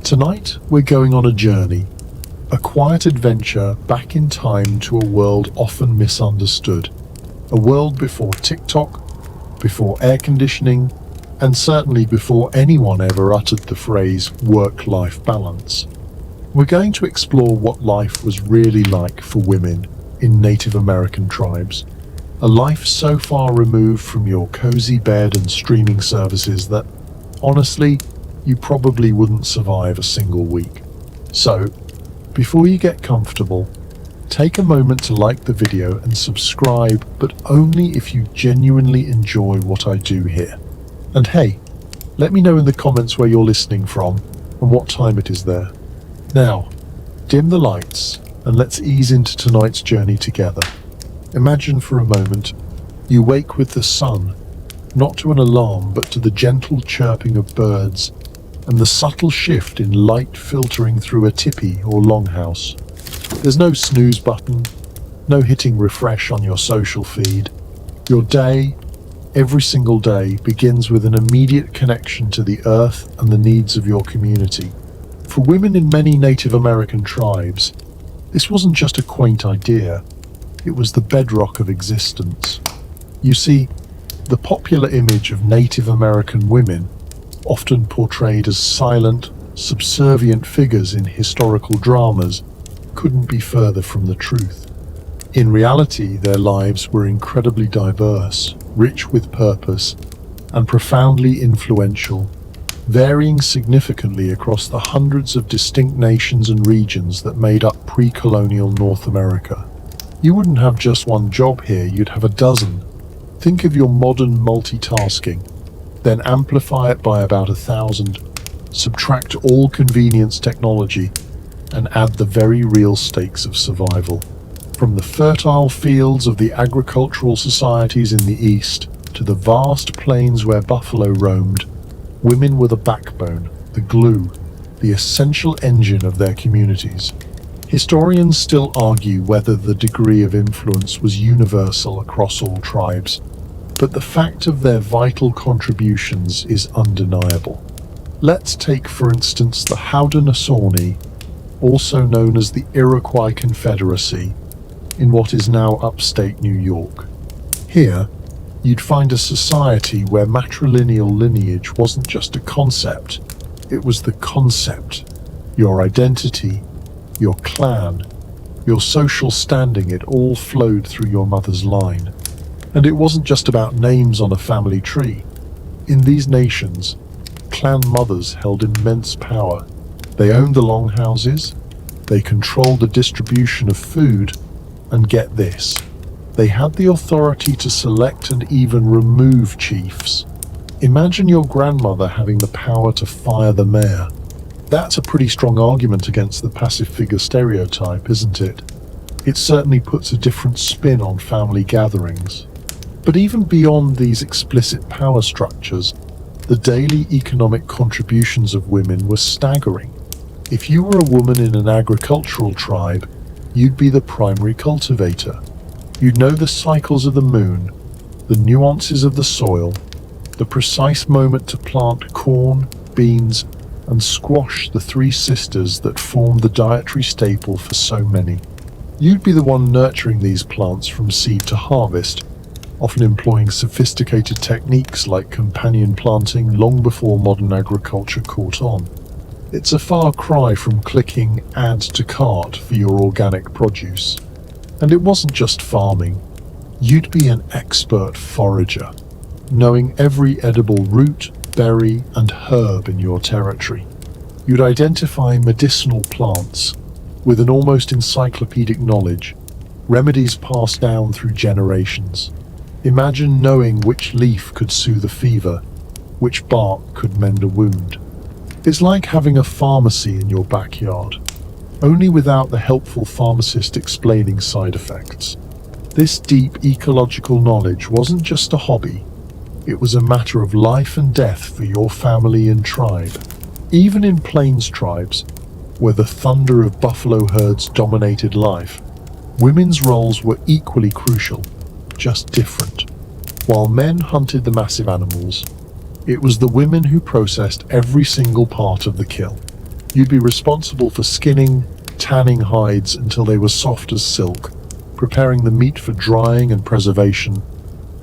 Tonight, we're going on a journey, a quiet adventure back in time to a world often misunderstood, a world before TikTok, before air conditioning, and certainly before anyone ever uttered the phrase work-life balance. We're going to explore what life was really like for women in Native American tribes, a life so far removed from your cozy bed and streaming services that, honestly, you probably wouldn't survive a single week. So, before you get comfortable, take a moment to like the video and subscribe, but only if you genuinely enjoy what I do here. And hey, let me know in the comments where you're listening from and what time it is there. Now, dim the lights and let's ease into tonight's journey together. Imagine for a moment you wake with the sun, not to an alarm but to the gentle chirping of birds and the subtle shift in light filtering through a tipi or longhouse. There's no snooze button, no hitting refresh on your social feed. Your day, every single day, begins with an immediate connection to the earth and the needs of your community. For women in many Native American tribes, this wasn't just a quaint idea, it was the bedrock of existence. You see, the popular image of Native American women, often portrayed as silent, subservient figures in historical dramas, couldn't be further from the truth. In reality, their lives were incredibly diverse, rich with purpose, and profoundly influential, varying significantly across the hundreds of distinct nations and regions that made up pre-colonial North America. You wouldn't have just one job here, you'd have a dozen. Think of your modern multitasking, then amplify it by about 1,000, subtract all convenience technology, and add the very real stakes of survival. From the fertile fields of the agricultural societies in the East to the vast plains where buffalo roamed, women were the backbone, the glue, the essential engine of their communities. Historians still argue whether the degree of influence was universal across all tribes, but the fact of their vital contributions is undeniable. Let's take, for instance, the Haudenosaunee, also known as the Iroquois Confederacy, in what is now upstate New York. Here, you'd find a society where matrilineal lineage wasn't just a concept, it was the concept. Your identity, your clan, your social standing, it all flowed through your mother's line. And it wasn't just about names on a family tree. In these nations, clan mothers held immense power. They owned the longhouses, they controlled the distribution of food, and get this, they had the authority to select and even remove chiefs. Imagine your grandmother having the power to fire the mayor. That's a pretty strong argument against the passive figure stereotype, isn't it? It certainly puts a different spin on family gatherings. But even beyond these explicit power structures, the daily economic contributions of women were staggering. If you were a woman in an agricultural tribe, you'd be the primary cultivator. You'd know the cycles of the moon, the nuances of the soil, the precise moment to plant corn, beans, and squash, the three sisters that formed the dietary staple for so many. You'd be the one nurturing these plants from seed to harvest, often employing sophisticated techniques like companion planting long before modern agriculture caught on. It's a far cry from clicking add to cart for your organic produce. And it wasn't just farming. You'd be an expert forager, knowing every edible root, berry, and herb in your territory. You'd identify medicinal plants with an almost encyclopedic knowledge, remedies passed down through generations. Imagine knowing which leaf could soothe a fever, which bark could mend a wound. It's like having a pharmacy in your backyard, only without the helpful pharmacist explaining side effects. This deep ecological knowledge wasn't just a hobby, it was a matter of life and death for your family and tribe. Even in plains tribes, where the thunder of buffalo herds dominated life, women's roles were equally crucial, just different. While men hunted the massive animals, it was the women who processed every single part of the kill. You'd be responsible for skinning, tanning hides until they were soft as silk, preparing the meat for drying and preservation,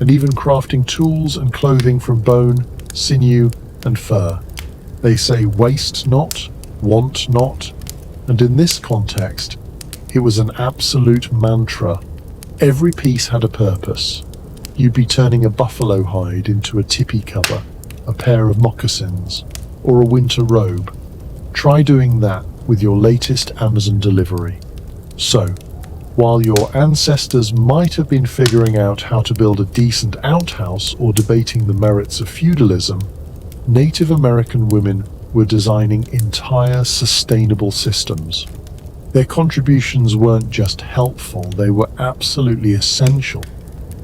and even crafting tools and clothing from bone, sinew, and fur. They say waste not, want not, and in this context, it was an absolute mantra. Every piece had a purpose. You'd be turning a buffalo hide into a tipi cover, a pair of moccasins, or a winter robe. Try doing that with your latest Amazon delivery. So, while your ancestors might have been figuring out how to build a decent outhouse or debating the merits of feudalism, Native American women were designing entire sustainable systems. Their contributions weren't just helpful, they were absolutely essential.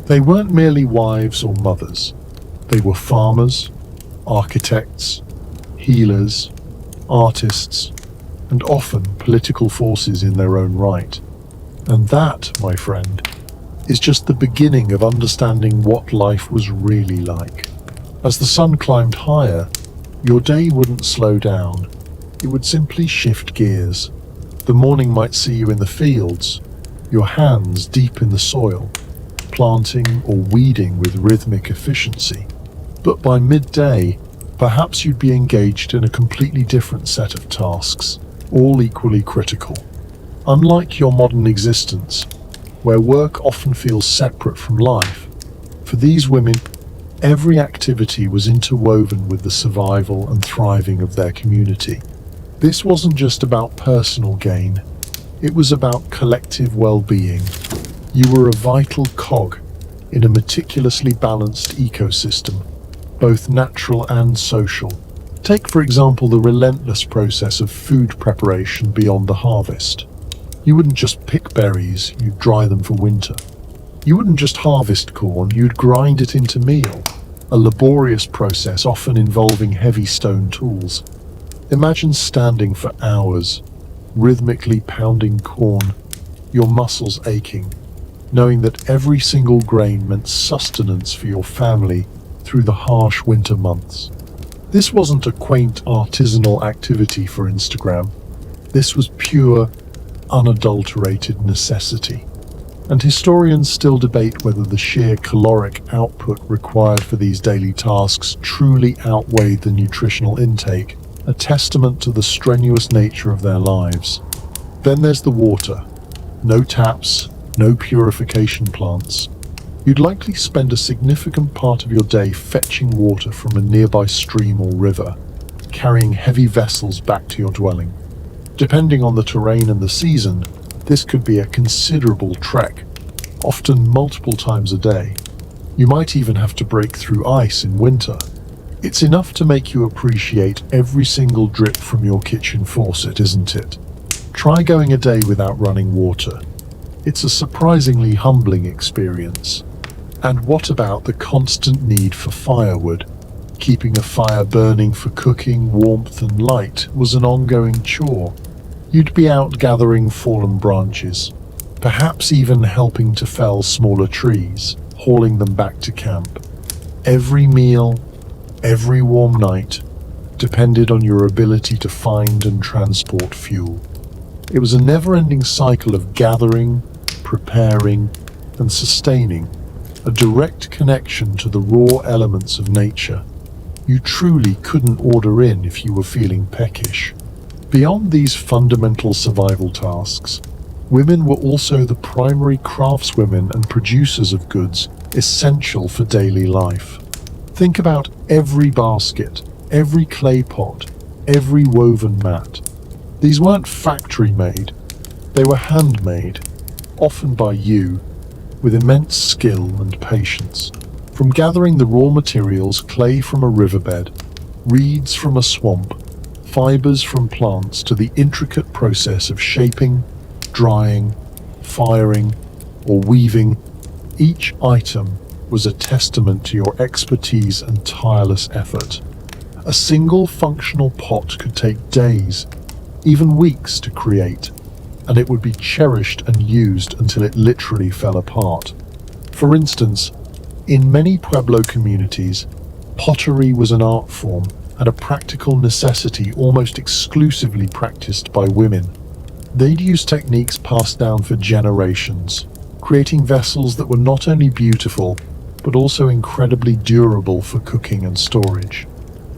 They weren't merely wives or mothers. They were farmers, architects, healers, artists, and often political forces in their own right. And that, my friend, is just the beginning of understanding what life was really like. As the sun climbed higher, your day wouldn't slow down. It would simply shift gears. The morning might see you in the fields, your hands deep in the soil, planting or weeding with rhythmic efficiency. But by midday, perhaps you'd be engaged in a completely different set of tasks, all equally critical. Unlike your modern existence, where work often feels separate from life, for these women, every activity was interwoven with the survival and thriving of their community. This wasn't just about personal gain, it was about collective well-being. You were a vital cog in a meticulously balanced ecosystem, both natural and social. Take, for example, the relentless process of food preparation beyond the harvest. You wouldn't just pick berries, you'd dry them for winter. You wouldn't just harvest corn, you'd grind it into meal, a laborious process often involving heavy stone tools. Imagine standing for hours, rhythmically pounding corn, your muscles aching, knowing that every single grain meant sustenance for your family through the harsh winter months. This wasn't a quaint artisanal activity for Instagram. This was pure, unadulterated necessity. And historians still debate whether the sheer caloric output required for these daily tasks truly outweighed the nutritional intake, a testament to the strenuous nature of their lives. Then there's the water. No taps, no purification plants. You'd likely spend a significant part of your day fetching water from a nearby stream or river, carrying heavy vessels back to your dwelling. Depending on the terrain and the season, this could be a considerable trek, often multiple times a day. You might even have to break through ice in winter. It's enough to make you appreciate every single drip from your kitchen faucet, isn't it? Try going a day without running water. It's a surprisingly humbling experience. And what about the constant need for firewood? Keeping a fire burning for cooking, warmth, and light was an ongoing chore. You'd be out gathering fallen branches, perhaps even helping to fell smaller trees, hauling them back to camp. Every meal, every warm night, depended on your ability to find and transport fuel. It was a never-ending cycle of gathering, preparing, and sustaining, a direct connection to the raw elements of nature. You truly couldn't order in if you were feeling peckish. Beyond these fundamental survival tasks, women were also the primary craftswomen and producers of goods essential for daily life. Think about every basket, every clay pot, every woven mat. These weren't factory-made, they were handmade, often by you, with immense skill and patience. From gathering the raw materials, clay from a riverbed, reeds from a swamp, fibers from plants, to the intricate process of shaping, drying, firing, or weaving, each item was a testament to your expertise and tireless effort. A single functional pot could take days, even weeks to create, and it would be cherished and used until it literally fell apart. For instance, in many Pueblo communities, pottery was an art form, and a practical necessity almost exclusively practiced by women. They'd use techniques passed down for generations, creating vessels that were not only beautiful, but also incredibly durable for cooking and storage.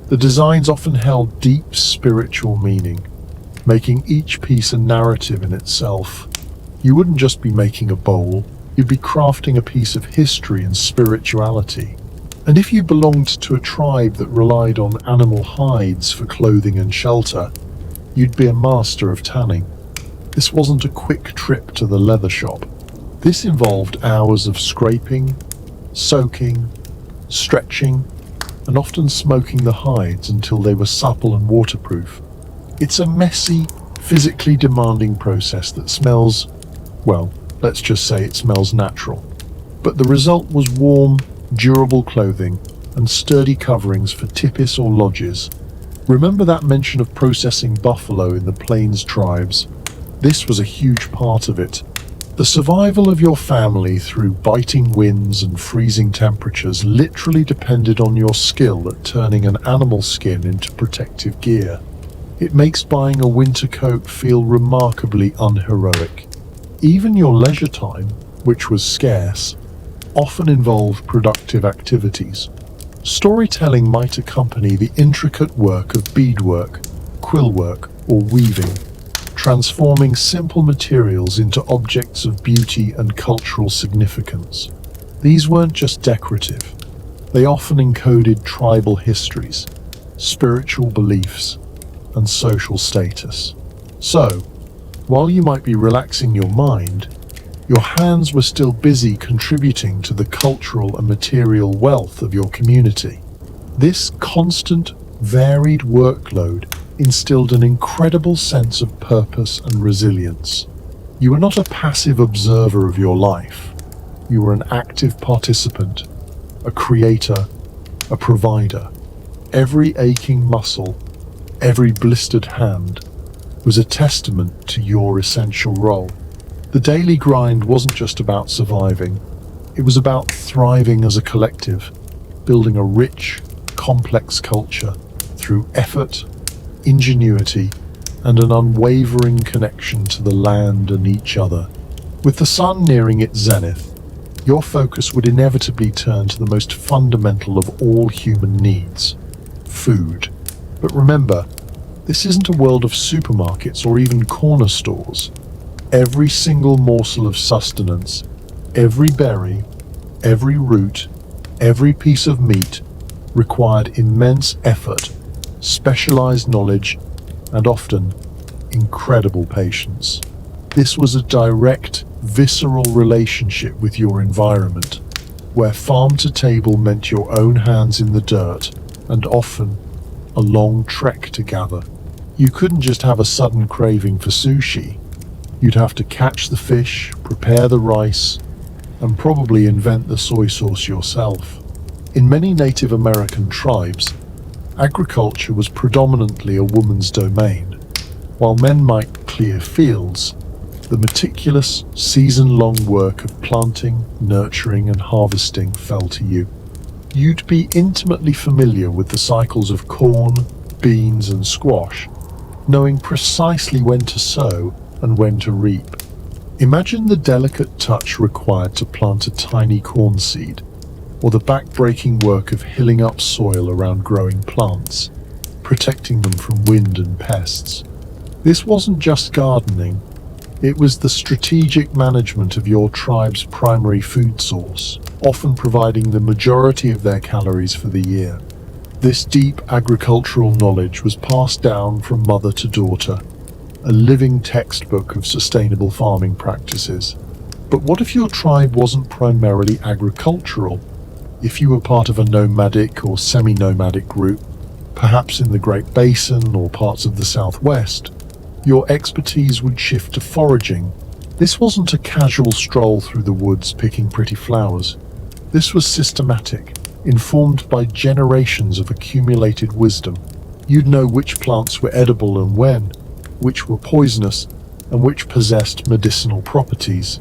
The designs often held deep spiritual meaning, making each piece a narrative in itself. You wouldn't just be making a bowl, you'd be crafting a piece of history and spirituality. And if you belonged to a tribe that relied on animal hides for clothing and shelter, you'd be a master of tanning. This wasn't a quick trip to the leather shop. This involved hours of scraping, soaking, stretching, and often smoking the hides until they were supple and waterproof. It's a messy, physically demanding process that smells, well, let's just say it smells natural. But the result was warm, durable clothing and sturdy coverings for tipis or lodges. Remember that mention of processing buffalo in the Plains tribes? This was a huge part of it. The survival of your family through biting winds and freezing temperatures literally depended on your skill at turning an animal skin into protective gear. It makes buying a winter coat feel remarkably unheroic. Even your leisure time, which was scarce, often involved productive activities. Storytelling might accompany the intricate work of beadwork, quillwork, or weaving, transforming simple materials into objects of beauty and cultural significance. These weren't just decorative. They often encoded tribal histories, spiritual beliefs, and social status. So, while you might be relaxing your mind, your hands were still busy contributing to the cultural and material wealth of your community. This constant, varied workload instilled an incredible sense of purpose and resilience. You were not a passive observer of your life. You were an active participant, a creator, a provider. Every aching muscle, every blistered hand, was a testament to your essential role. The daily grind wasn't just about surviving. It was about thriving as a collective, building a rich, complex culture through effort, ingenuity, and an unwavering connection to the land and each other. With the sun nearing its zenith, your focus would inevitably turn to the most fundamental of all human needs: food. But remember, this isn't a world of supermarkets or even corner stores. Every single morsel of sustenance, every berry, every root, every piece of meat required immense effort, specialized knowledge, and often incredible patience. This was a direct, visceral relationship with your environment, where farm to table meant your own hands in the dirt, and often a long trek to gather. You couldn't just have a sudden craving for sushi. You'd have to catch the fish, prepare the rice, and probably invent the soy sauce yourself. In many Native American tribes, agriculture was predominantly a woman's domain. While men might clear fields, the meticulous, season-long work of planting, nurturing, and harvesting fell to you. You'd be intimately familiar with the cycles of corn, beans, and squash, knowing precisely when to sow and when to reap. Imagine the delicate touch required to plant a tiny corn seed, or the back-breaking work of hilling up soil around growing plants, protecting them from wind and pests. This wasn't just gardening, it was the strategic management of your tribe's primary food source, often providing the majority of their calories for the year. This deep agricultural knowledge was passed down from mother to daughter, a living textbook of sustainable farming practices. But what if your tribe wasn't primarily agricultural? If you were part of a nomadic or semi-nomadic group, perhaps in the Great Basin or parts of the Southwest, your expertise would shift to foraging. This wasn't a casual stroll through the woods picking pretty flowers. This was systematic, informed by generations of accumulated wisdom. You'd know which plants were edible and when, which were poisonous, and which possessed medicinal properties.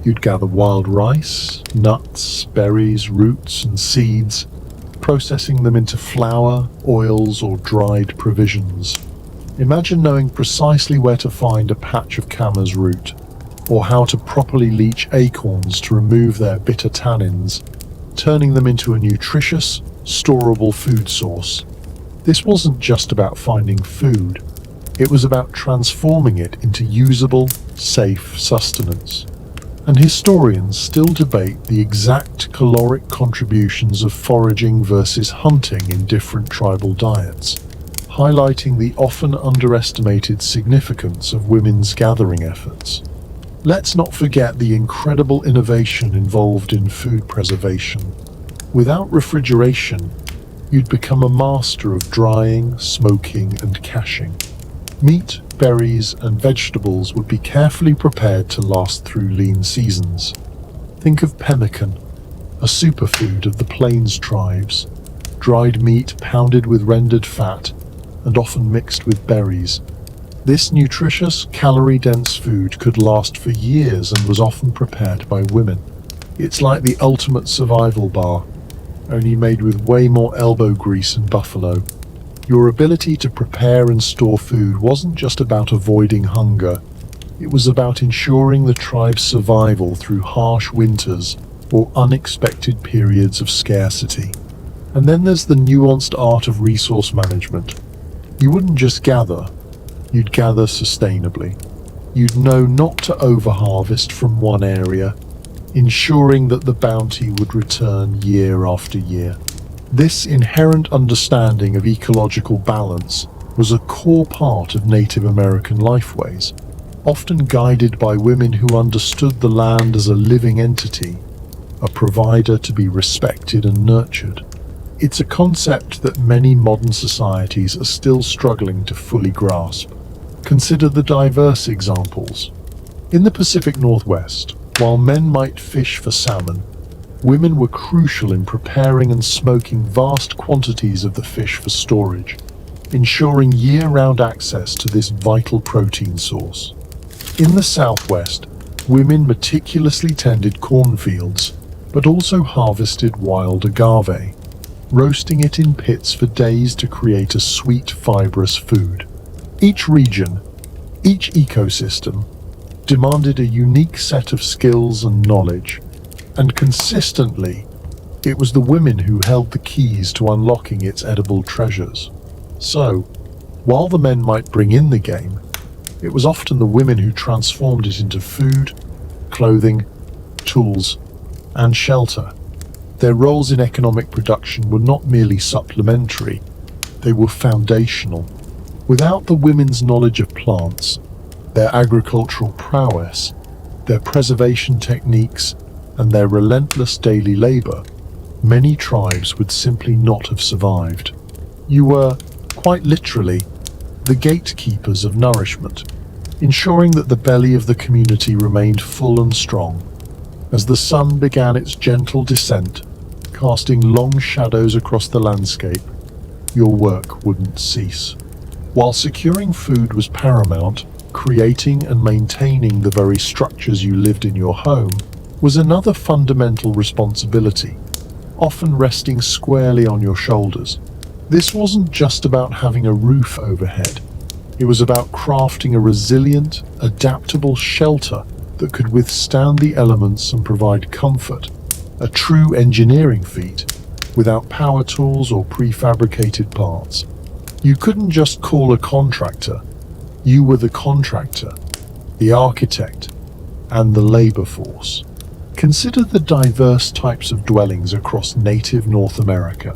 You'd gather wild rice, nuts, berries, roots, and seeds, processing them into flour, oils, or dried provisions. Imagine knowing precisely where to find a patch of camas root, or how to properly leach acorns to remove their bitter tannins, turning them into a nutritious, storable food source. This wasn't just about finding food, it was about transforming it into usable, safe sustenance. And historians still debate the exact caloric contributions of foraging versus hunting in different tribal diets, highlighting the often underestimated significance of women's gathering efforts. Let's not forget the incredible innovation involved in food preservation. Without refrigeration, you'd become a master of drying, smoking, and caching. Meat, berries, and vegetables would be carefully prepared to last through lean seasons. Think of pemmican, a superfood of the plains tribes, dried meat pounded with rendered fat and often mixed with berries. This nutritious, calorie-dense food could last for years and was often prepared by women. It's like the ultimate survival bar, only made with way more elbow grease and buffalo. Your ability to prepare and store food wasn't just about avoiding hunger, it was about ensuring the tribe's survival through harsh winters or unexpected periods of scarcity. And then there's the nuanced art of resource management. You wouldn't just gather, you'd gather sustainably. You'd know not to overharvest from one area, ensuring that the bounty would return year after year. This inherent understanding of ecological balance was a core part of Native American lifeways, often guided by women who understood the land as a living entity, a provider to be respected and nurtured. It's a concept that many modern societies are still struggling to fully grasp. Consider the diverse examples. In the Pacific Northwest, while men might fish for salmon, women were crucial in preparing and smoking vast quantities of the fish for storage, ensuring year-round access to this vital protein source. In the Southwest, women meticulously tended cornfields, but also harvested wild agave, roasting it in pits for days to create a sweet, fibrous food. Each region, each ecosystem, demanded a unique set of skills and knowledge, and consistently, it was the women who held the keys to unlocking its edible treasures. So, while the men might bring in the game, it was often the women who transformed it into food, clothing, tools, and shelter. Their roles in economic production were not merely supplementary, they were foundational. Without the women's knowledge of plants, their agricultural prowess, their preservation techniques, and their relentless daily labor, many tribes would simply not have survived. You were, quite literally, the gatekeepers of nourishment, ensuring that the belly of the community remained full and strong. As the sun began its gentle descent, casting long shadows across the landscape, your work wouldn't cease. While securing food was paramount, creating and maintaining the very structures you lived in your home was another fundamental responsibility, often resting squarely on your shoulders. This wasn't just about having a roof overhead. It was about crafting a resilient, adaptable shelter that could withstand the elements and provide comfort, a true engineering feat, without power tools or prefabricated parts. You couldn't just call a contractor. You were the contractor, the architect, and the labor force. Consider the diverse types of dwellings across native North America.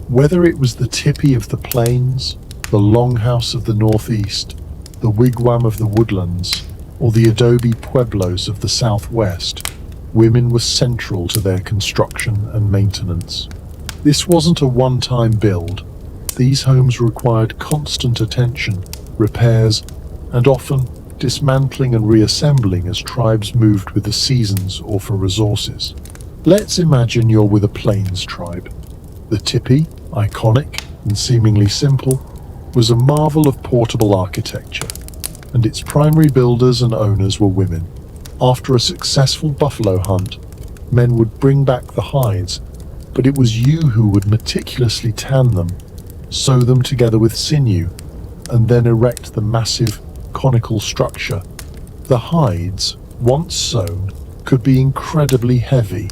Whether it was the tipi of the plains, the longhouse of the Northeast, the wigwam of the woodlands, or the adobe pueblos of the Southwest, women were central to their construction and maintenance. This wasn't a one-time build. These homes required constant attention, repairs, and often dismantling and reassembling as tribes moved with the seasons or for resources. Let's imagine you're with a plains tribe. The tipi, iconic and seemingly simple, was a marvel of portable architecture, and its primary builders and owners were women. After a successful buffalo hunt, men would bring back the hides, but it was you who would meticulously tan them, sew them together with sinew, and then erect the massive conical structure. The hides, once sewn, could be incredibly heavy,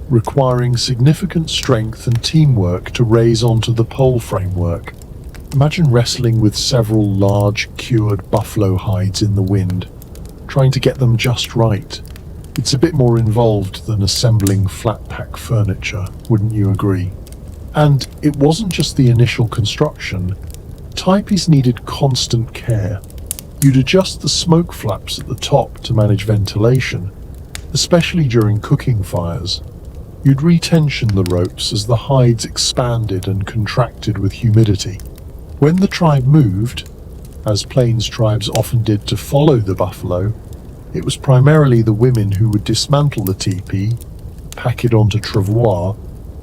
requiring significant strength and teamwork to raise onto the pole framework. Imagine wrestling with several large, cured buffalo hides in the wind, trying to get them just right. It's a bit more involved than assembling flat-pack furniture, wouldn't you agree? And it wasn't just the initial construction. Tipis needed constant care. You'd adjust the smoke flaps at the top to manage ventilation, especially during cooking fires. You'd retension the ropes as the hides expanded and contracted with humidity. When the tribe moved, as plains tribes often did to follow the buffalo, it was primarily the women who would dismantle the teepee, pack it onto travois,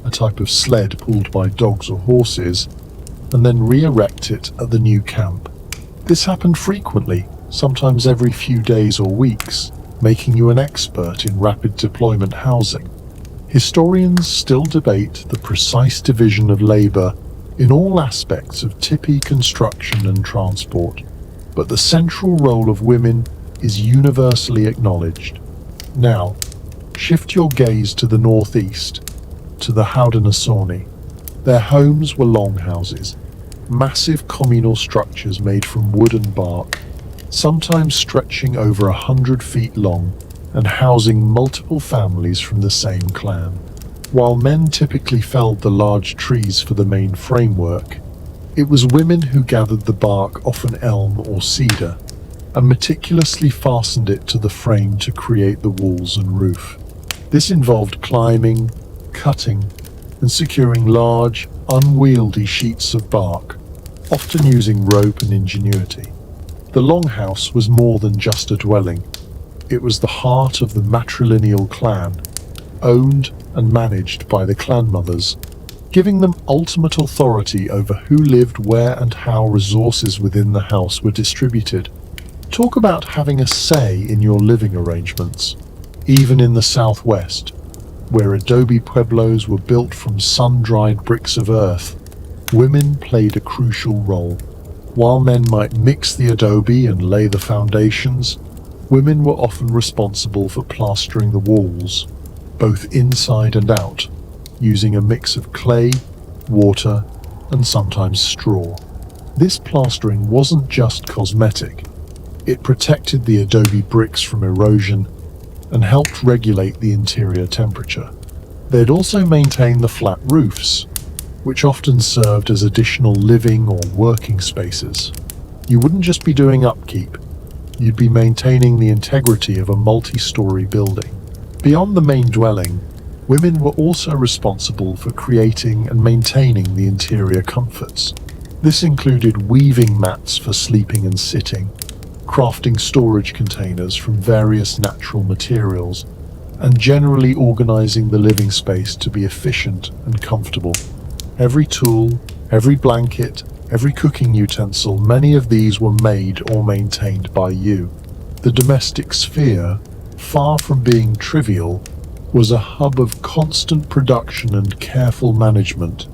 a type of sled pulled by dogs or horses, and then re-erect it at the new camp. This happened frequently, sometimes every few days or weeks, making you an expert in rapid deployment housing. Historians still debate the precise division of labor in all aspects of tipi construction and transport, but the central role of women is universally acknowledged. Now, shift your gaze to the northeast, to the Haudenosaunee. Their homes were longhouses, massive communal structures made from wood and bark, sometimes stretching over 100 feet long and housing multiple families from the same clan. While men typically felled the large trees for the main framework, it was women who gathered the bark off an elm or cedar and meticulously fastened it to the frame to create the walls and roof. This involved climbing, cutting, and securing large, unwieldy sheets of bark, often using rope and ingenuity. The longhouse was more than just a dwelling. It was the heart of the matrilineal clan, owned and managed by the clan mothers, giving them ultimate authority over who lived where and how resources within the house were distributed. Talk about having a say in your living arrangements. Even in the Southwest, where adobe pueblos were built from sun-dried bricks of earth, women played a crucial role. While men might mix the adobe and lay the foundations, women were often responsible for plastering the walls, both inside and out, using a mix of clay, water, and sometimes straw. This plastering wasn't just cosmetic. It protected the adobe bricks from erosion and helped regulate the interior temperature. They'd also maintain the flat roofs, which often served as additional living or working spaces. You wouldn't just be doing upkeep, you'd be maintaining the integrity of a multi-story building. Beyond the main dwelling, women were also responsible for creating and maintaining the interior comforts. This included weaving mats for sleeping and sitting, crafting storage containers from various natural materials, and generally organizing the living space to be efficient and comfortable. Every tool, every blanket, every cooking utensil, many of these were made or maintained by you. The domestic sphere, far from being trivial, was a hub of constant production and careful management,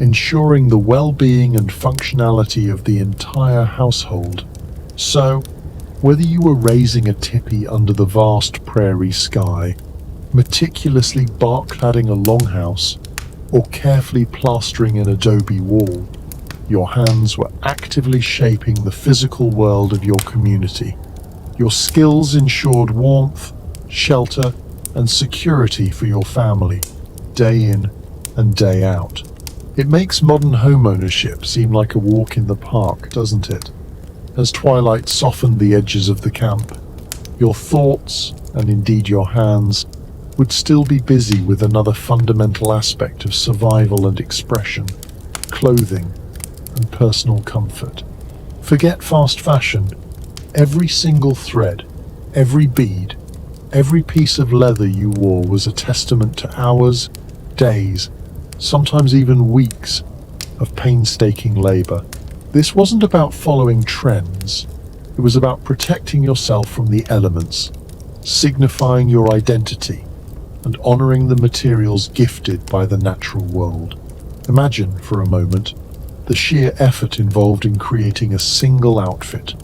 ensuring the well-being and functionality of the entire household. So, whether you were raising a tipi under the vast prairie sky, meticulously bark-cladding a longhouse, or carefully plastering an adobe wall, your hands were actively shaping the physical world of your community. Your skills ensured warmth, shelter, and security for your family, day in and day out. It makes modern homeownership seem like a walk in the park, doesn't it? As twilight softened the edges of the camp, your thoughts, and indeed your hands, would still be busy with another fundamental aspect of survival and expression: clothing and personal comfort. Forget fast fashion. Every single thread, every bead, every piece of leather you wore was a testament to hours, days, sometimes even weeks of painstaking labor. This wasn't about following trends. It was about protecting yourself from the elements, signifying your identity, and honoring the materials gifted by the natural world. Imagine, for a moment, the sheer effort involved in creating a single outfit.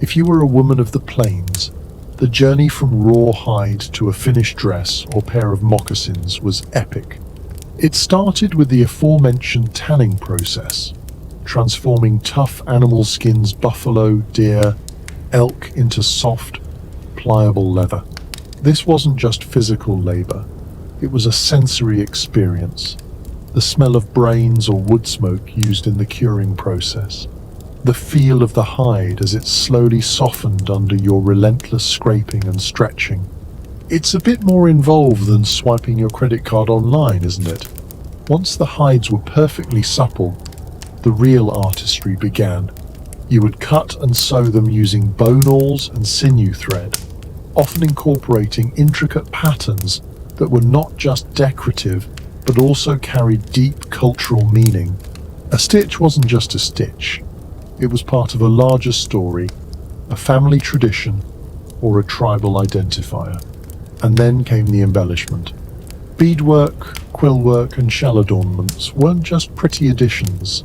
If you were a woman of the plains, the journey from raw hide to a finished dress or pair of moccasins was epic. It started with the aforementioned tanning process, transforming tough animal skins, buffalo, deer, elk, into soft, pliable leather. This wasn't just physical labor, it was a sensory experience. The smell of brains or wood smoke used in the curing process. The feel of the hide as it slowly softened under your relentless scraping and stretching. It's a bit more involved than swiping your credit card online, isn't it? Once the hides were perfectly supple, the real artistry began. You would cut and sew them using bone awls and sinew thread, often incorporating intricate patterns that were not just decorative, but also carried deep cultural meaning. A stitch wasn't just a stitch. It was part of a larger story, a family tradition, or a tribal identifier. And then came the embellishment. Beadwork, quillwork, and shell adornments weren't just pretty additions.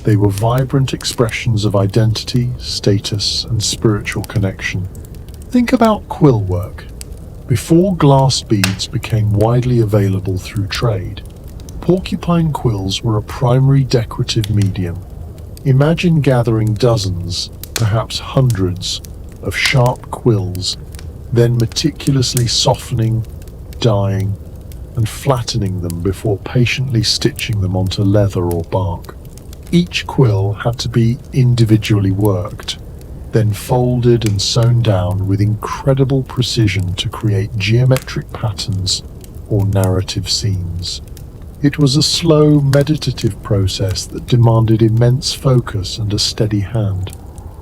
They were vibrant expressions of identity, status, and spiritual connection. Think about quillwork. Before glass beads became widely available through trade, porcupine quills were a primary decorative medium. Imagine gathering dozens, perhaps hundreds, of sharp quills, then meticulously softening, dyeing, and flattening them before patiently stitching them onto leather or bark. Each quill had to be individually worked, then folded and sewn down with incredible precision to create geometric patterns or narrative scenes. It was a slow, meditative process that demanded immense focus and a steady hand.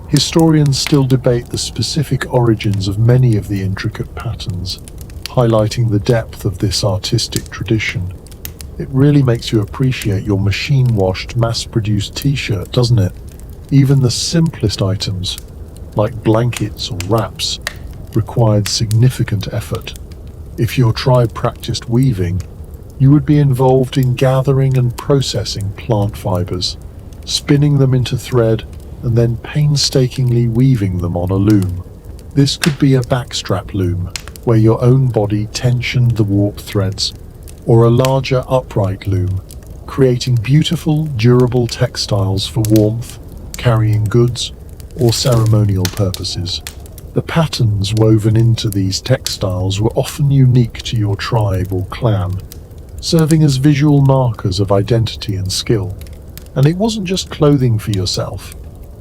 Historians still debate the specific origins of many of the intricate patterns, highlighting the depth of this artistic tradition. It really makes you appreciate your machine-washed, mass-produced t-shirt, doesn't it? Even the simplest items, like blankets or wraps, required significant effort. If your tribe practiced weaving, you would be involved in gathering and processing plant fibers, spinning them into thread, and then painstakingly weaving them on a loom. This could be a backstrap loom, where your own body tensioned the warp threads, or a larger upright loom, creating beautiful, durable textiles for warmth, carrying goods, or ceremonial purposes. The patterns woven into these textiles were often unique to your tribe or clan, serving as visual markers of identity and skill. And it wasn't just clothing for yourself.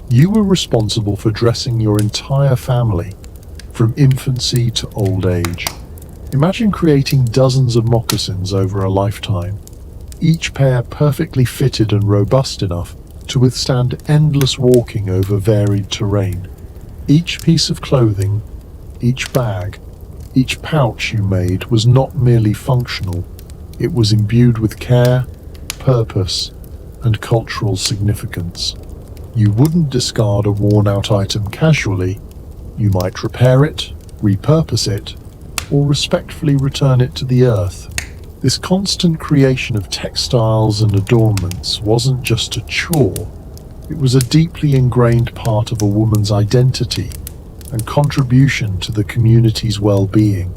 You were responsible for dressing your entire family, from infancy to old age. Imagine creating dozens of moccasins over a lifetime, each pair perfectly fitted and robust enough to withstand endless walking over varied terrain. Each piece of clothing, each bag, each pouch you made was not merely functional. It was imbued with care, purpose, and cultural significance. You wouldn't discard a worn-out item casually. You might repair it, repurpose it, or respectfully return it to the earth. This constant creation of textiles and adornments wasn't just a chore. It was a deeply ingrained part of a woman's identity and contribution to the community's well-being.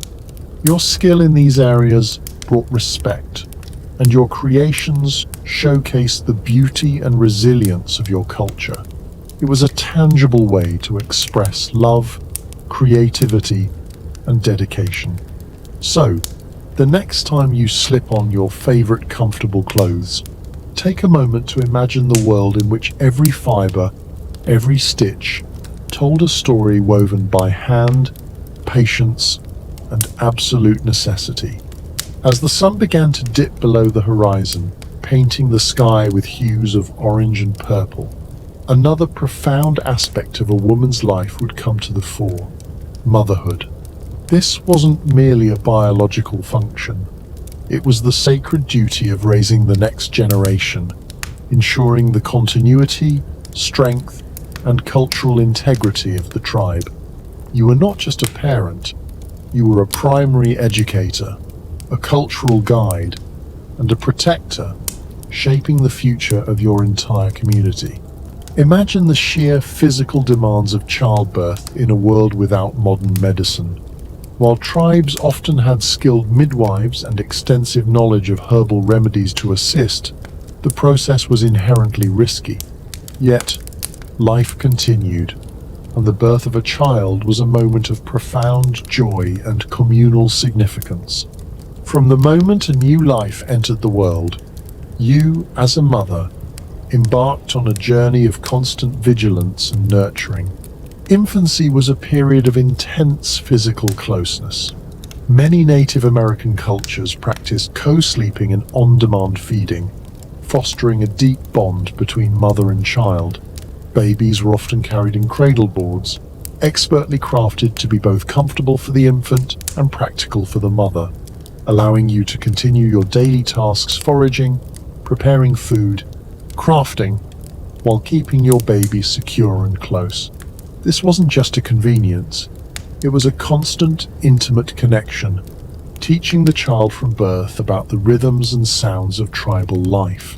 Your skill in these areas brought respect, and your creations showcased the beauty and resilience of your culture. It was a tangible way to express love, creativity, and dedication. So, the next time you slip on your favorite comfortable clothes, take a moment to imagine the world in which every fiber, every stitch, told a story woven by hand, patience, and absolute necessity. As the sun began to dip below the horizon, painting the sky with hues of orange and purple, another profound aspect of a woman's life would come to the fore: motherhood. This wasn't merely a biological function. It was the sacred duty of raising the next generation, ensuring the continuity, strength, and cultural integrity of the tribe. You were not just a parent, you were a primary educator, a cultural guide, and a protector, shaping the future of your entire community. Imagine the sheer physical demands of childbirth in a world without modern medicine. While tribes often had skilled midwives and extensive knowledge of herbal remedies to assist, the process was inherently risky. Yet, life continued, and the birth of a child was a moment of profound joy and communal significance. From the moment a new life entered the world, you, as a mother, embarked on a journey of constant vigilance and nurturing. Infancy was a period of intense physical closeness. Many Native American cultures practiced co-sleeping and on-demand feeding, fostering a deep bond between mother and child. Babies were often carried in cradle boards, expertly crafted to be both comfortable for the infant and practical for the mother, allowing you to continue your daily tasks foraging, preparing food, crafting, while keeping your baby secure and close. This wasn't just a convenience, it was a constant, intimate connection, teaching the child from birth about the rhythms and sounds of tribal life.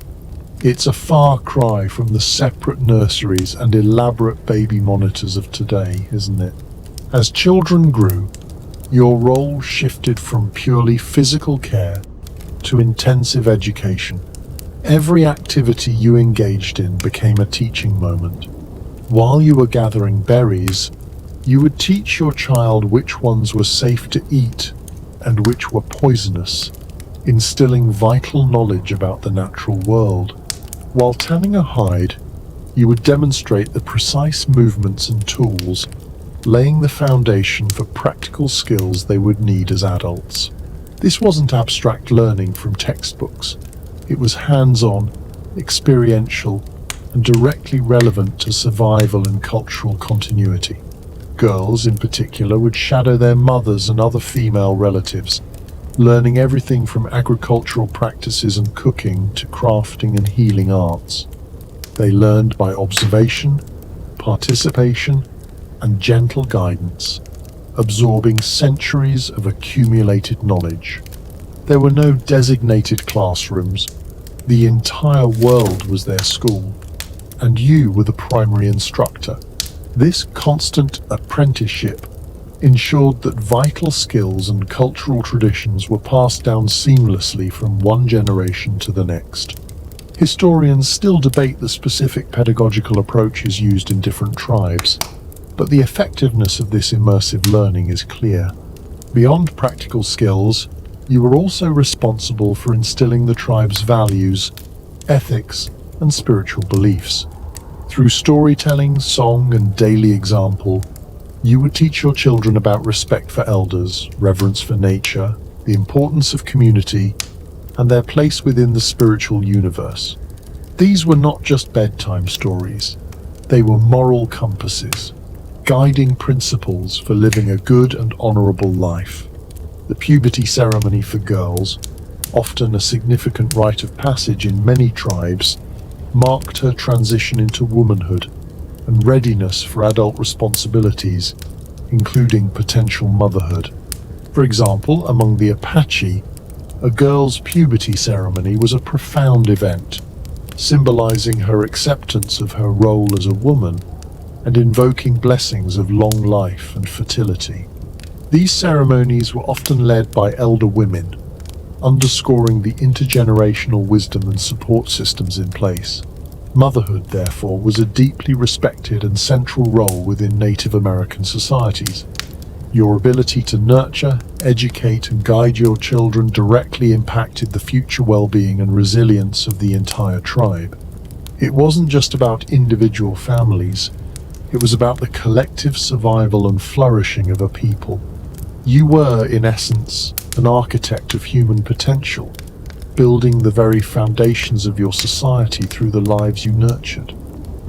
It's a far cry from the separate nurseries and elaborate baby monitors of today, isn't it? As children grew, your role shifted from purely physical care to intensive education. Every activity you engaged in became a teaching moment. While you were gathering berries, you would teach your child which ones were safe to eat and which were poisonous, instilling vital knowledge about the natural world. While tanning a hide, you would demonstrate the precise movements and tools, laying the foundation for practical skills they would need as adults. This wasn't abstract learning from textbooks. It was hands-on, experiential, and directly relevant to survival and cultural continuity. Girls, in particular, would shadow their mothers and other female relatives, learning everything from agricultural practices and cooking to crafting and healing arts. They learned by observation, participation, and gentle guidance, absorbing centuries of accumulated knowledge. There were no designated classrooms. The entire world was their school, and you were the primary instructor. This constant apprenticeship ensured that vital skills and cultural traditions were passed down seamlessly from one generation to the next. Historians still debate the specific pedagogical approaches used in different tribes, but the effectiveness of this immersive learning is clear. Beyond practical skills, you were also responsible for instilling the tribe's values, ethics, and spiritual beliefs. Through storytelling, song, and daily example, you would teach your children about respect for elders, reverence for nature, the importance of community, and their place within the spiritual universe. These were not just bedtime stories. They were moral compasses, guiding principles for living a good and honorable life. The puberty ceremony for girls, often a significant rite of passage in many tribes, marked her transition into womanhood and readiness for adult responsibilities, including potential motherhood. For example, among the Apache, a girl's puberty ceremony was a profound event, symbolizing her acceptance of her role as a woman and invoking blessings of long life and fertility. These ceremonies were often led by elder women, underscoring the intergenerational wisdom and support systems in place. Motherhood, therefore, was a deeply respected and central role within Native American societies. Your ability to nurture, educate, and guide your children directly impacted the future well-being and resilience of the entire tribe. It wasn't just about individual families, it was about the collective survival and flourishing of a people. You were, in essence, an architect of human potential, building the very foundations of your society through the lives you nurtured.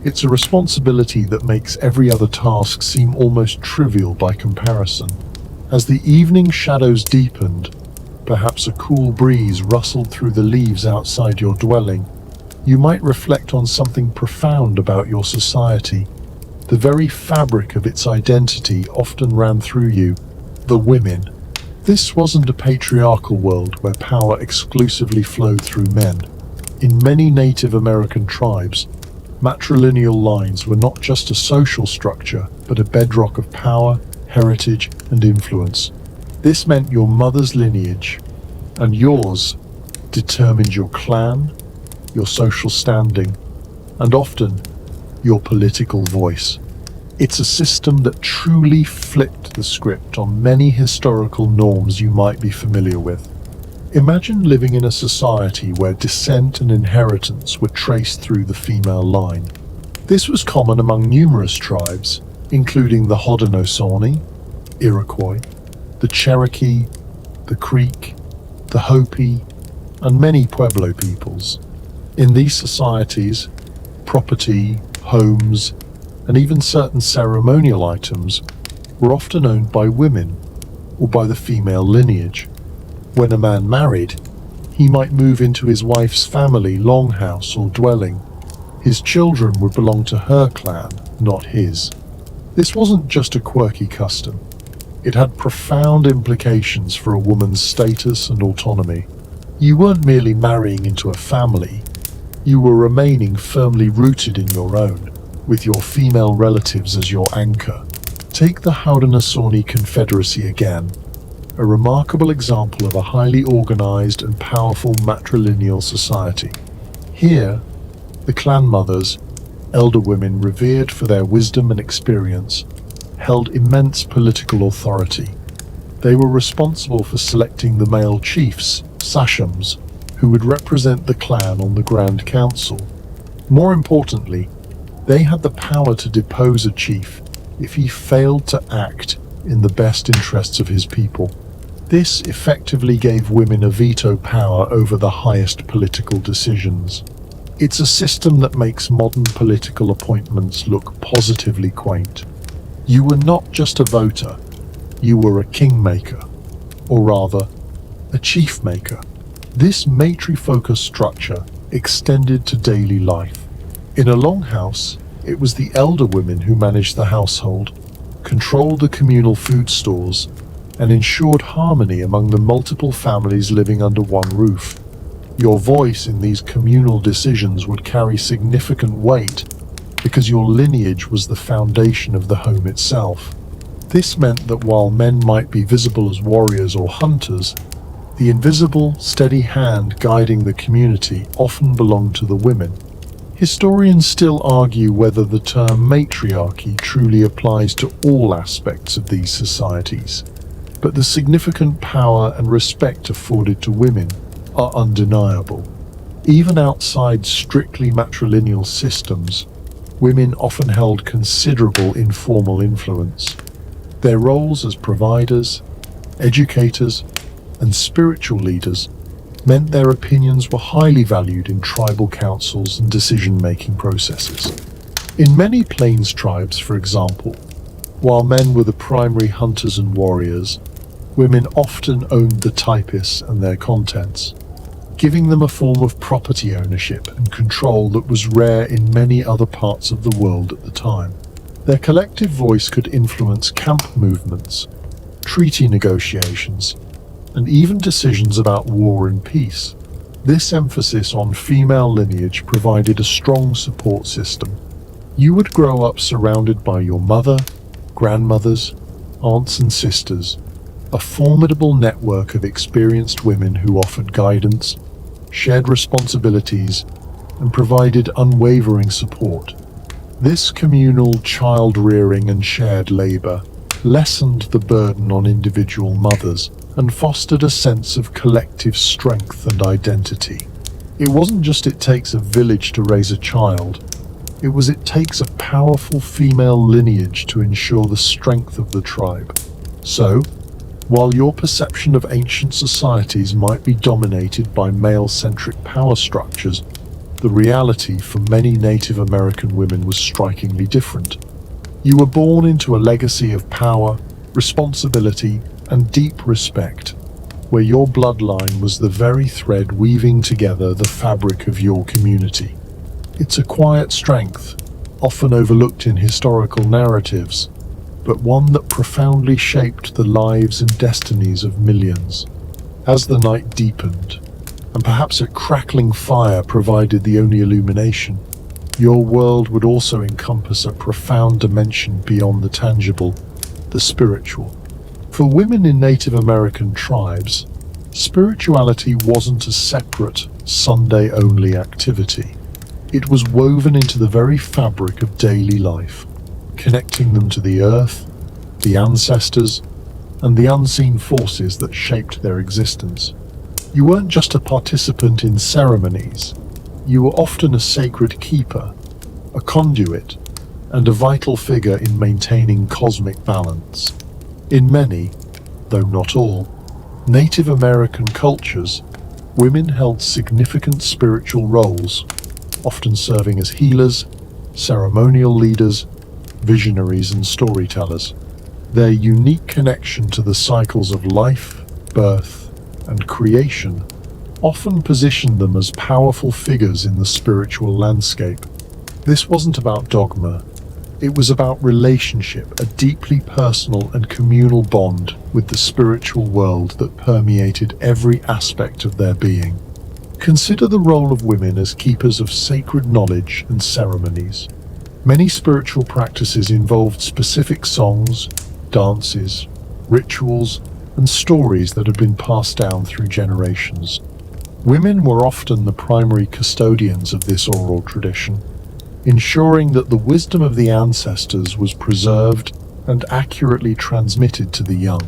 It's a responsibility that makes every other task seem almost trivial by comparison. As the evening shadows deepened, perhaps a cool breeze rustled through the leaves outside your dwelling, you might reflect on something profound about your society. The very fabric of its identity often ran through you: the women. This wasn't a patriarchal world where power exclusively flowed through men. In many Native American tribes, matrilineal lines were not just a social structure, but a bedrock of power, heritage, and influence. This meant your mother's lineage and yours determined your clan, your social standing, and often your political voice. It's a system that truly flipped the script on many historical norms you might be familiar with. Imagine living in a society where descent and inheritance were traced through the female line. This was common among numerous tribes, including the Haudenosaunee, Iroquois, the Cherokee, the Creek, the Hopi, and many Pueblo peoples. In these societies, property, homes, and even certain ceremonial items were often owned by women or by the female lineage. When a man married, he might move into his wife's family longhouse or dwelling. His children would belong to her clan, not his. This wasn't just a quirky custom. It had profound implications for a woman's status and autonomy. You weren't merely marrying into a family, you were remaining firmly rooted in your own, with your female relatives as your anchor. Take the Haudenosaunee Confederacy again, a remarkable example of a highly organized and powerful matrilineal society. Here, the clan mothers, elder women revered for their wisdom and experience, held immense political authority. They were responsible for selecting the male chiefs, sachems, who would represent the clan on the Grand Council. More importantly, they had the power to depose a chief if he failed to act in the best interests of his people. This effectively gave women a veto power over the highest political decisions. It's a system that makes modern political appointments look positively quaint. You were not just a voter, you were a kingmaker, or rather, a chief-maker. This matri-focused structure extended to daily life. In a longhouse, it was the elder women who managed the household, controlled the communal food stores, and ensured harmony among the multiple families living under one roof. Your voice in these communal decisions would carry significant weight because your lineage was the foundation of the home itself. This meant that while men might be visible as warriors or hunters, the invisible, steady hand guiding the community often belonged to the women. Historians still argue whether the term matriarchy truly applies to all aspects of these societies, but the significant power and respect afforded to women are undeniable. Even outside strictly matrilineal systems, women often held considerable informal influence. Their roles as providers, educators, and spiritual leaders meant their opinions were highly valued in tribal councils and decision-making processes. In many plains tribes, for example, while men were the primary hunters and warriors, women often owned the typists and their contents, giving them a form of property ownership and control that was rare in many other parts of the world at the time. Their collective voice could influence camp movements, treaty negotiations, and even decisions about war and peace. This emphasis on female lineage provided a strong support system. You would grow up surrounded by your mother, grandmothers, aunts and sisters, a formidable network of experienced women who offered guidance, shared responsibilities, and provided unwavering support. This communal child-rearing and shared labor lessened the burden on individual mothers and fostered a sense of collective strength and identity. It wasn't just it takes a village to raise a child, it was it takes a powerful female lineage to ensure the strength of the tribe. So, while your perception of ancient societies might be dominated by male-centric power structures, the reality for many Native American women was strikingly different. You were born into a legacy of power, responsibility, and deep respect, where your bloodline was the very thread weaving together the fabric of your community. It's a quiet strength, often overlooked in historical narratives, but one that profoundly shaped the lives and destinies of millions. As the night deepened, and perhaps a crackling fire provided the only illumination, your world would also encompass a profound dimension beyond the tangible, the spiritual. For women in Native American tribes, spirituality wasn't a separate, Sunday-only activity. It was woven into the very fabric of daily life, connecting them to the earth, the ancestors, and the unseen forces that shaped their existence. You weren't just a participant in ceremonies, you were often a sacred keeper, a conduit, and a vital figure in maintaining cosmic balance. In many, though not all, Native American cultures, women held significant spiritual roles, often serving as healers, ceremonial leaders, visionaries, and storytellers. Their unique connection to the cycles of life, birth, and creation often positioned them as powerful figures in the spiritual landscape. This wasn't about dogma. It was about relationship, a deeply personal and communal bond with the spiritual world that permeated every aspect of their being. Consider the role of women as keepers of sacred knowledge and ceremonies. Many spiritual practices involved specific songs, dances, rituals, and stories that had been passed down through generations. Women were often the primary custodians of this oral tradition, ensuring that the wisdom of the ancestors was preserved and accurately transmitted to the young.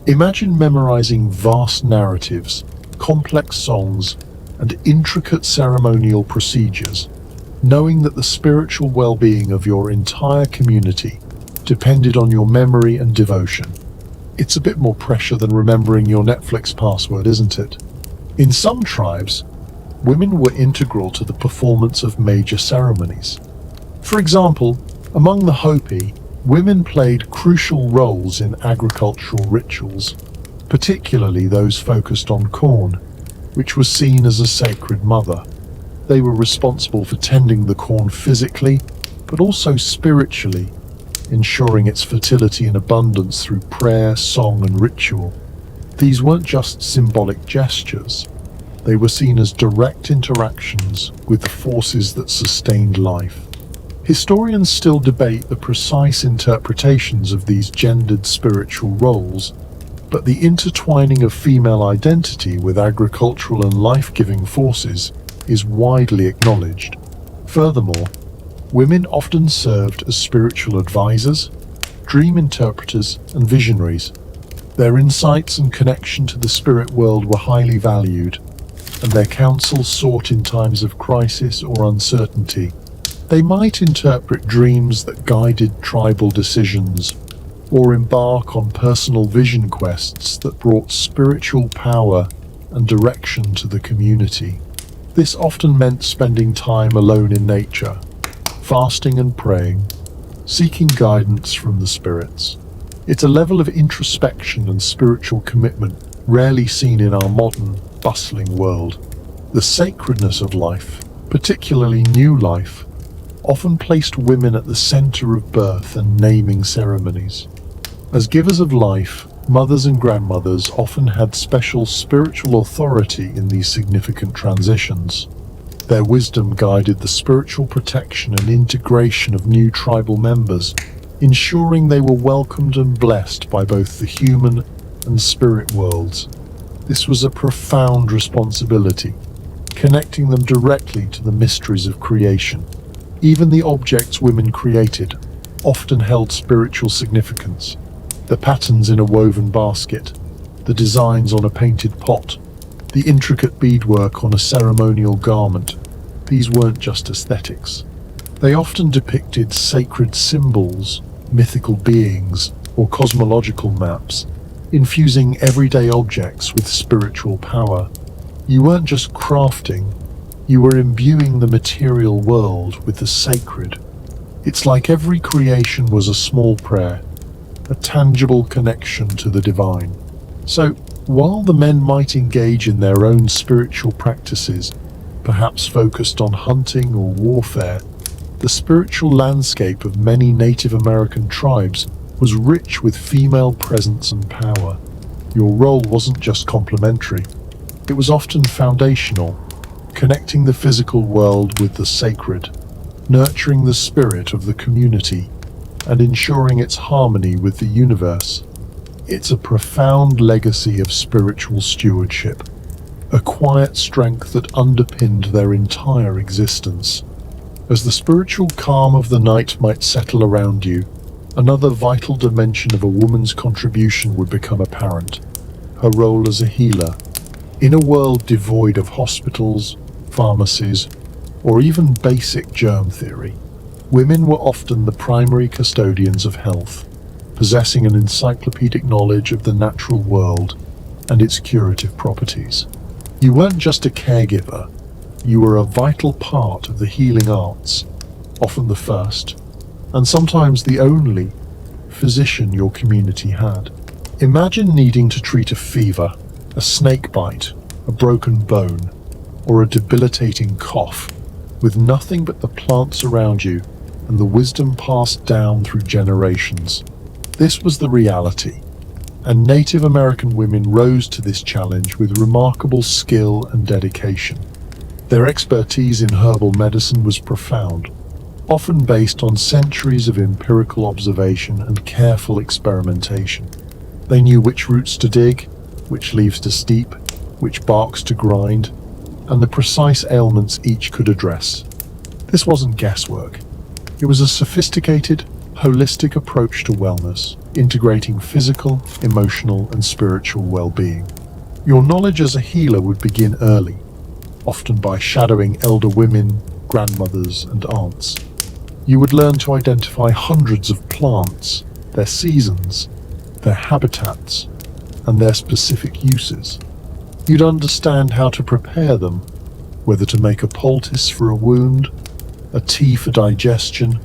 Imagine memorizing vast narratives, complex songs, and intricate ceremonial procedures, knowing that the spiritual well-being of your entire community depended on your memory and devotion. It's a bit more pressure than remembering your Netflix password, isn't it? In some tribes, women were integral to the performance of major ceremonies. For example, among the Hopi, women played crucial roles in agricultural rituals, particularly those focused on corn, which was seen as a sacred mother. They were responsible for tending the corn physically, but also spiritually, ensuring its fertility and abundance through prayer, song, and ritual. These weren't just symbolic gestures. They were seen as direct interactions with the forces that sustained life. Historians still debate the precise interpretations of these gendered spiritual roles, but the intertwining of female identity with agricultural and life-giving forces is widely acknowledged. Furthermore, women often served as spiritual advisors, dream interpreters, and visionaries. Their insights and connection to the spirit world were highly valued, and their counsel sought in times of crisis or uncertainty. They might interpret dreams that guided tribal decisions, or embark on personal vision quests that brought spiritual power and direction to the community. This often meant spending time alone in nature, fasting and praying, seeking guidance from the spirits. It's a level of introspection and spiritual commitment rarely seen in our modern, bustling world. The sacredness of life, particularly new life, often placed women at the center of birth and naming ceremonies. As givers of life, mothers and grandmothers often had special spiritual authority in these significant transitions. Their wisdom guided the spiritual protection and integration of new tribal members, ensuring they were welcomed and blessed by both the human and spirit worlds. This was a profound responsibility, connecting them directly to the mysteries of creation. Even the objects women created often held spiritual significance. The patterns in a woven basket, the designs on a painted pot, the intricate beadwork on a ceremonial garment, these weren't just aesthetics. They often depicted sacred symbols, mythical beings, or cosmological maps, infusing everyday objects with spiritual power. You weren't just crafting, you were imbuing the material world with the sacred. It's like every creation was a small prayer, a tangible connection to the divine. So, while the men might engage in their own spiritual practices, perhaps focused on hunting or warfare, the spiritual landscape of many Native American tribes was rich with female presence and power. Your role wasn't just complementary, it was often foundational, connecting the physical world with the sacred, nurturing the spirit of the community, and ensuring its harmony with the universe. It's a profound legacy of spiritual stewardship, a quiet strength that underpinned their entire existence. As the spiritual calm of the night might settle around you, another vital dimension of a woman's contribution would become apparent: her role as a healer. In a world devoid of hospitals, pharmacies, or even basic germ theory, women were often the primary custodians of health, possessing an encyclopedic knowledge of the natural world and its curative properties. You weren't just a caregiver, you were a vital part of the healing arts, often the first, and sometimes the only, physician your community had. Imagine needing to treat a fever, a snake bite, a broken bone, or a debilitating cough, with nothing but the plants around you and the wisdom passed down through generations. This was the reality, and Native American women rose to this challenge with remarkable skill and dedication. Their expertise in herbal medicine was profound, often based on centuries of empirical observation and careful experimentation. They knew which roots to dig, which leaves to steep, which barks to grind, and the precise ailments each could address. This wasn't guesswork. It was a sophisticated, holistic approach to wellness, integrating physical, emotional, and spiritual well-being. Your knowledge as a healer would begin early, often by shadowing elder women, grandmothers, and aunts. You would learn to identify hundreds of plants, their seasons, their habitats, and their specific uses. You'd understand how to prepare them, whether to make a poultice for a wound, a tea for digestion,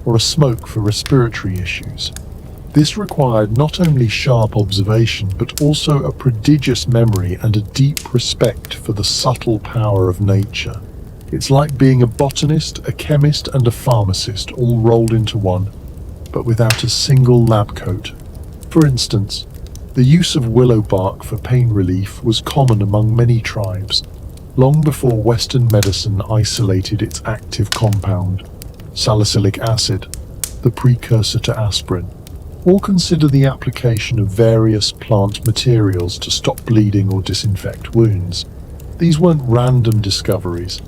or a smoke for respiratory issues. This required not only sharp observation, but also a prodigious memory and a deep respect for the subtle power of nature. It's like being a botanist, a chemist, and a pharmacist all rolled into one, but without a single lab coat. For instance, the use of willow bark for pain relief was common among many tribes, long before Western medicine isolated its active compound, salicylic acid, the precursor to aspirin, or consider the application of various plant materials to stop bleeding or disinfect wounds. These weren't random discoveries.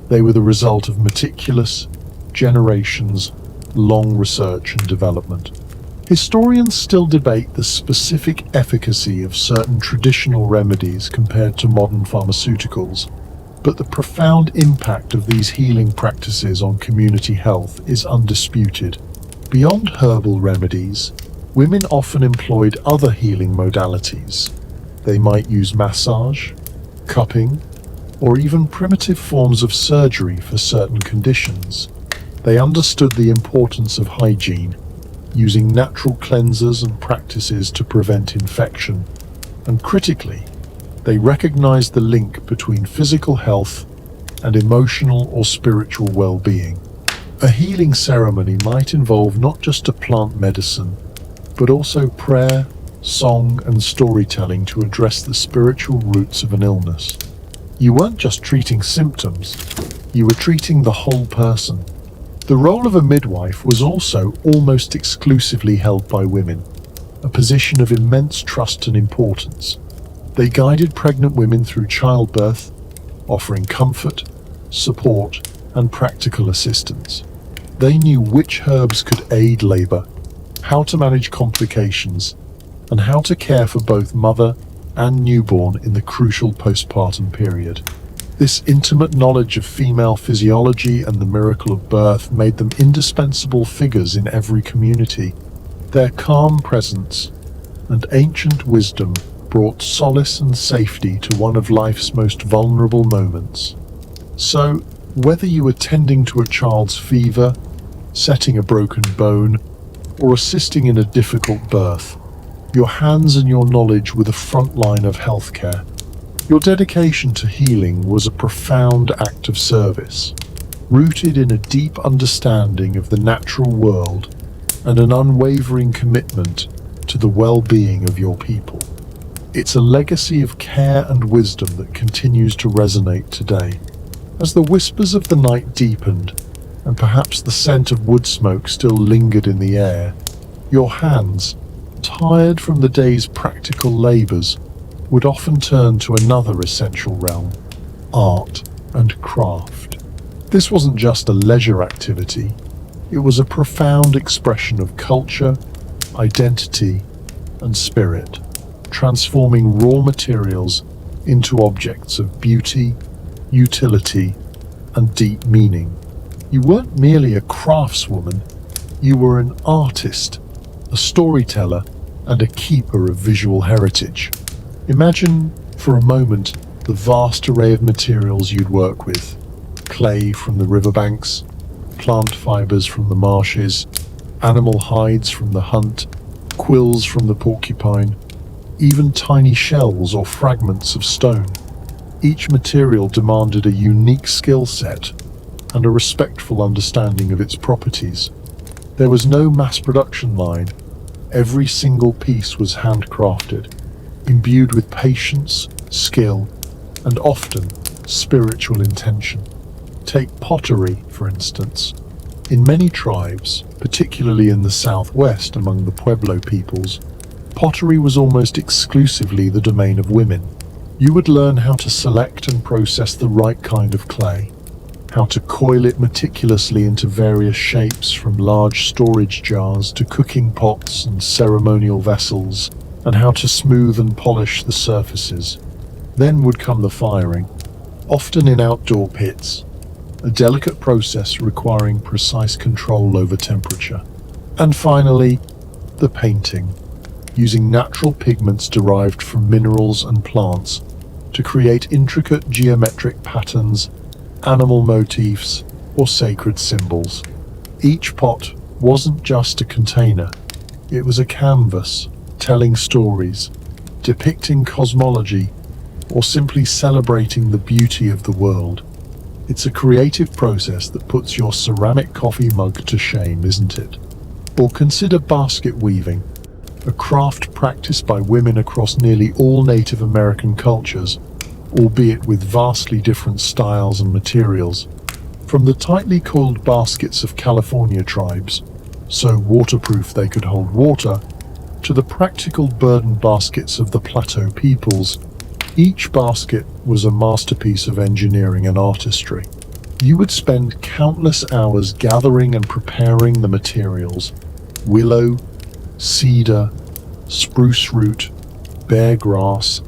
They were the result of meticulous, generations-long research and development. Historians still debate the specific efficacy of certain traditional remedies compared to modern pharmaceuticals, but the profound impact of these healing practices on community health is undisputed. Beyond herbal remedies, women often employed other healing modalities. They might use massage, cupping, or even primitive forms of surgery for certain conditions. They understood the importance of hygiene, using natural cleansers and practices to prevent infection, and critically, they recognized the link between physical health and emotional or spiritual well-being. A healing ceremony might involve not just a plant medicine, but also prayer, song, and storytelling to address the spiritual roots of an illness. You weren't just treating symptoms, you were treating the whole person. The role of a midwife was also almost exclusively held by women, a position of immense trust and importance. They guided pregnant women through childbirth, offering comfort, support, and practical assistance. They knew which herbs could aid labor, how to manage complications, and how to care for both mother and newborn in the crucial postpartum period. This intimate knowledge of female physiology and the miracle of birth made them indispensable figures in every community. Their calm presence and ancient wisdom brought solace and safety to one of life's most vulnerable moments. So, whether you were tending to a child's fever, setting a broken bone, or assisting in a difficult birth, your hands and your knowledge were the front line of healthcare. Your dedication to healing was a profound act of service, rooted in a deep understanding of the natural world and an unwavering commitment to the well-being of your people. It's a legacy of care and wisdom that continues to resonate today. As the whispers of the night deepened, and perhaps the scent of wood smoke still lingered in the air, your hands, tired from the day's practical labors, would often turn to another essential realm: art and craft. This wasn't just a leisure activity, it was a profound expression of culture, identity, and spirit, transforming raw materials into objects of beauty, utility, and deep meaning. You weren't merely a craftswoman, you were an artist, a storyteller, and a keeper of visual heritage. Imagine, for a moment, the vast array of materials you'd work with: clay from the riverbanks, plant fibers from the marshes, animal hides from the hunt, quills from the porcupine, even tiny shells or fragments of stone. Each material demanded a unique skill set and a respectful understanding of its properties. There was no mass production line. Every single piece was handcrafted, imbued with patience, skill, and often spiritual intention. Take pottery, for instance. In many tribes, particularly in the southwest among the Pueblo peoples, pottery was almost exclusively the domain of women. You would learn how to select and process the right kind of clay, how to coil it meticulously into various shapes, from large storage jars to cooking pots and ceremonial vessels, and how to smooth and polish the surfaces. Then would come the firing, often in outdoor pits, a delicate process requiring precise control over temperature. And finally, the painting, using natural pigments derived from minerals and plants to create intricate geometric patterns, animal motifs, or sacred symbols. Each pot wasn't just a container, it was a canvas, telling stories, depicting cosmology, or simply celebrating the beauty of the world. It's a creative process that puts your ceramic coffee mug to shame, isn't it? Or consider basket weaving, a craft practiced by women across nearly all Native American cultures, albeit with vastly different styles and materials. From the tightly coiled baskets of California tribes, so waterproof they could hold water, to the practical burden baskets of the Plateau peoples, each basket was a masterpiece of engineering and artistry. You would spend countless hours gathering and preparing the materials: willow, cedar, spruce root, bare grass,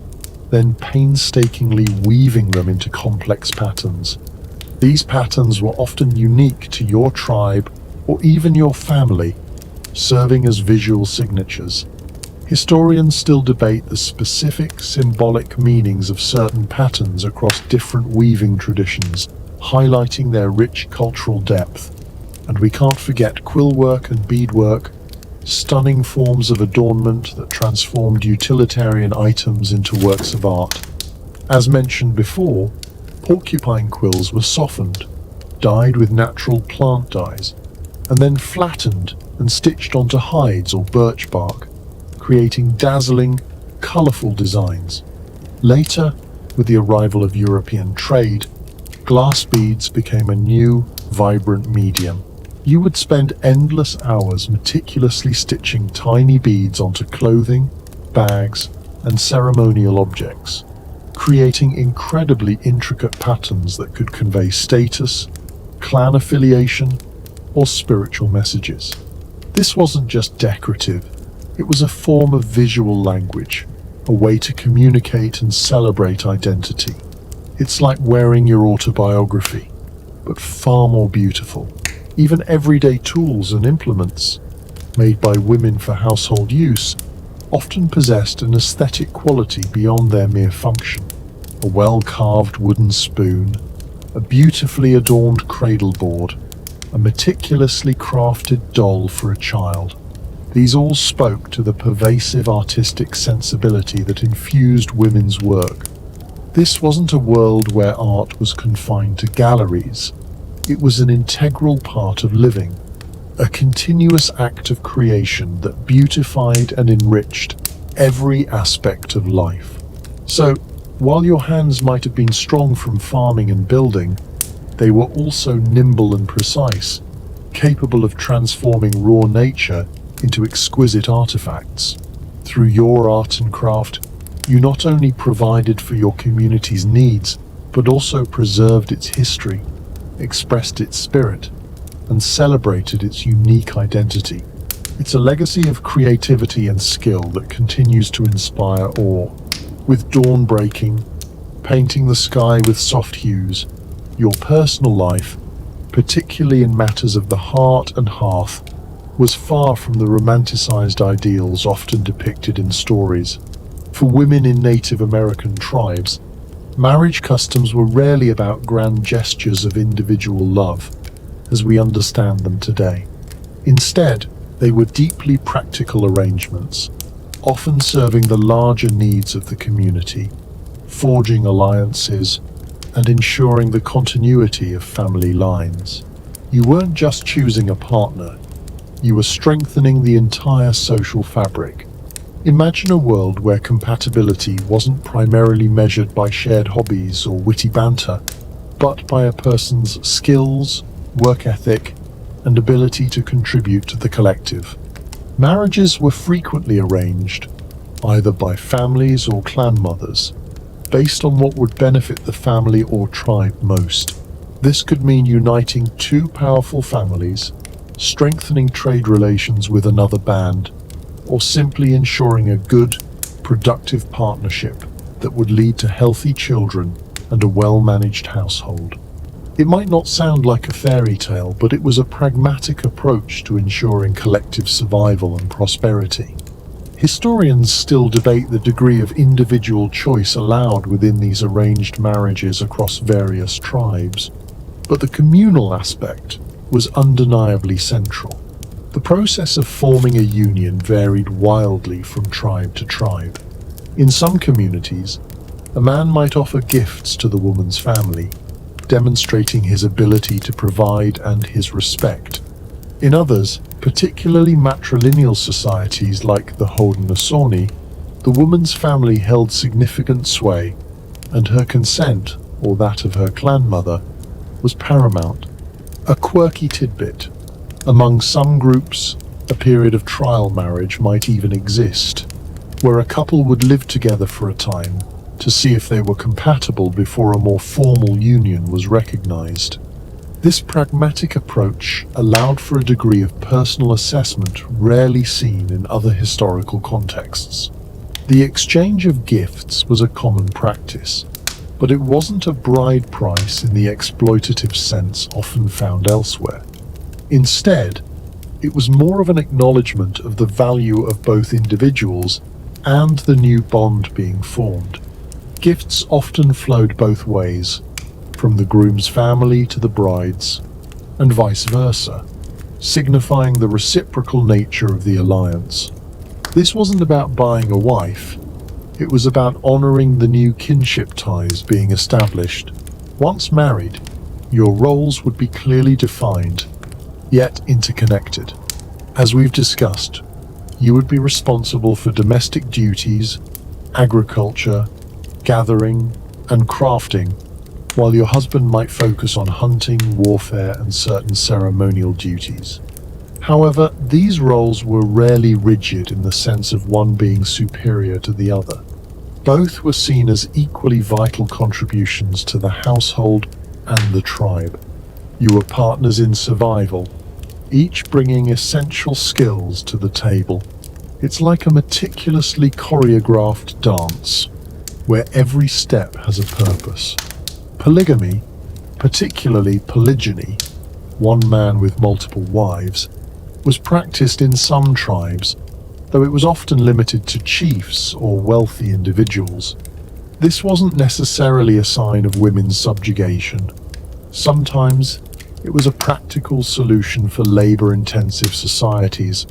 then painstakingly weaving them into complex patterns. These patterns were often unique to your tribe or even your family, serving as visual signatures. Historians still debate the specific symbolic meanings of certain patterns across different weaving traditions, highlighting their rich cultural depth. And we can't forget quillwork and beadwork, stunning forms of adornment that transformed utilitarian items into works of art. As mentioned before, porcupine quills were softened, dyed with natural plant dyes, and then flattened and stitched onto hides or birch bark, creating dazzling, colorful designs. Later, with the arrival of European trade, glass beads became a new, vibrant medium. You would spend endless hours meticulously stitching tiny beads onto clothing, bags, and ceremonial objects, creating incredibly intricate patterns that could convey status, clan affiliation, or spiritual messages. This wasn't just decorative, it was a form of visual language, a way to communicate and celebrate identity. It's like wearing your autobiography, but far more beautiful. Even everyday tools and implements, made by women for household use, often possessed an aesthetic quality beyond their mere function. A well-carved wooden spoon, a beautifully adorned cradle board, a meticulously crafted doll for a child. These all spoke to the pervasive artistic sensibility that infused women's work. This wasn't a world where art was confined to galleries. It was an integral part of living, a continuous act of creation that beautified and enriched every aspect of life. So, while your hands might have been strong from farming and building, they were also nimble and precise, capable of transforming raw nature into exquisite artifacts. Through your art and craft, you not only provided for your community's needs, but also preserved its history, expressed its spirit, and celebrated its unique identity. It's a legacy of creativity and skill that continues to inspire awe. With dawn breaking, painting the sky with soft hues, your personal life, particularly in matters of the heart and hearth, was far from the romanticized ideals often depicted in stories. For women in Native American tribes, marriage customs were rarely about grand gestures of individual love, as we understand them today. Instead, they were deeply practical arrangements, often serving the larger needs of the community, forging alliances, and ensuring the continuity of family lines. You weren't just choosing a partner, you were strengthening the entire social fabric. Imagine a world where compatibility wasn't primarily measured by shared hobbies or witty banter, but by a person's skills, work ethic, and ability to contribute to the collective. Marriages were frequently arranged, either by families or clan mothers, based on what would benefit the family or tribe most. This could mean uniting two powerful families, strengthening trade relations with another band, or simply ensuring a good, productive partnership that would lead to healthy children and a well-managed household. It might not sound like a fairy tale, but it was a pragmatic approach to ensuring collective survival and prosperity. Historians still debate the degree of individual choice allowed within these arranged marriages across various tribes, but the communal aspect was undeniably central. The process of forming a union varied wildly from tribe to tribe. In some communities, a man might offer gifts to the woman's family, demonstrating his ability to provide and his respect. In others, particularly matrilineal societies like the Haudenosaunee, the woman's family held significant sway, and her consent, or that of her clan mother, was paramount. A quirky tidbit: among some groups, a period of trial marriage might even exist, where a couple would live together for a time to see if they were compatible before a more formal union was recognized. This pragmatic approach allowed for a degree of personal assessment rarely seen in other historical contexts. The exchange of gifts was a common practice, but it wasn't a bride price in the exploitative sense often found elsewhere. Instead, it was more of an acknowledgement of the value of both individuals and the new bond being formed. Gifts often flowed both ways, from the groom's family to the bride's, and vice versa, signifying the reciprocal nature of the alliance. This wasn't about buying a wife, it was about honoring the new kinship ties being established. Once married, your roles would be clearly defined, yet interconnected. As we've discussed, you would be responsible for domestic duties, agriculture, gathering, and crafting, while your husband might focus on hunting, warfare, and certain ceremonial duties. However, these roles were rarely rigid in the sense of one being superior to the other. Both were seen as equally vital contributions to the household and the tribe. You were partners in survival, each bringing essential skills to the table. It's like a meticulously choreographed dance, where every step has a purpose. Polygamy, particularly polygyny, one man with multiple wives, was practiced in some tribes, though it was often limited to chiefs or wealthy individuals. This wasn't necessarily a sign of women's subjugation. Sometimes it was a practical solution for labor-intensive societies,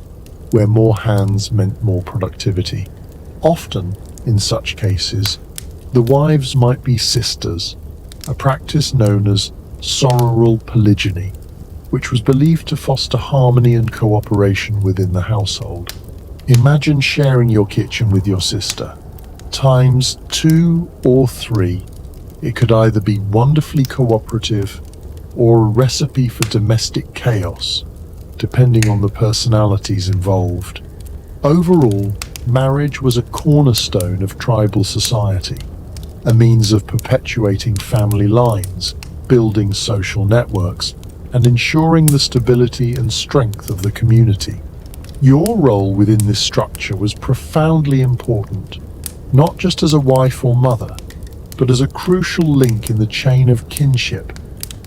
where more hands meant more productivity. Often, in such cases, the wives might be sisters, a practice known as sororal polygyny, which was believed to foster harmony and cooperation within the household. Imagine sharing your kitchen with your sister. Times 2 or 3, it could either be wonderfully cooperative or a recipe for domestic chaos, depending on the personalities involved. Overall, marriage was a cornerstone of tribal society, a means of perpetuating family lines, building social networks, and ensuring the stability and strength of the community. Your role within this structure was profoundly important, not just as a wife or mother, but as a crucial link in the chain of kinship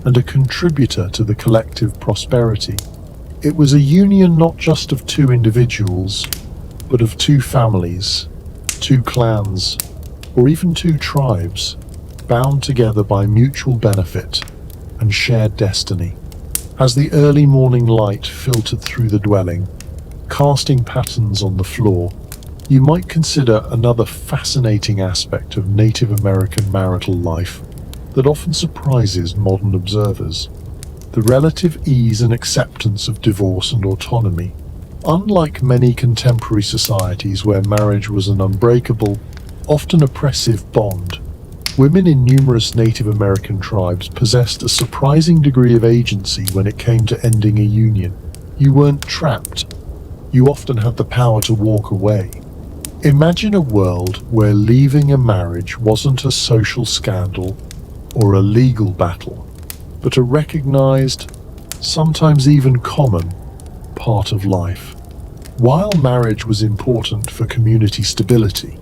and a contributor to the collective prosperity. It was a union not just of two individuals, but of two families, two clans, or even two tribes, bound together by mutual benefit and shared destiny. As the early morning light filtered through the dwelling, casting patterns on the floor, you might consider another fascinating aspect of Native American marital life that often surprises modern observers: the relative ease and acceptance of divorce and autonomy. Unlike many contemporary societies where marriage was an unbreakable, often oppressive bond, women in numerous Native American tribes possessed a surprising degree of agency when it came to ending a union. You weren't trapped. You often had the power to walk away. Imagine a world where leaving a marriage wasn't a social scandal or a legal battle, but a recognized, sometimes even common, part of life. While marriage was important for community stability,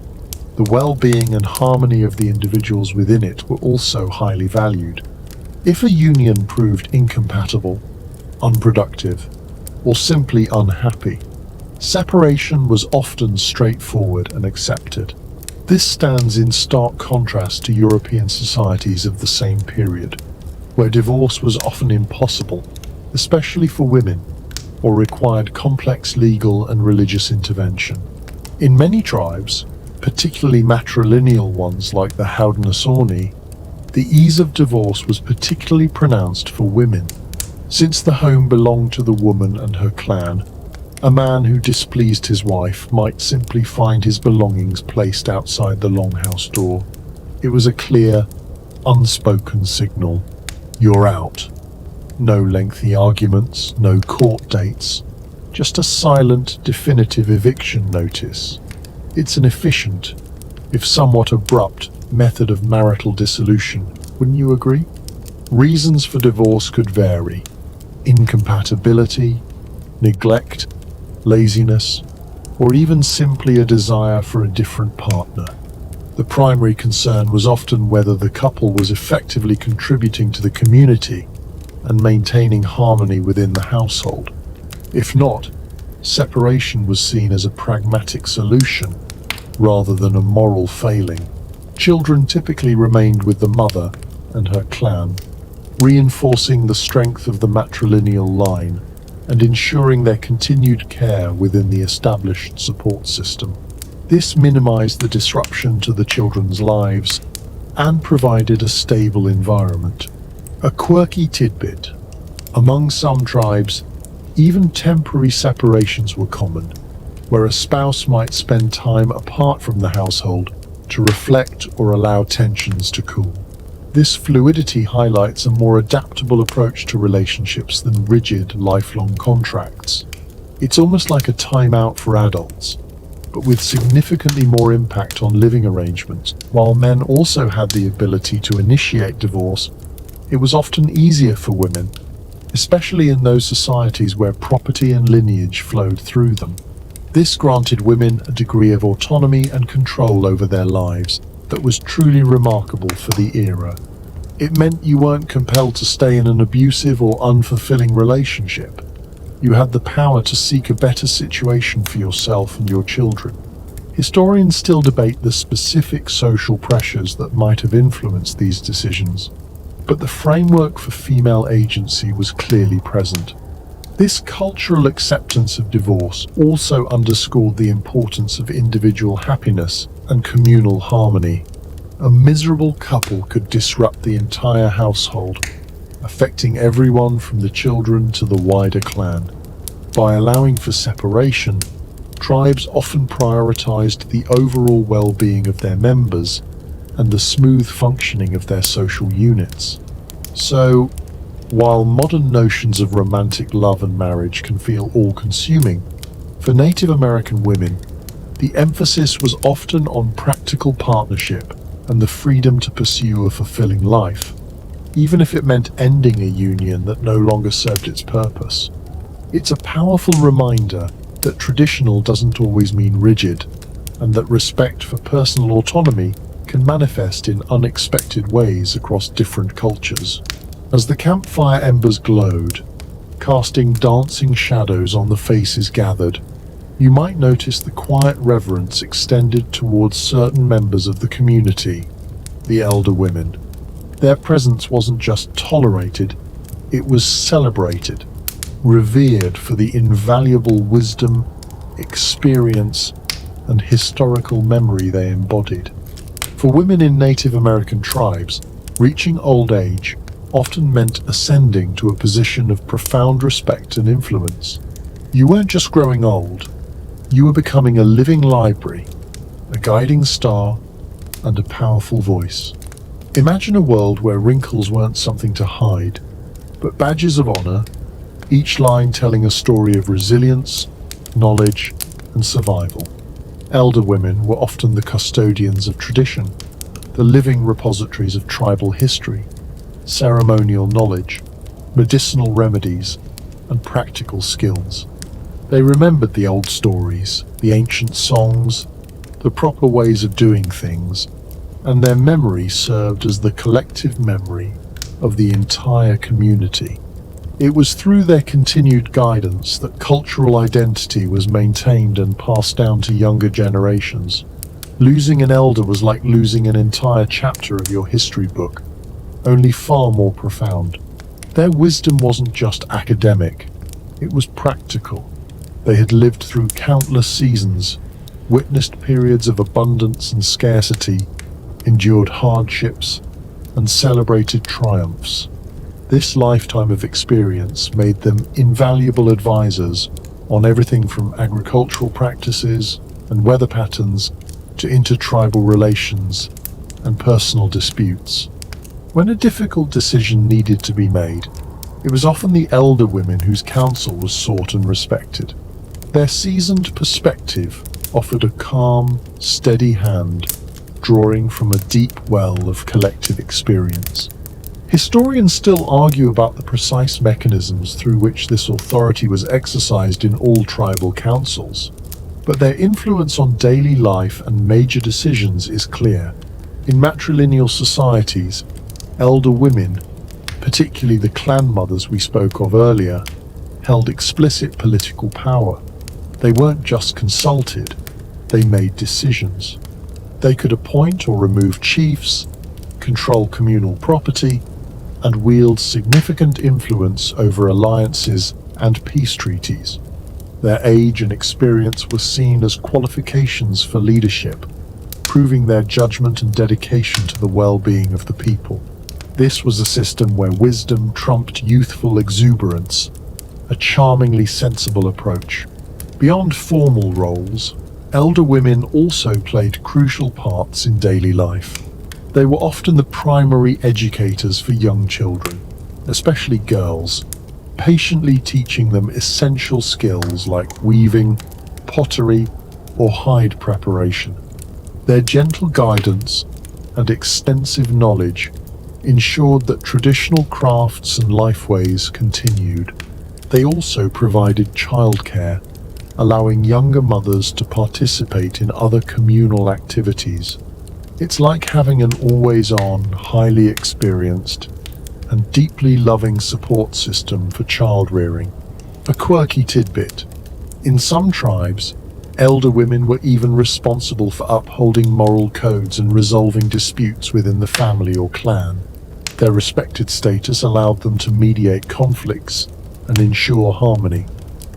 the well-being and harmony of the individuals within it were also highly valued. If a union proved incompatible, unproductive, or simply unhappy, separation was often straightforward and accepted. This stands in stark contrast to European societies of the same period, where divorce was often impossible, especially for women, or required complex legal and religious intervention. In many tribes, particularly matrilineal ones like the Haudenosaunee, the ease of divorce was particularly pronounced for women. Since the home belonged to the woman and her clan, a man who displeased his wife might simply find his belongings placed outside the longhouse door. It was a clear, unspoken signal: you're out. No lengthy arguments, no court dates, just a silent, definitive eviction notice. It's an efficient, if somewhat abrupt, method of marital dissolution, wouldn't you agree? Reasons for divorce could vary: incompatibility, neglect, laziness, or even simply a desire for a different partner. The primary concern was often whether the couple was effectively contributing to the community and maintaining harmony within the household. If not, separation was seen as a pragmatic solution rather than a moral failing. Children typically remained with the mother and her clan, reinforcing the strength of the matrilineal line and ensuring their continued care within the established support system. This minimized the disruption to the children's lives and provided a stable environment. A quirky tidbit: among some tribes, even temporary separations were common, where a spouse might spend time apart from the household to reflect or allow tensions to cool. This fluidity highlights a more adaptable approach to relationships than rigid, lifelong contracts. It's almost like a time-out for adults, but with significantly more impact on living arrangements. While men also had the ability to initiate divorce, it was often easier for women, especially in those societies where property and lineage flowed through them. This granted women a degree of autonomy and control over their lives that was truly remarkable for the era. It meant you weren't compelled to stay in an abusive or unfulfilling relationship. You had the power to seek a better situation for yourself and your children. Historians still debate the specific social pressures that might have influenced these decisions, but the framework for female agency was clearly present. This cultural acceptance of divorce also underscored the importance of individual happiness and communal harmony. A miserable couple could disrupt the entire household. affecting everyone from the children to the wider clan. By allowing for separation, tribes often prioritized the overall well-being of their members and the smooth functioning of their social units. So, while modern notions of romantic love and marriage can feel all-consuming, for Native American women, the emphasis was often on practical partnership and the freedom to pursue a fulfilling life, even if it meant ending a union that no longer served its purpose. It's a powerful reminder that traditional doesn't always mean rigid, and that respect for personal autonomy can manifest in unexpected ways across different cultures. As the campfire embers glowed, casting dancing shadows on the faces gathered, you might notice the quiet reverence extended towards certain members of the community, the elder women. Their presence wasn't just tolerated, it was celebrated, revered for the invaluable wisdom, experience, and historical memory they embodied. For women in Native American tribes, reaching old age often meant ascending to a position of profound respect and influence. You weren't just growing old, you were becoming a living library, a guiding star, and a powerful voice. Imagine a world where wrinkles weren't something to hide, but badges of honor, each line telling a story of resilience, knowledge, and survival. Elder women were often the custodians of tradition, the living repositories of tribal history, ceremonial knowledge, medicinal remedies, and practical skills. They remembered the old stories, the ancient songs, the proper ways of doing things, and their memory served as the collective memory of the entire community. It was through their continued guidance that cultural identity was maintained and passed down to younger generations. Losing an elder was like losing an entire chapter of your history book, only far more profound. Their wisdom wasn't just academic, it was practical. They had lived through countless seasons, witnessed periods of abundance and scarcity, endured hardships, and celebrated triumphs. This lifetime of experience made them invaluable advisors on everything from agricultural practices and weather patterns to intertribal relations and personal disputes. When a difficult decision needed to be made, it was often the elder women whose counsel was sought and respected. Their seasoned perspective offered a calm, steady hand, drawing from a deep well of collective experience. Historians still argue about the precise mechanisms through which this authority was exercised in all tribal councils, but their influence on daily life and major decisions is clear. In matrilineal societies, elder women, particularly the clan mothers we spoke of earlier, held explicit political power. They weren't just consulted, they made decisions. They could appoint or remove chiefs, control communal property, and wield significant influence over alliances and peace treaties. Their age and experience were seen as qualifications for leadership, proving their judgment and dedication to the well-being of the people. This was a system where wisdom trumped youthful exuberance, a charmingly sensible approach. Beyond formal roles, elder women also played crucial parts in daily life. They were often the primary educators for young children, especially girls, patiently teaching them essential skills like weaving, pottery, or hide preparation. Their gentle guidance and extensive knowledge ensured that traditional crafts and lifeways continued. They also provided childcare, allowing younger mothers to participate in other communal activities. It's like having an always-on, highly experienced, and deeply loving support system for child rearing. A quirky tidbit: in some tribes, elder women were even responsible for upholding moral codes and resolving disputes within the family or clan. Their respected status allowed them to mediate conflicts and ensure harmony,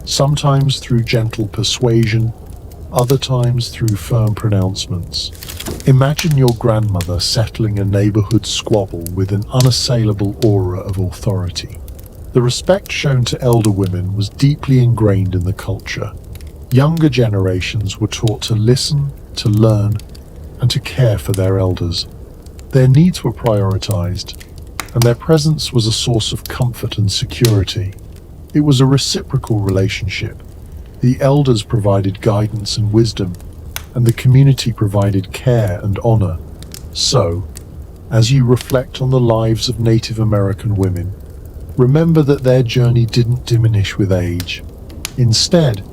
sometimes through gentle persuasion, other times through firm pronouncements. Imagine your grandmother settling a neighborhood squabble with an unassailable aura of authority. The respect shown to elder women was deeply ingrained in the culture. Younger generations were taught to listen, to learn, and to care for their elders. Their needs were prioritized, and their presence was a source of comfort and security. It was a reciprocal relationship. The elders provided guidance and wisdom, and the community provided care and honor. So, as you reflect on the lives of Native American women, remember that their journey didn't diminish with age. Instead,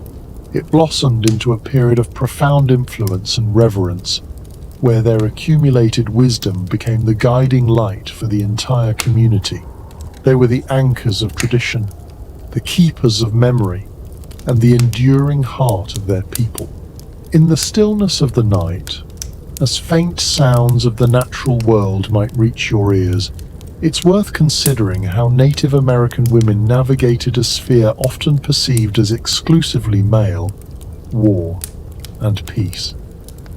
it blossomed into a period of profound influence and reverence, where their accumulated wisdom became the guiding light for the entire community. They were the anchors of tradition, the keepers of memory, and the enduring heart of their people. In the stillness of the night, as faint sounds of the natural world might reach your ears, it's worth considering how Native American women navigated a sphere often perceived as exclusively male: war and peace.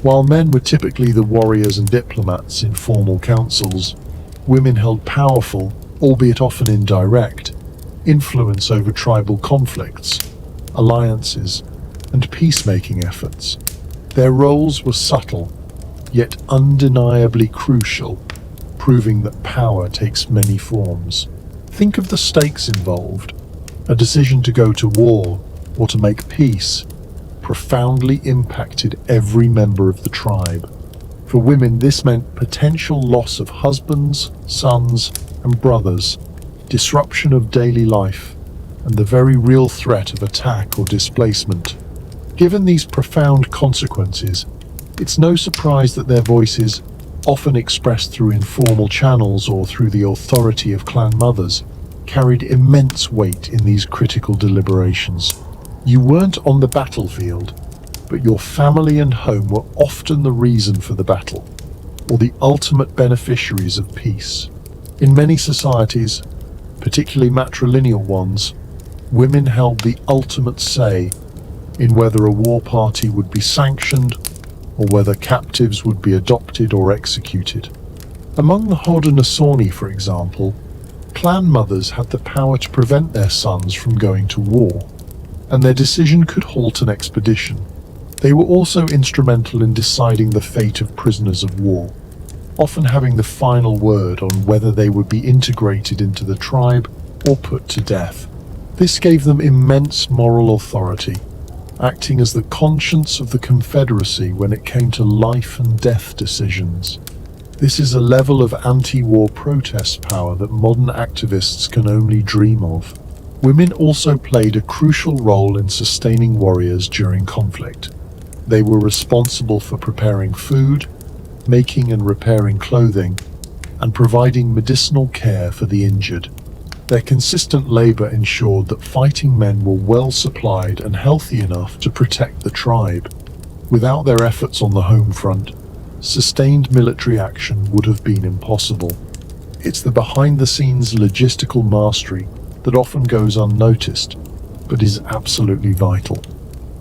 While men were typically the warriors and diplomats in formal councils, women held powerful, albeit often indirect, influence over tribal conflicts, alliances, and peacemaking efforts. Their roles were subtle, yet undeniably crucial, proving that power takes many forms. Think of the stakes involved. A decision to go to war or to make peace profoundly impacted every member of the tribe. For women, this meant potential loss of husbands, sons, and brothers, disruption of daily life, and the very real threat of attack or displacement. Given these profound consequences, it's no surprise that their voices, often expressed through informal channels or through the authority of clan mothers, carried immense weight in these critical deliberations. You weren't on the battlefield, but your family and home were often the reason for the battle, or the ultimate beneficiaries of peace. In many societies, particularly matrilineal ones, women held the ultimate say in whether a war party would be sanctioned or whether captives would be adopted or executed. Among the Haudenosaunee, for example, clan mothers had the power to prevent their sons from going to war, and their decision could halt an expedition. They were also instrumental in deciding the fate of prisoners of war, often having the final word on whether they would be integrated into the tribe or put to death. This gave them immense moral authority, acting as the conscience of the Confederacy when it came to life and death decisions. This is a level of anti-war protest power that modern activists can only dream of. Women also played a crucial role in sustaining warriors during conflict. They were responsible for preparing food, making and repairing clothing, and providing medicinal care for the injured. Their consistent labor ensured that fighting men were well supplied and healthy enough to protect the tribe. Without their efforts on the home front, sustained military action would have been impossible. It's the behind-the-scenes logistical mastery that often goes unnoticed, but is absolutely vital.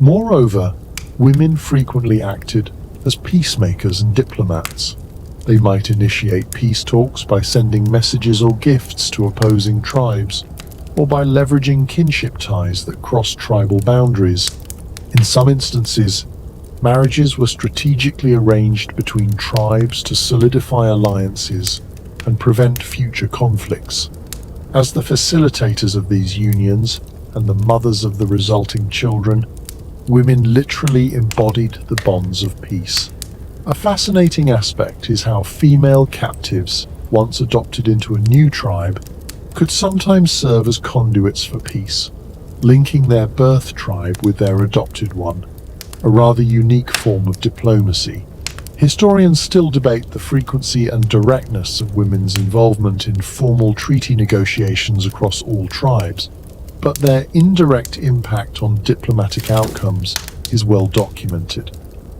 Moreover, women frequently acted as peacemakers and diplomats. They might initiate peace talks by sending messages or gifts to opposing tribes, or by leveraging kinship ties that cross tribal boundaries. In some instances, marriages were strategically arranged between tribes to solidify alliances and prevent future conflicts. As the facilitators of these unions and the mothers of the resulting children, women literally embodied the bonds of peace. A fascinating aspect is how female captives, once adopted into a new tribe, could sometimes serve as conduits for peace, linking their birth tribe with their adopted one, a rather unique form of diplomacy. Historians still debate the frequency and directness of women's involvement in formal treaty negotiations across all tribes, but their indirect impact on diplomatic outcomes is well documented.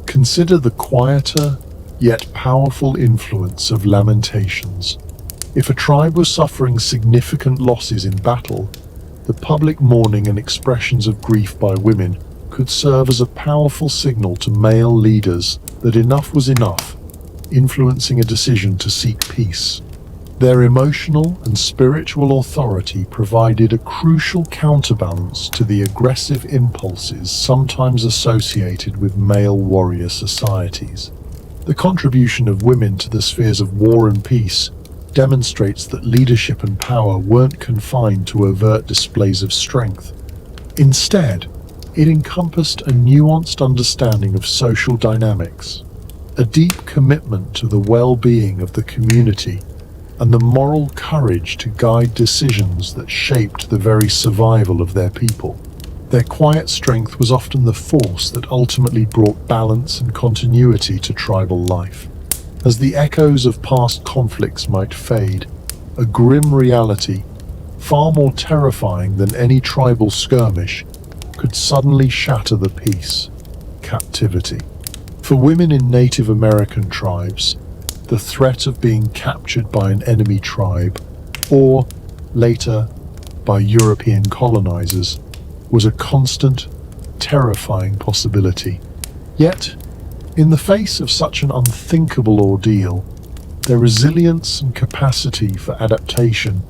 Consider the quieter, yet powerful influence of lamentations. If a tribe was suffering significant losses in battle, the public mourning and expressions of grief by women could serve as a powerful signal to male leaders that enough was enough influencing a decision to seek peace. Their emotional and spiritual authority provided a crucial counterbalance to the aggressive impulses sometimes associated with male warrior societies. The contribution of women to the spheres of war and peace demonstrates that leadership and power weren't confined to overt displays of strength. Instead, it encompassed a nuanced understanding of social dynamics, a deep commitment to the well-being of the community, and the moral courage to guide decisions that shaped the very survival of their people. Their quiet strength was often the force that ultimately brought balance and continuity to tribal life. As the echoes of past conflicts might fade, a grim reality, far more terrifying than any tribal skirmish, could suddenly shatter the peace: captivity. For women in Native American tribes, the threat of being captured by an enemy tribe, or, later, by European colonizers, was a constant, terrifying possibility. Yet, in the face of such an unthinkable ordeal, their resilience and capacity for adaptation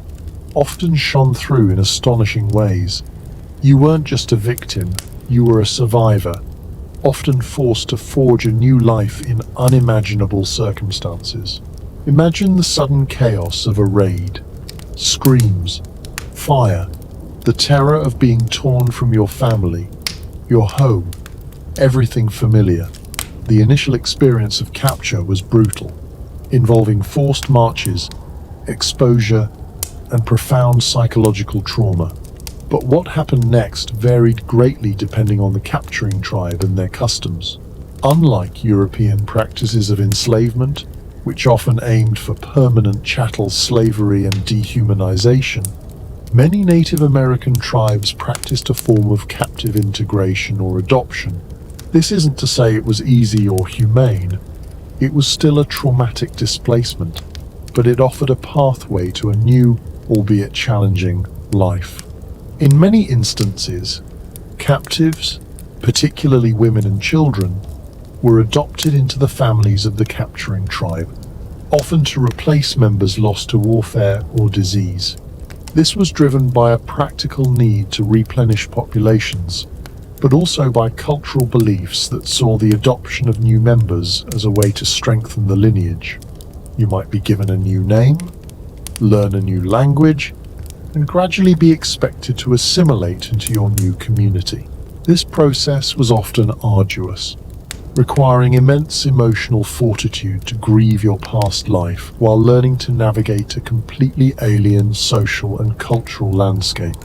often shone through in astonishing ways. You weren't just a victim, you were a survivor, often forced to forge a new life in unimaginable circumstances. Imagine the sudden chaos of a raid: screams, fire, the terror of being torn from your family, your home, everything familiar. The initial experience of capture was brutal, involving forced marches, exposure, and profound psychological trauma. But what happened next varied greatly depending on the capturing tribe and their customs. Unlike European practices of enslavement, which often aimed for permanent chattel slavery and dehumanization, many Native American tribes practiced a form of captive integration or adoption. This isn't to say it was easy or humane. It was still a traumatic displacement, but it offered a pathway to a new, albeit challenging, life. In many instances, captives, particularly women and children, were adopted into the families of the capturing tribe, often to replace members lost to warfare or disease. This was driven by a practical need to replenish populations, but also by cultural beliefs that saw the adoption of new members as a way to strengthen the lineage. You might be given a new name, learn a new language, and gradually be expected to assimilate into your new community. This process was often arduous, requiring immense emotional fortitude to grieve your past life while learning to navigate a completely alien social and cultural landscape.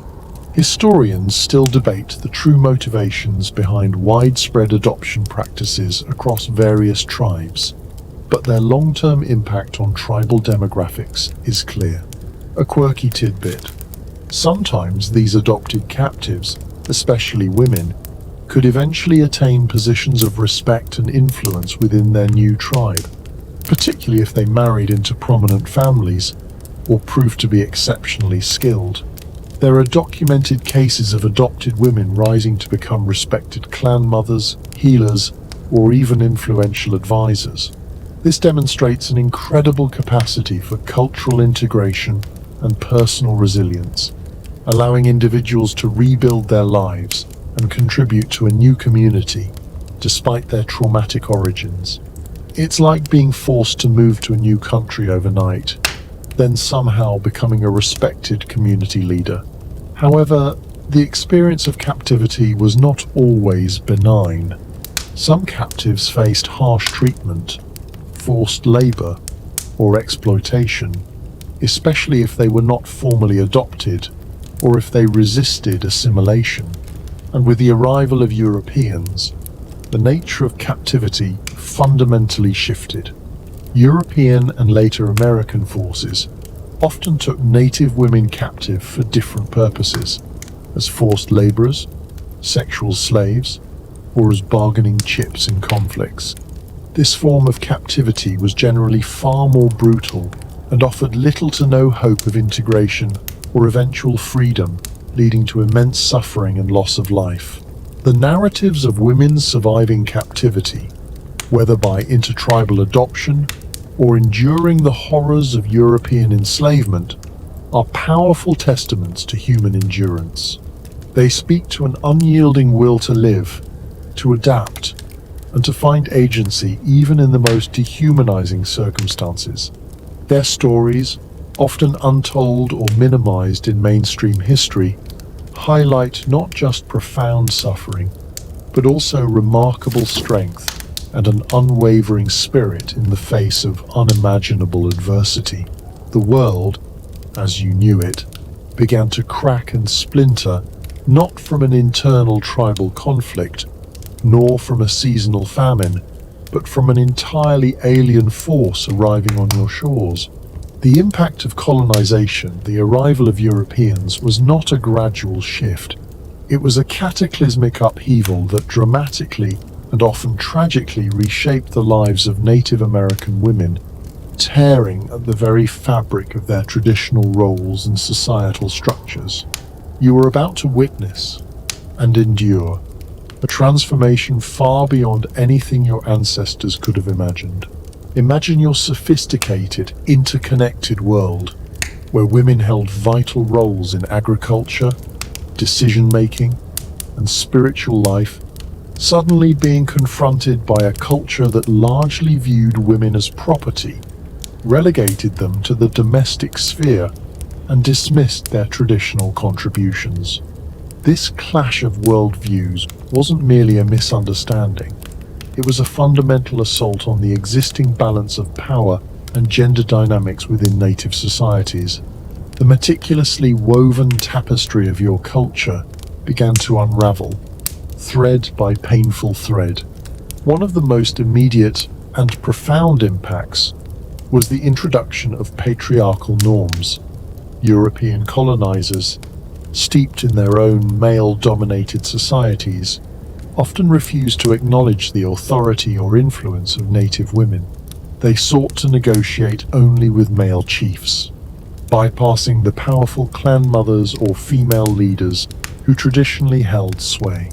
Historians still debate the true motivations behind widespread adoption practices across various tribes, but their long-term impact on tribal demographics is clear. A quirky tidbit: sometimes these adopted captives, especially women, could eventually attain positions of respect and influence within their new tribe, particularly if they married into prominent families or proved to be exceptionally skilled. There are documented cases of adopted women rising to become respected clan mothers, healers, or even influential advisors. This demonstrates an incredible capacity for cultural integration and personal resilience, allowing individuals to rebuild their lives and contribute to a new community despite their traumatic origins. It's like being forced to move to a new country overnight, then somehow becoming a respected community leader. However, the experience of captivity was not always benign. Some captives faced harsh treatment, forced labor, or exploitation, especially if they were not formally adopted or if they resisted assimilation. And with the arrival of Europeans, the nature of captivity fundamentally shifted. European and later American forces often took native women captive for different purposes, as forced laborers, sexual slaves, or as bargaining chips in conflicts. This form of captivity was generally far more brutal and offered little to no hope of integration or eventual freedom, leading to immense suffering and loss of life. The narratives of women surviving captivity, whether by intertribal adoption or enduring the horrors of European enslavement, are powerful testaments to human endurance. They speak to an unyielding will to live, to adapt, and to find agency even in the most dehumanizing circumstances. Their stories, often untold or minimized in mainstream history, highlight not just profound suffering, but also remarkable strength and an unwavering spirit in the face of unimaginable adversity. The world, as you knew it, began to crack and splinter, not from an internal tribal conflict, nor from a seasonal famine, but from an entirely alien force arriving on your shores. The impact of colonization, the arrival of Europeans, was not a gradual shift. It was a cataclysmic upheaval that dramatically and often tragically reshaped the lives of Native American women, tearing at the very fabric of their traditional roles and societal structures. You were about to witness and endure a transformation far beyond anything your ancestors could have imagined. Imagine your sophisticated, interconnected world, where women held vital roles in agriculture, decision-making, and spiritual life, suddenly being confronted by a culture that largely viewed women as property, relegated them to the domestic sphere, and dismissed their traditional contributions. This clash of worldviews wasn't merely a misunderstanding. It was a fundamental assault on the existing balance of power and gender dynamics within native societies. The meticulously woven tapestry of your culture began to unravel, thread by painful thread. One of the most immediate and profound impacts was the introduction of patriarchal norms. European colonizers, steeped in their own male-dominated societies, often refused to acknowledge the authority or influence of native women. They sought to negotiate only with male chiefs, bypassing the powerful clan mothers or female leaders who traditionally held sway.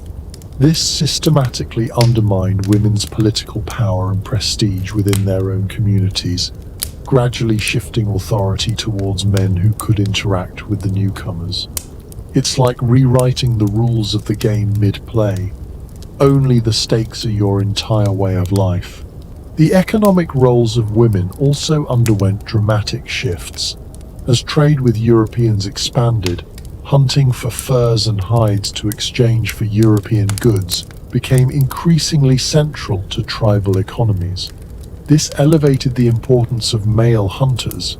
This systematically undermined women's political power and prestige within their own communities, gradually shifting authority towards men who could interact with the newcomers. It's like rewriting the rules of the game mid-play. Only the stakes are your entire way of life. The economic roles of women also underwent dramatic shifts. As trade with Europeans expanded, hunting for furs and hides to exchange for European goods became increasingly central to tribal economies. This elevated the importance of male hunters,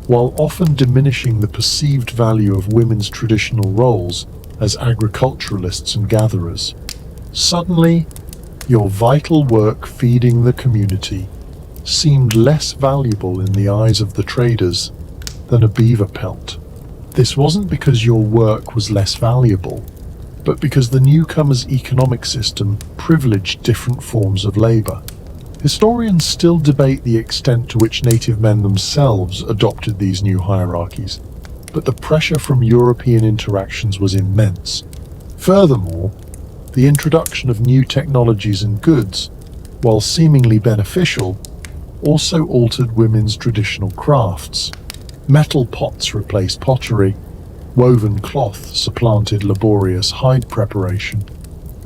while often diminishing the perceived value of women's traditional roles as agriculturalists and gatherers. Suddenly, your vital work feeding the community seemed less valuable in the eyes of the traders than a beaver pelt. This wasn't because your work was less valuable, but because the newcomer's economic system privileged different forms of labor. Historians still debate the extent to which native men themselves adopted these new hierarchies, but the pressure from European interactions was immense. Furthermore, the introduction of new technologies and goods, while seemingly beneficial, also altered women's traditional crafts. Metal pots replaced pottery, woven cloth supplanted laborious hide preparation,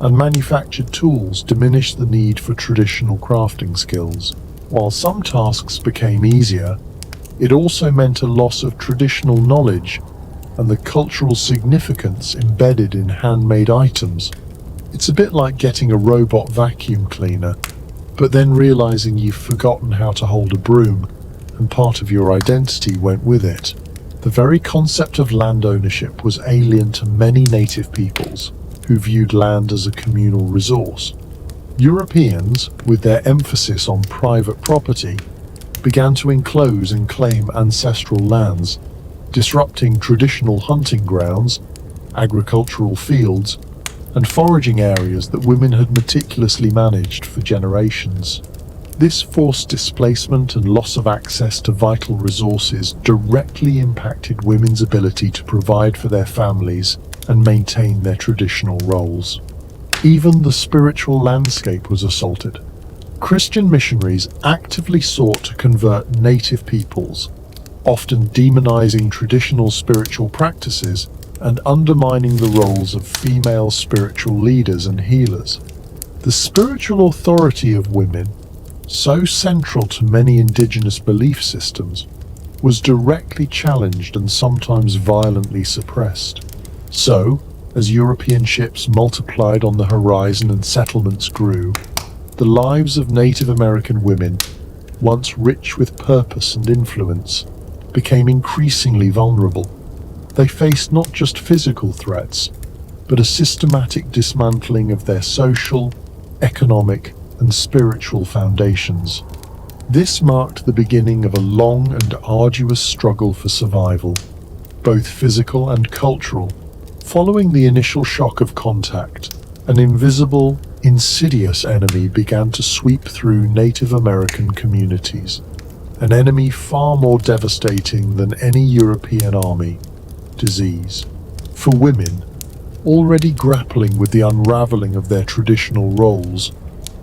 and manufactured tools diminished the need for traditional crafting skills. While some tasks became easier, it also meant a loss of traditional knowledge and the cultural significance embedded in handmade items. It's a bit like getting a robot vacuum cleaner, but then realizing you've forgotten how to hold a broom, and part of your identity went with it. The very concept of land ownership was alien to many native peoples, who viewed land as a communal resource. Europeans, with their emphasis on private property, began to enclose and claim ancestral lands, disrupting traditional hunting grounds, agricultural fields, and foraging areas that women had meticulously managed for generations. This forced displacement and loss of access to vital resources directly impacted women's ability to provide for their families and maintain their traditional roles. Even the spiritual landscape was assaulted. Christian missionaries actively sought to convert native peoples, often demonizing traditional spiritual practices and undermining the roles of female spiritual leaders and healers. The spiritual authority of women, so central to many indigenous belief systems, was directly challenged and sometimes violently suppressed. So, as European ships multiplied on the horizon and settlements grew, the lives of Native American women, once rich with purpose and influence, became increasingly vulnerable. They faced not just physical threats, but a systematic dismantling of their social, economic, and spiritual foundations. This marked the beginning of a long and arduous struggle for survival, both physical and cultural. Following the initial shock of contact, an invisible, insidious enemy began to sweep through Native American communities, an enemy far more devastating than any European army: disease. For women, already grappling with the unraveling of their traditional roles,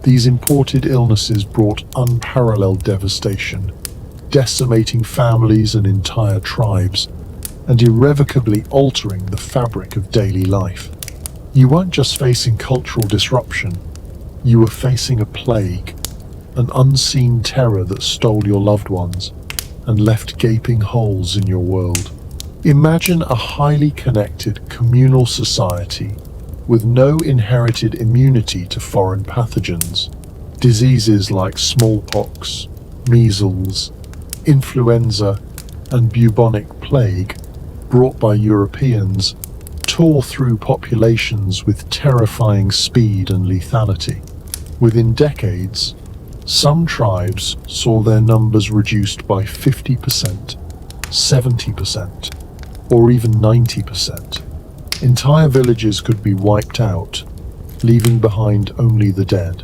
these imported illnesses brought unparalleled devastation, decimating families and entire tribes, and irrevocably altering the fabric of daily life. You weren't just facing cultural disruption, you were facing a plague, an unseen terror that stole your loved ones and left gaping holes in your world. Imagine a highly connected communal society with no inherited immunity to foreign pathogens. Diseases like smallpox, measles, influenza, and bubonic plague, brought by Europeans, tore through populations with terrifying speed and lethality. Within decades, some tribes saw their numbers reduced by 50%, 70%, or even 90%. Entire villages could be wiped out, leaving behind only the dead.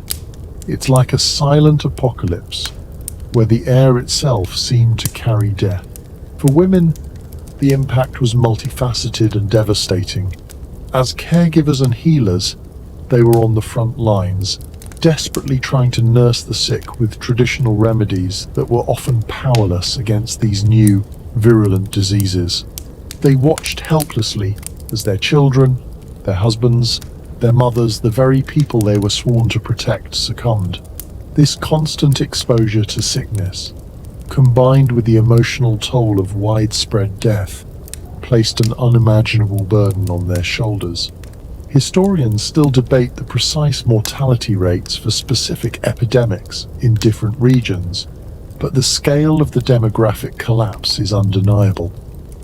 It's like a silent apocalypse, where the air itself seemed to carry death. For women, the impact was multifaceted and devastating. As caregivers and healers, they were on the front lines, desperately trying to nurse the sick with traditional remedies that were often powerless against these new, virulent diseases. They watched helplessly as their children, their husbands, their mothers, the very people they were sworn to protect, succumbed. This constant exposure to sickness, combined with the emotional toll of widespread death, placed an unimaginable burden on their shoulders. Historians still debate the precise mortality rates for specific epidemics in different regions, but the scale of the demographic collapse is undeniable.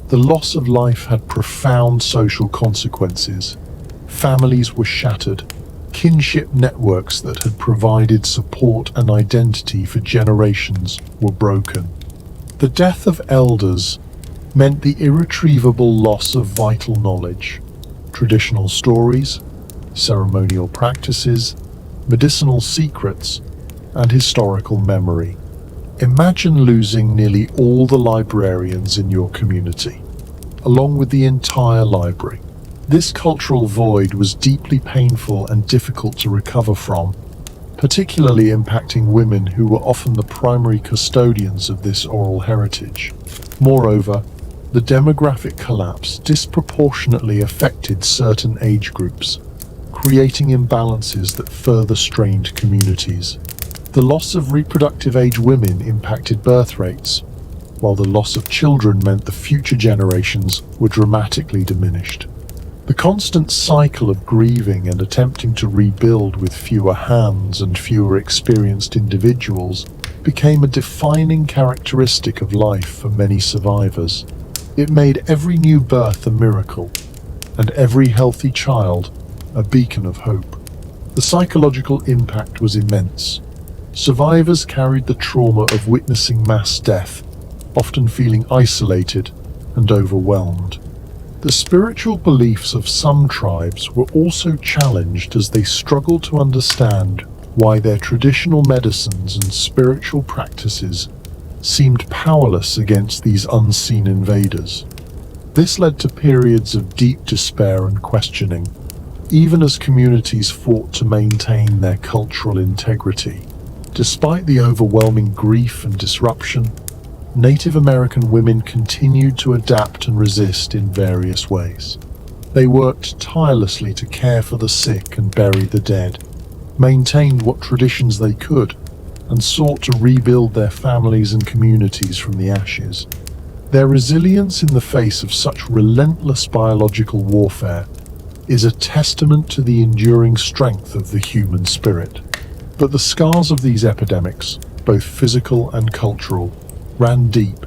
The loss of life had profound social consequences. Families were shattered. Kinship networks that had provided support and identity for generations were broken. The death of elders meant the irretrievable loss of vital knowledge, traditional stories, ceremonial practices, medicinal secrets, and historical memory. Imagine losing nearly all the librarians in your community, along with the entire library. This cultural void was deeply painful and difficult to recover from, particularly impacting women who were often the primary custodians of this oral heritage. Moreover, the demographic collapse disproportionately affected certain age groups, creating imbalances that further strained communities. The loss of reproductive age women impacted birth rates, while the loss of children meant the future generations were dramatically diminished. The constant cycle of grieving and attempting to rebuild with fewer hands and fewer experienced individuals became a defining characteristic of life for many survivors. It made every new birth a miracle, and every healthy child a beacon of hope. The psychological impact was immense. Survivors carried the trauma of witnessing mass death, often feeling isolated and overwhelmed. The spiritual beliefs of some tribes were also challenged as they struggled to understand why their traditional medicines and spiritual practices seemed powerless against these unseen invaders. This led to periods of deep despair and questioning, even as communities fought to maintain their cultural integrity. Despite the overwhelming grief and disruption, Native American women continued to adapt and resist in various ways. They worked tirelessly to care for the sick and bury the dead, maintained what traditions they could, and sought to rebuild their families and communities from the ashes. Their resilience in the face of such relentless biological warfare is a testament to the enduring strength of the human spirit. But the scars of these epidemics, both physical and cultural, ran deep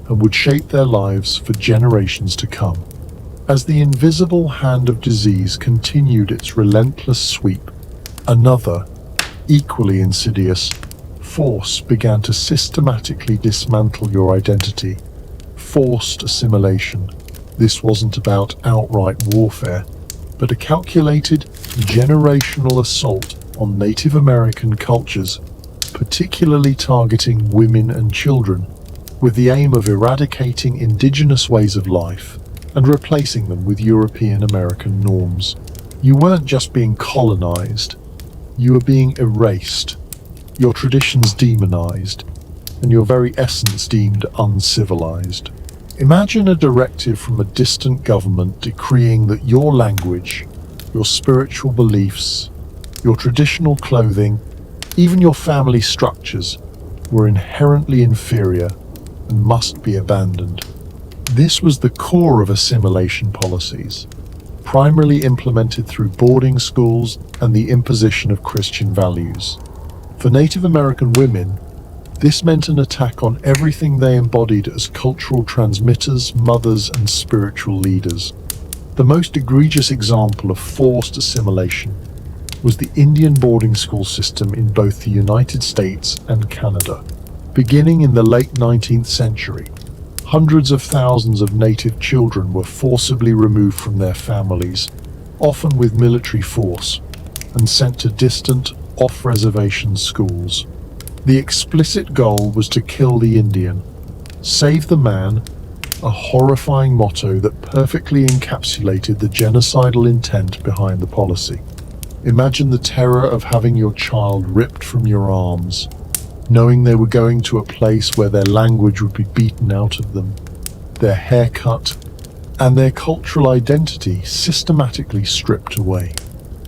and would shape their lives for generations to come. As the invisible hand of disease continued its relentless sweep, another, equally insidious, force began to systematically dismantle your identity. Forced assimilation. This wasn't about outright warfare, but a calculated, generational assault on Native American cultures, particularly targeting women and children, with the aim of eradicating indigenous ways of life and replacing them with European American norms. You weren't just being colonized, you were being erased, your traditions demonized, and your very essence deemed uncivilized. Imagine a directive from a distant government decreeing that your language, your spiritual beliefs, your traditional clothing, even your family structures were inherently inferior and must be abandoned. This was the core of assimilation policies, primarily implemented through boarding schools and the imposition of Christian values. For Native American women, this meant an attack on everything they embodied as cultural transmitters, mothers, and spiritual leaders. The most egregious example of forced assimilation was the Indian boarding school system in both the United States and Canada. Beginning in the late 19th century, hundreds of thousands of native children were forcibly removed from their families, often with military force, and sent to distant, off-reservation schools. The explicit goal was to kill the Indian, save the man, a horrifying motto that perfectly encapsulated the genocidal intent behind the policy. Imagine the terror of having your child ripped from your arms, knowing they were going to a place where their language would be beaten out of them, their hair cut, and their cultural identity systematically stripped away.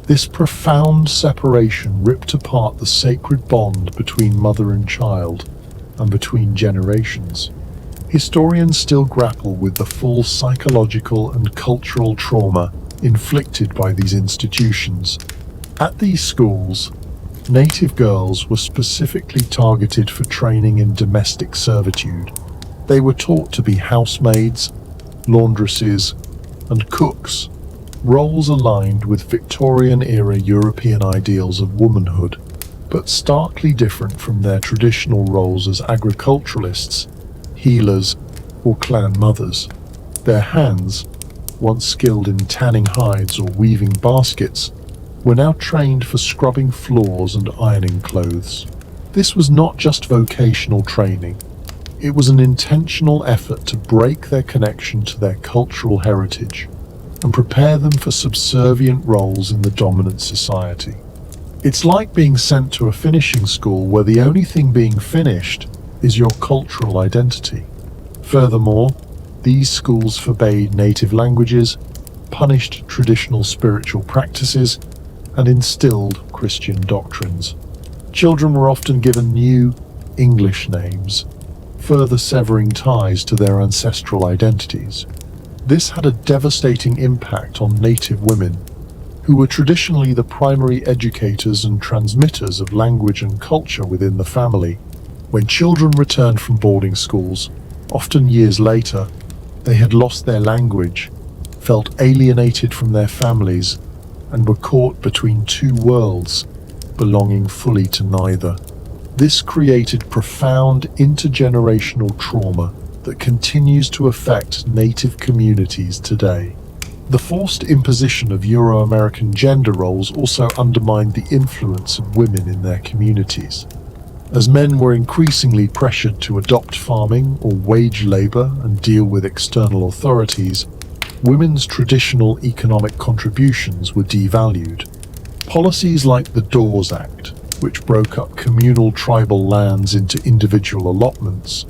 This profound separation ripped apart the sacred bond between mother and child, and between generations. Historians still grapple with the full psychological and cultural trauma inflicted by these institutions. At these schools, Native girls were specifically targeted for training in domestic servitude. They were taught to be housemaids, laundresses, and cooks, roles aligned with Victorian-era European ideals of womanhood, but starkly different from their traditional roles as agriculturalists, healers, or clan mothers. Their hands, once skilled in tanning hides or weaving baskets, were now trained for scrubbing floors and ironing clothes. This was not just vocational training. It was an intentional effort to break their connection to their cultural heritage and prepare them for subservient roles in the dominant society. It's like being sent to a finishing school where the only thing being finished is your cultural identity. Furthermore, these schools forbade native languages, punished traditional spiritual practices, and instilled Christian doctrines. Children were often given new English names, further severing ties to their ancestral identities. This had a devastating impact on Native women, who were traditionally the primary educators and transmitters of language and culture within the family. When children returned from boarding schools, often years later, they had lost their language, felt alienated from their families, and were caught between two worlds, belonging fully to neither. This created profound intergenerational trauma that continues to affect Native communities today. The forced imposition of Euro-American gender roles also undermined the influence of women in their communities. As men were increasingly pressured to adopt farming or wage labor and deal with external authorities, women's traditional economic contributions were devalued. Policies like the Dawes Act, which broke up communal tribal lands into individual allotments,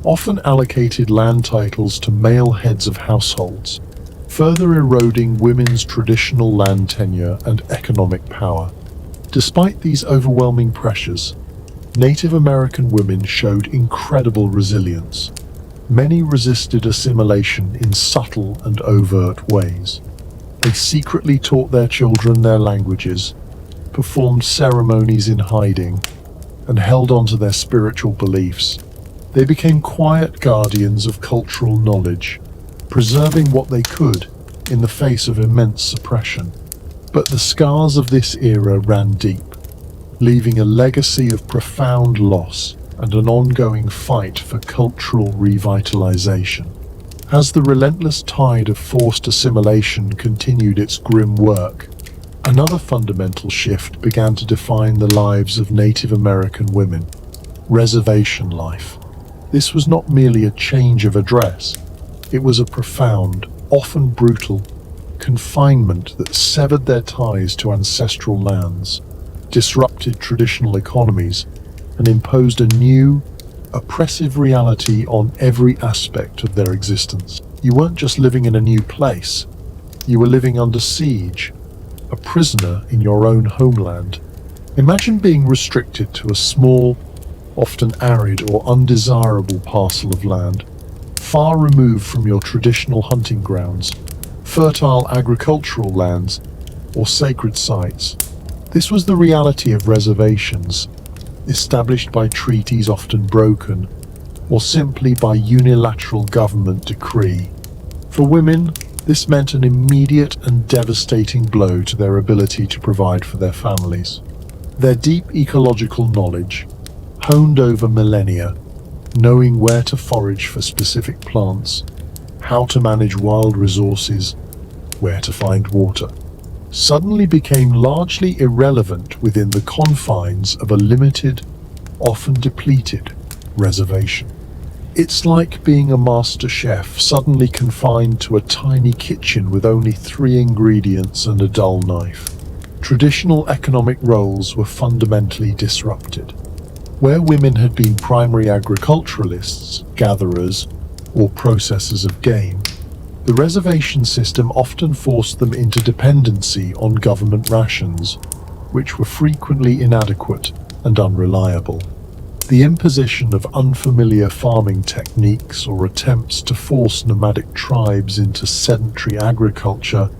often allocated land titles to male heads of households, further eroding women's traditional land tenure and economic power. Despite these overwhelming pressures, Native American women showed incredible resilience. Many resisted assimilation in subtle and overt ways. They secretly taught their children their languages, performed ceremonies in hiding, and held on to their spiritual beliefs. They became quiet guardians of cultural knowledge, preserving what they could in the face of immense suppression. But the scars of this era ran deep, leaving a legacy of profound loss and an ongoing fight for cultural revitalization. As the relentless tide of forced assimilation continued its grim work, another fundamental shift began to define the lives of Native American women: reservation life. This was not merely a change of address, it was a profound, often brutal, confinement that severed their ties to ancestral lands, disrupted traditional economies, and imposed a new, oppressive reality on every aspect of their existence. You weren't just living in a new place, you were living under siege, a prisoner in your own homeland. Imagine being restricted to a small, often arid or undesirable parcel of land, far removed from your traditional hunting grounds, fertile agricultural lands, or sacred sites. This was the reality of reservations, established by treaties often broken, or simply by unilateral government decree. For women, this meant an immediate and devastating blow to their ability to provide for their families. Their deep ecological knowledge, honed over millennia, knowing where to forage for specific plants, how to manage wild resources, where to find water, suddenly became largely irrelevant within the confines of a limited, often depleted, reservation. It's like being a master chef suddenly confined to a tiny kitchen with only 3 ingredients and a dull knife. Traditional economic roles were fundamentally disrupted. Where women had been primary agriculturalists, gatherers, or processors of game, the reservation system often forced them into dependency on government rations, which were frequently inadequate and unreliable. The imposition of unfamiliar farming techniques or attempts to force nomadic tribes into sedentary agriculture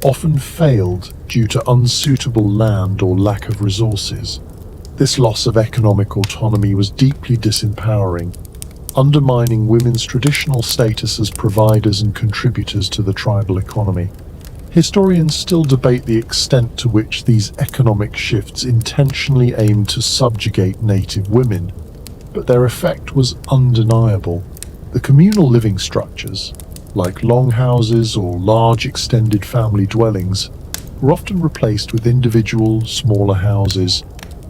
often failed due to unsuitable land or lack of resources. This loss of economic autonomy was deeply disempowering, undermining women's traditional status as providers and contributors to the tribal economy. Historians still debate the extent to which these economic shifts intentionally aimed to subjugate native women, but their effect was undeniable. The communal living structures, like longhouses or large extended family dwellings, were often replaced with individual, smaller houses,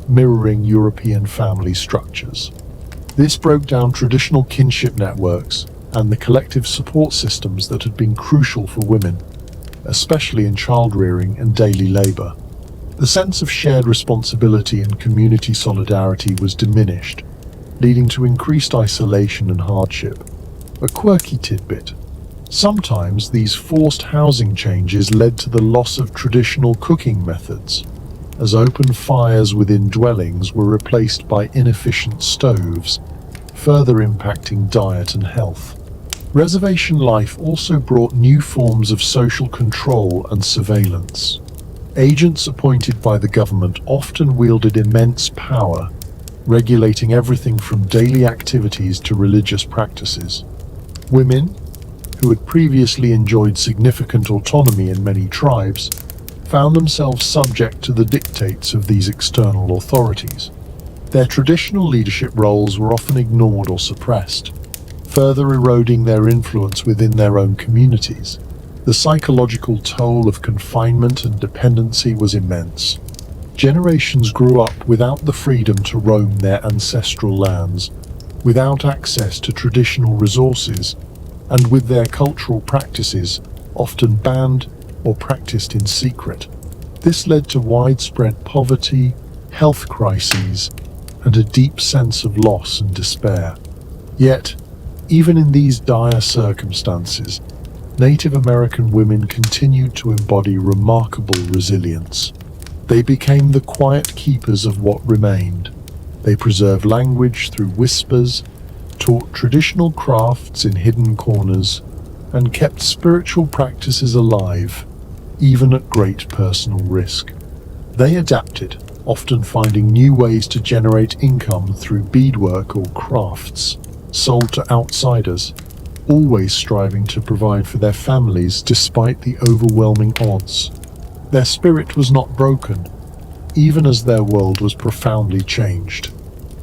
mirroring European family structures. This broke down traditional kinship networks and the collective support systems that had been crucial for women, especially in child-rearing and daily labor. The sense of shared responsibility and community solidarity was diminished, leading to increased isolation and hardship. A quirky tidbit: sometimes these forced housing changes led to the loss of traditional cooking methods, as open fires within dwellings were replaced by inefficient stoves, further impacting diet and health. Reservation life also brought new forms of social control and surveillance. Agents appointed by the government often wielded immense power, regulating everything from daily activities to religious practices. Women, who had previously enjoyed significant autonomy in many tribes, found themselves subject to the dictates of these external authorities. Their traditional leadership roles were often ignored or suppressed, further eroding their influence within their own communities. The psychological toll of confinement and dependency was immense. Generations grew up without the freedom to roam their ancestral lands, without access to traditional resources, and with their cultural practices often banned or practiced in secret. This led to widespread poverty, health crises, and a deep sense of loss and despair. Yet, even in these dire circumstances, Native American women continued to embody remarkable resilience. They became the quiet keepers of what remained. They preserved language through whispers, taught traditional crafts in hidden corners, and kept spiritual practices alive, even at great personal risk. They adapted, often finding new ways to generate income through beadwork or crafts sold to outsiders, always striving to provide for their families despite the overwhelming odds. Their spirit was not broken, even as their world was profoundly changed.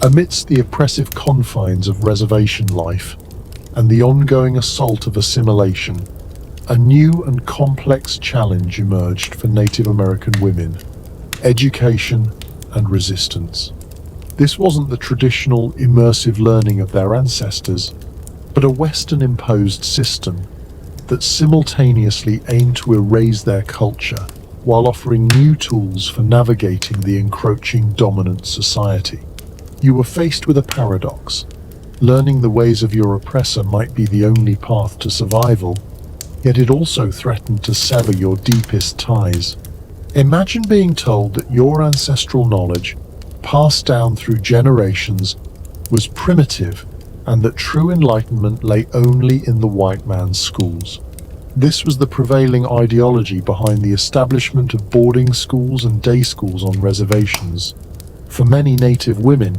Amidst the oppressive confines of reservation life and the ongoing assault of assimilation, a new and complex challenge emerged for Native American women: education and resistance. This wasn't the traditional immersive learning of their ancestors, but a Western-imposed system that simultaneously aimed to erase their culture while offering new tools for navigating the encroaching dominant society. You were faced with a paradox. Learning the ways of your oppressor might be the only path to survival, yet it also threatened to sever your deepest ties. Imagine being told that your ancestral knowledge, passed down through generations, was primitive and that true enlightenment lay only in the white man's schools. This was the prevailing ideology behind the establishment of boarding schools and day schools on reservations. For many Native women,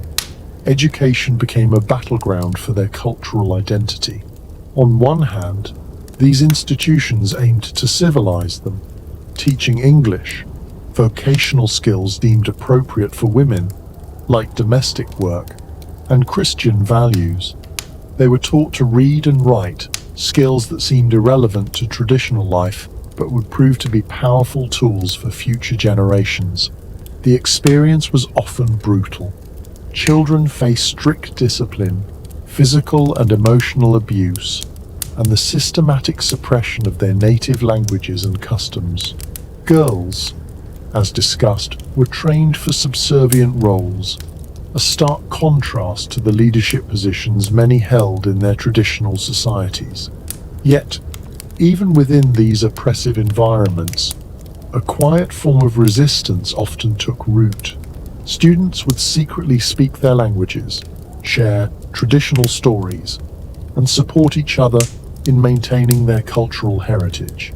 education became a battleground for their cultural identity. On one hand, these institutions aimed to civilize them, teaching English, vocational skills deemed appropriate for women, like domestic work, and Christian values. They were taught to read and write, skills that seemed irrelevant to traditional life, but would prove to be powerful tools for future generations. The experience was often brutal. Children faced strict discipline, physical and emotional abuse, and the systematic suppression of their native languages and customs. Girls, as discussed, were trained for subservient roles, a stark contrast to the leadership positions many held in their traditional societies. Yet, even within these oppressive environments, a quiet form of resistance often took root. Students would secretly speak their languages, share traditional stories, and support each other in maintaining their cultural heritage.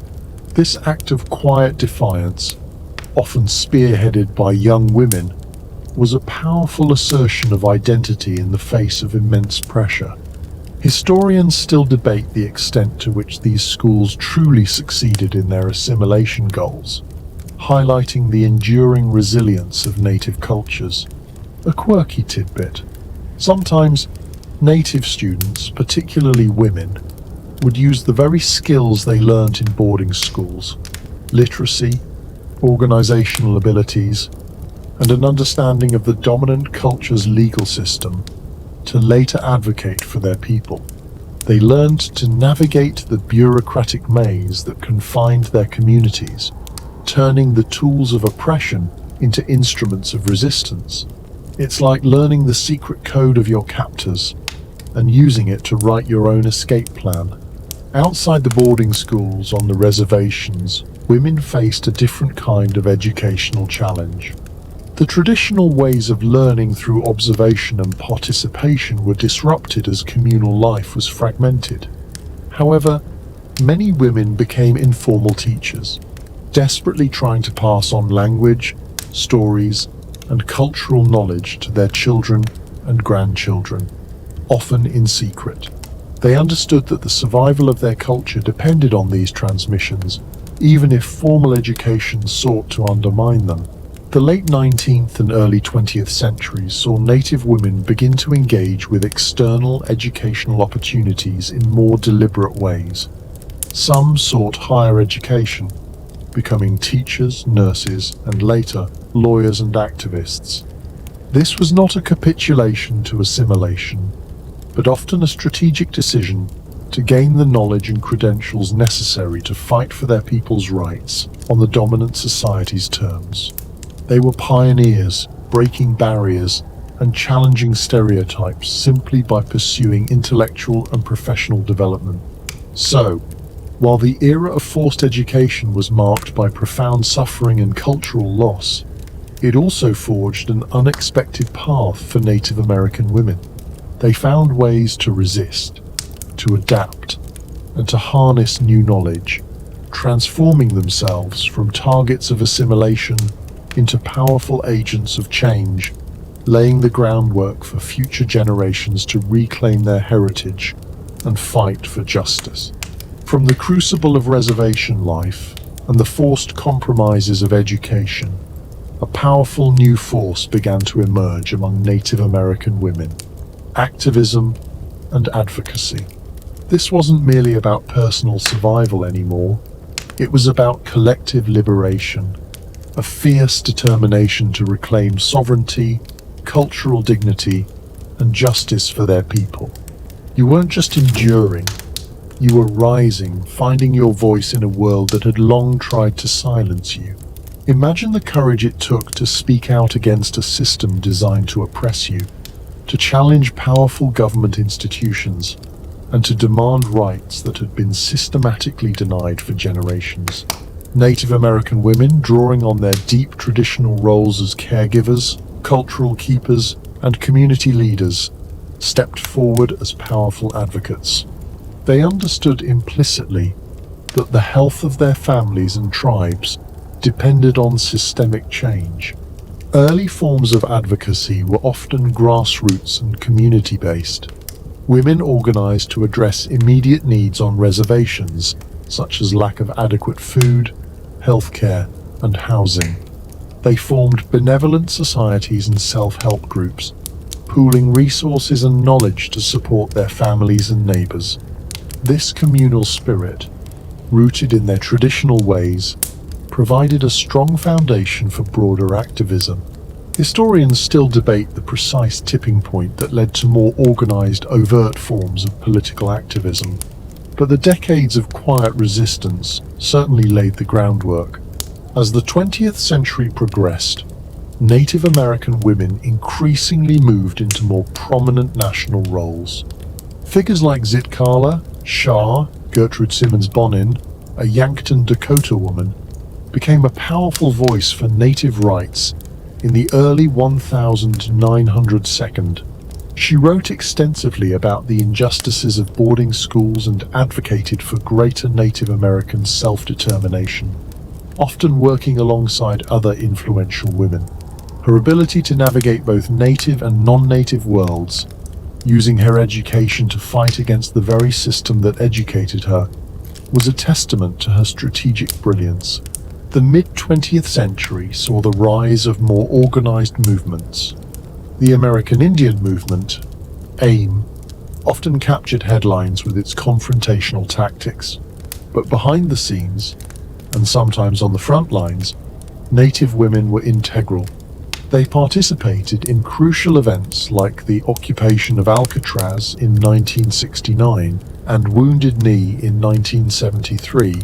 This act of quiet defiance, often spearheaded by young women, was a powerful assertion of identity in the face of immense pressure. Historians still debate the extent to which these schools truly succeeded in their assimilation goals, highlighting the enduring resilience of native cultures. A quirky tidbit: sometimes native students, particularly women, would use the very skills they learnt in boarding schools: literacy, organizational abilities, and an understanding of the dominant culture's legal system, to later advocate for their people. They learned to navigate the bureaucratic maze that confined their communities, turning the tools of oppression into instruments of resistance. It's like learning the secret code of your captors and using it to write your own escape plan. Outside the boarding schools on the reservations, women faced a different kind of educational challenge. The traditional ways of learning through observation and participation were disrupted as communal life was fragmented. However, many women became informal teachers, desperately trying to pass on language, stories, and cultural knowledge to their children and grandchildren, often in secret. They understood that the survival of their culture depended on these transmissions, even if formal education sought to undermine them. The late 19th and early 20th centuries saw Native women begin to engage with external educational opportunities in more deliberate ways. Some sought higher education, becoming teachers, nurses, and later lawyers and activists. This was not a capitulation to assimilation, but often a strategic decision to gain the knowledge and credentials necessary to fight for their people's rights on the dominant society's terms. They were pioneers, breaking barriers and challenging stereotypes simply by pursuing intellectual and professional development. So, while the era of forced education was marked by profound suffering and cultural loss, it also forged an unexpected path for Native American women. They found ways to resist, to adapt, and to harness new knowledge, transforming themselves from targets of assimilation into powerful agents of change, laying the groundwork for future generations to reclaim their heritage and fight for justice. From the crucible of reservation life and the forced compromises of education, a powerful new force began to emerge among Native American women: activism and advocacy. This wasn't merely about personal survival anymore. It was about collective liberation, a fierce determination to reclaim sovereignty, cultural dignity, and justice for their people. You weren't just enduring, you were rising, finding your voice in a world that had long tried to silence you. Imagine the courage it took to speak out against a system designed to oppress you, to challenge powerful government institutions, and to demand rights that had been systematically denied for generations. Native American women, drawing on their deep traditional roles as caregivers, cultural keepers, and community leaders, stepped forward as powerful advocates. They understood implicitly that the health of their families and tribes depended on systemic change. Early forms of advocacy were often grassroots and community-based. Women organized to address immediate needs on reservations, such as lack of adequate food, healthcare, and housing. They formed benevolent societies and self-help groups, pooling resources and knowledge to support their families and neighbors. This communal spirit, rooted in their traditional ways, provided a strong foundation for broader activism. Historians still debate the precise tipping point that led to more organized, overt forms of political activism, but the decades of quiet resistance certainly laid the groundwork. As the 20th century progressed, Native American women increasingly moved into more prominent national roles. Figures like Zitkala, Shah, Gertrude Simmons Bonin, a Yankton, Dakota woman, became a powerful voice for Native rights in the early 1900s. She wrote extensively about the injustices of boarding schools and advocated for greater Native American self-determination, often working alongside other influential women. Her ability to navigate both native and non-native worlds, using her education to fight against the very system that educated her, was a testament to her strategic brilliance. The mid-20th century saw the rise of more organized movements. The American Indian movement, AIM, often captured headlines with its confrontational tactics, but behind the scenes, and sometimes on the front lines, Native women were integral. They participated in crucial events like the occupation of Alcatraz in 1969 and Wounded Knee in 1973,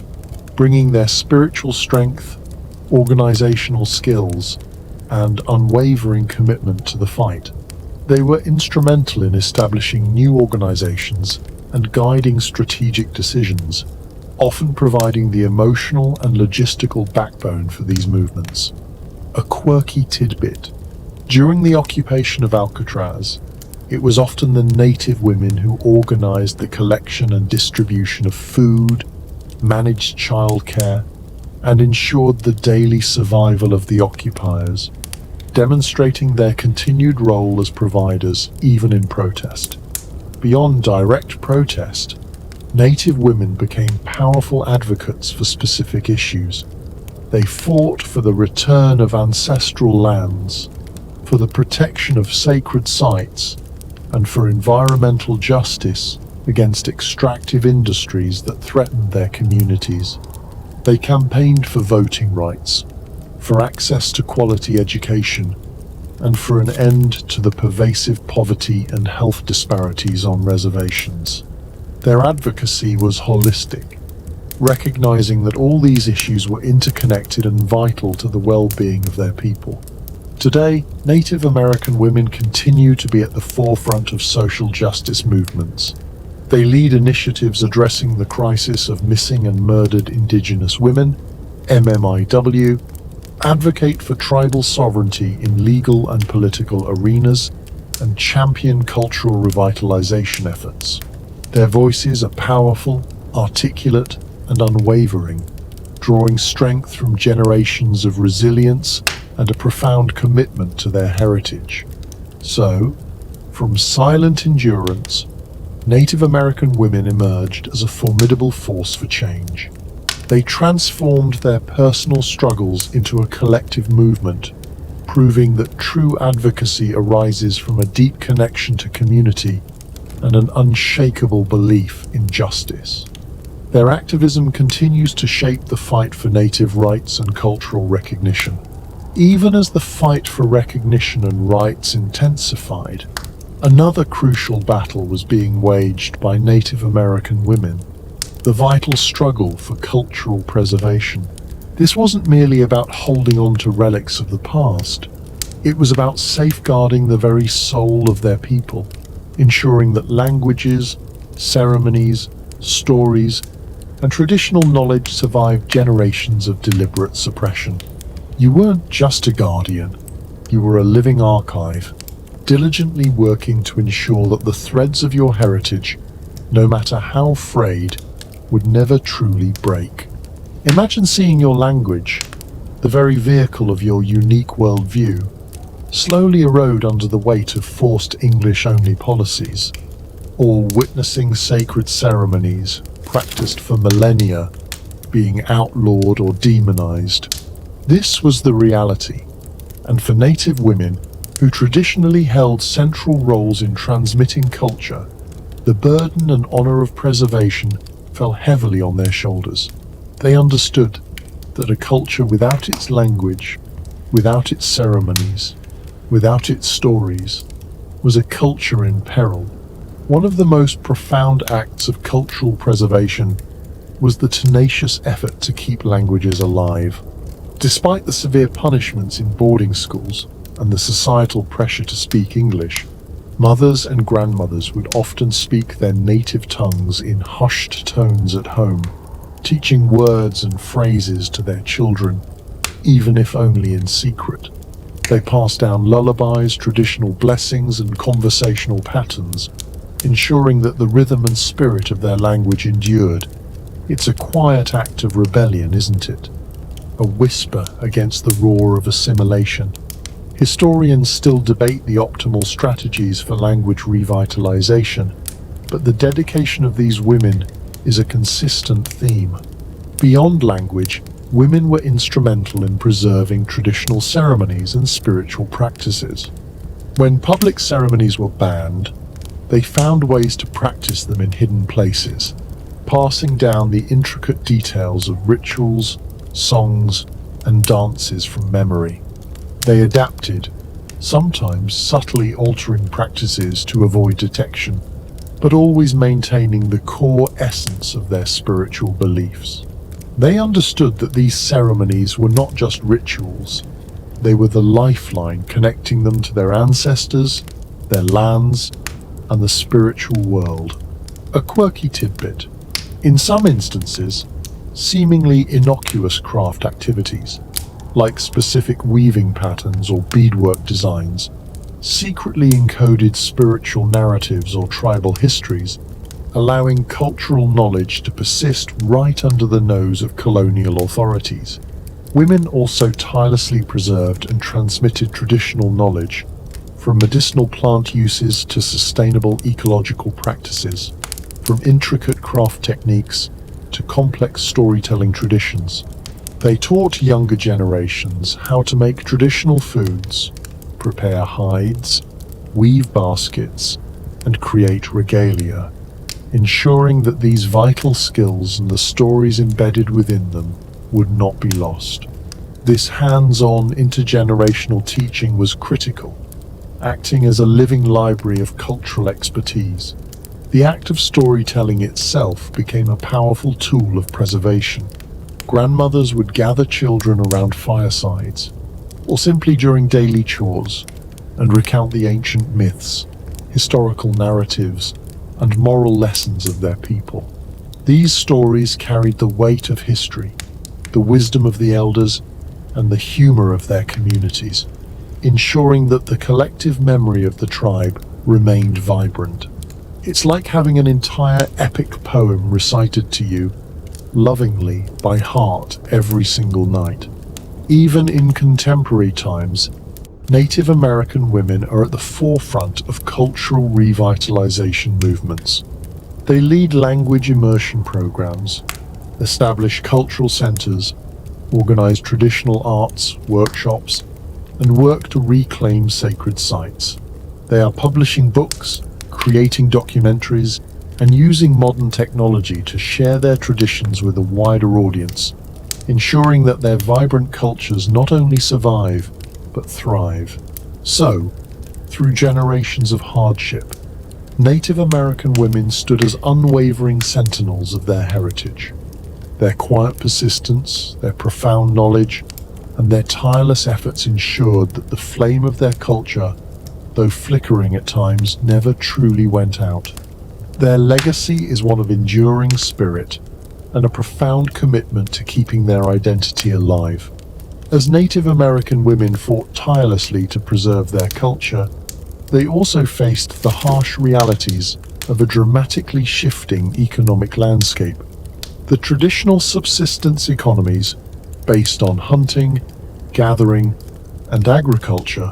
bringing their spiritual strength, organizational skills, and unwavering commitment to the fight. They were instrumental in establishing new organizations and guiding strategic decisions, often providing the emotional and logistical backbone for these movements. A quirky tidbit: during the occupation of Alcatraz, it was often the native women who organized the collection and distribution of food, managed childcare, and ensured the daily survival of the occupiers, demonstrating their continued role as providers even in protest. Beyond direct protest, Native women became powerful advocates for specific issues. They fought for the return of ancestral lands, for the protection of sacred sites, and for environmental justice against extractive industries that threatened their communities. They campaigned for voting rights, for access to quality education, and for an end to the pervasive poverty and health disparities on reservations. Their advocacy was holistic, recognizing that all these issues were interconnected and vital to the well-being of their people. Today, Native American women continue to be at the forefront of social justice movements. They lead initiatives addressing the crisis of missing and murdered Indigenous women, MMIW, advocate for tribal sovereignty in legal and political arenas, and champion cultural revitalization efforts. Their voices are powerful, articulate, and unwavering, drawing strength from generations of resilience and a profound commitment to their heritage. So, from silent endurance, Native American women emerged as a formidable force for change. They transformed their personal struggles into a collective movement, proving that true advocacy arises from a deep connection to community and an unshakable belief in justice. Their activism continues to shape the fight for Native rights and cultural recognition. Even as the fight for recognition and rights intensified, another crucial battle was being waged by Native American women: the vital struggle for cultural preservation. This wasn't merely about holding on to relics of the past. It was about safeguarding the very soul of their people, ensuring that languages, ceremonies, stories, and traditional knowledge survived generations of deliberate suppression. You weren't just a guardian, you were a living archive, diligently working to ensure that the threads of your heritage, no matter how frayed, would never truly break. Imagine seeing your language, the very vehicle of your unique worldview, slowly erode under the weight of forced English-only policies, or witnessing sacred ceremonies practiced for millennia being outlawed or demonized. This was the reality, and for Native women, who traditionally held central roles in transmitting culture, the burden and honor of preservation fell heavily on their shoulders. They understood that a culture without its language, without its ceremonies, without its stories, was a culture in peril. One of the most profound acts of cultural preservation was the tenacious effort to keep languages alive. Despite the severe punishments in boarding schools and the societal pressure to speak English, mothers and grandmothers would often speak their native tongues in hushed tones at home, teaching words and phrases to their children, even if only in secret. They passed down lullabies, traditional blessings, and conversational patterns, ensuring that the rhythm and spirit of their language endured. It's a quiet act of rebellion, isn't it? A whisper against the roar of assimilation. Historians still debate the optimal strategies for language revitalization, but the dedication of these women is a consistent theme. Beyond language, women were instrumental in preserving traditional ceremonies and spiritual practices. When public ceremonies were banned, they found ways to practice them in hidden places, passing down the intricate details of rituals, songs, and dances from memory. They adapted, sometimes subtly altering practices to avoid detection, but always maintaining the core essence of their spiritual beliefs. They understood that these ceremonies were not just rituals, they were the lifeline connecting them to their ancestors, their lands, and the spiritual world. A quirky tidbit: in some instances, seemingly innocuous craft activities, like specific weaving patterns or beadwork designs, secretly encoded spiritual narratives or tribal histories, allowing cultural knowledge to persist right under the nose of colonial authorities. Women also tirelessly preserved and transmitted traditional knowledge, from medicinal plant uses to sustainable ecological practices, from intricate craft techniques to complex storytelling traditions. They taught younger generations how to make traditional foods, prepare hides, weave baskets, and create regalia, ensuring that these vital skills and the stories embedded within them would not be lost. This hands-on intergenerational teaching was critical, acting as a living library of cultural expertise. The act of storytelling itself became a powerful tool of preservation. Grandmothers would gather children around firesides, or simply during daily chores, and recount the ancient myths, historical narratives, and moral lessons of their people. These stories carried the weight of history, the wisdom of the elders, and the humor of their communities, ensuring that the collective memory of the tribe remained vibrant. It's like having an entire epic poem recited to you, lovingly, by heart, every single night. Even in contemporary times, Native American women are at the forefront of cultural revitalization movements. They lead language immersion programs, establish cultural centers, organize traditional arts workshops, and work to reclaim sacred sites. They are publishing books, creating documentaries, and using modern technology to share their traditions with a wider audience, ensuring that their vibrant cultures not only survive, but thrive. So, through generations of hardship, Native American women stood as unwavering sentinels of their heritage. Their quiet persistence, their profound knowledge, and their tireless efforts ensured that the flame of their culture, though flickering at times, never truly went out. Their legacy is one of enduring spirit and a profound commitment to keeping their identity alive. As Native American women fought tirelessly to preserve their culture, they also faced the harsh realities of a dramatically shifting economic landscape. The traditional subsistence economies, based on hunting, gathering, and agriculture,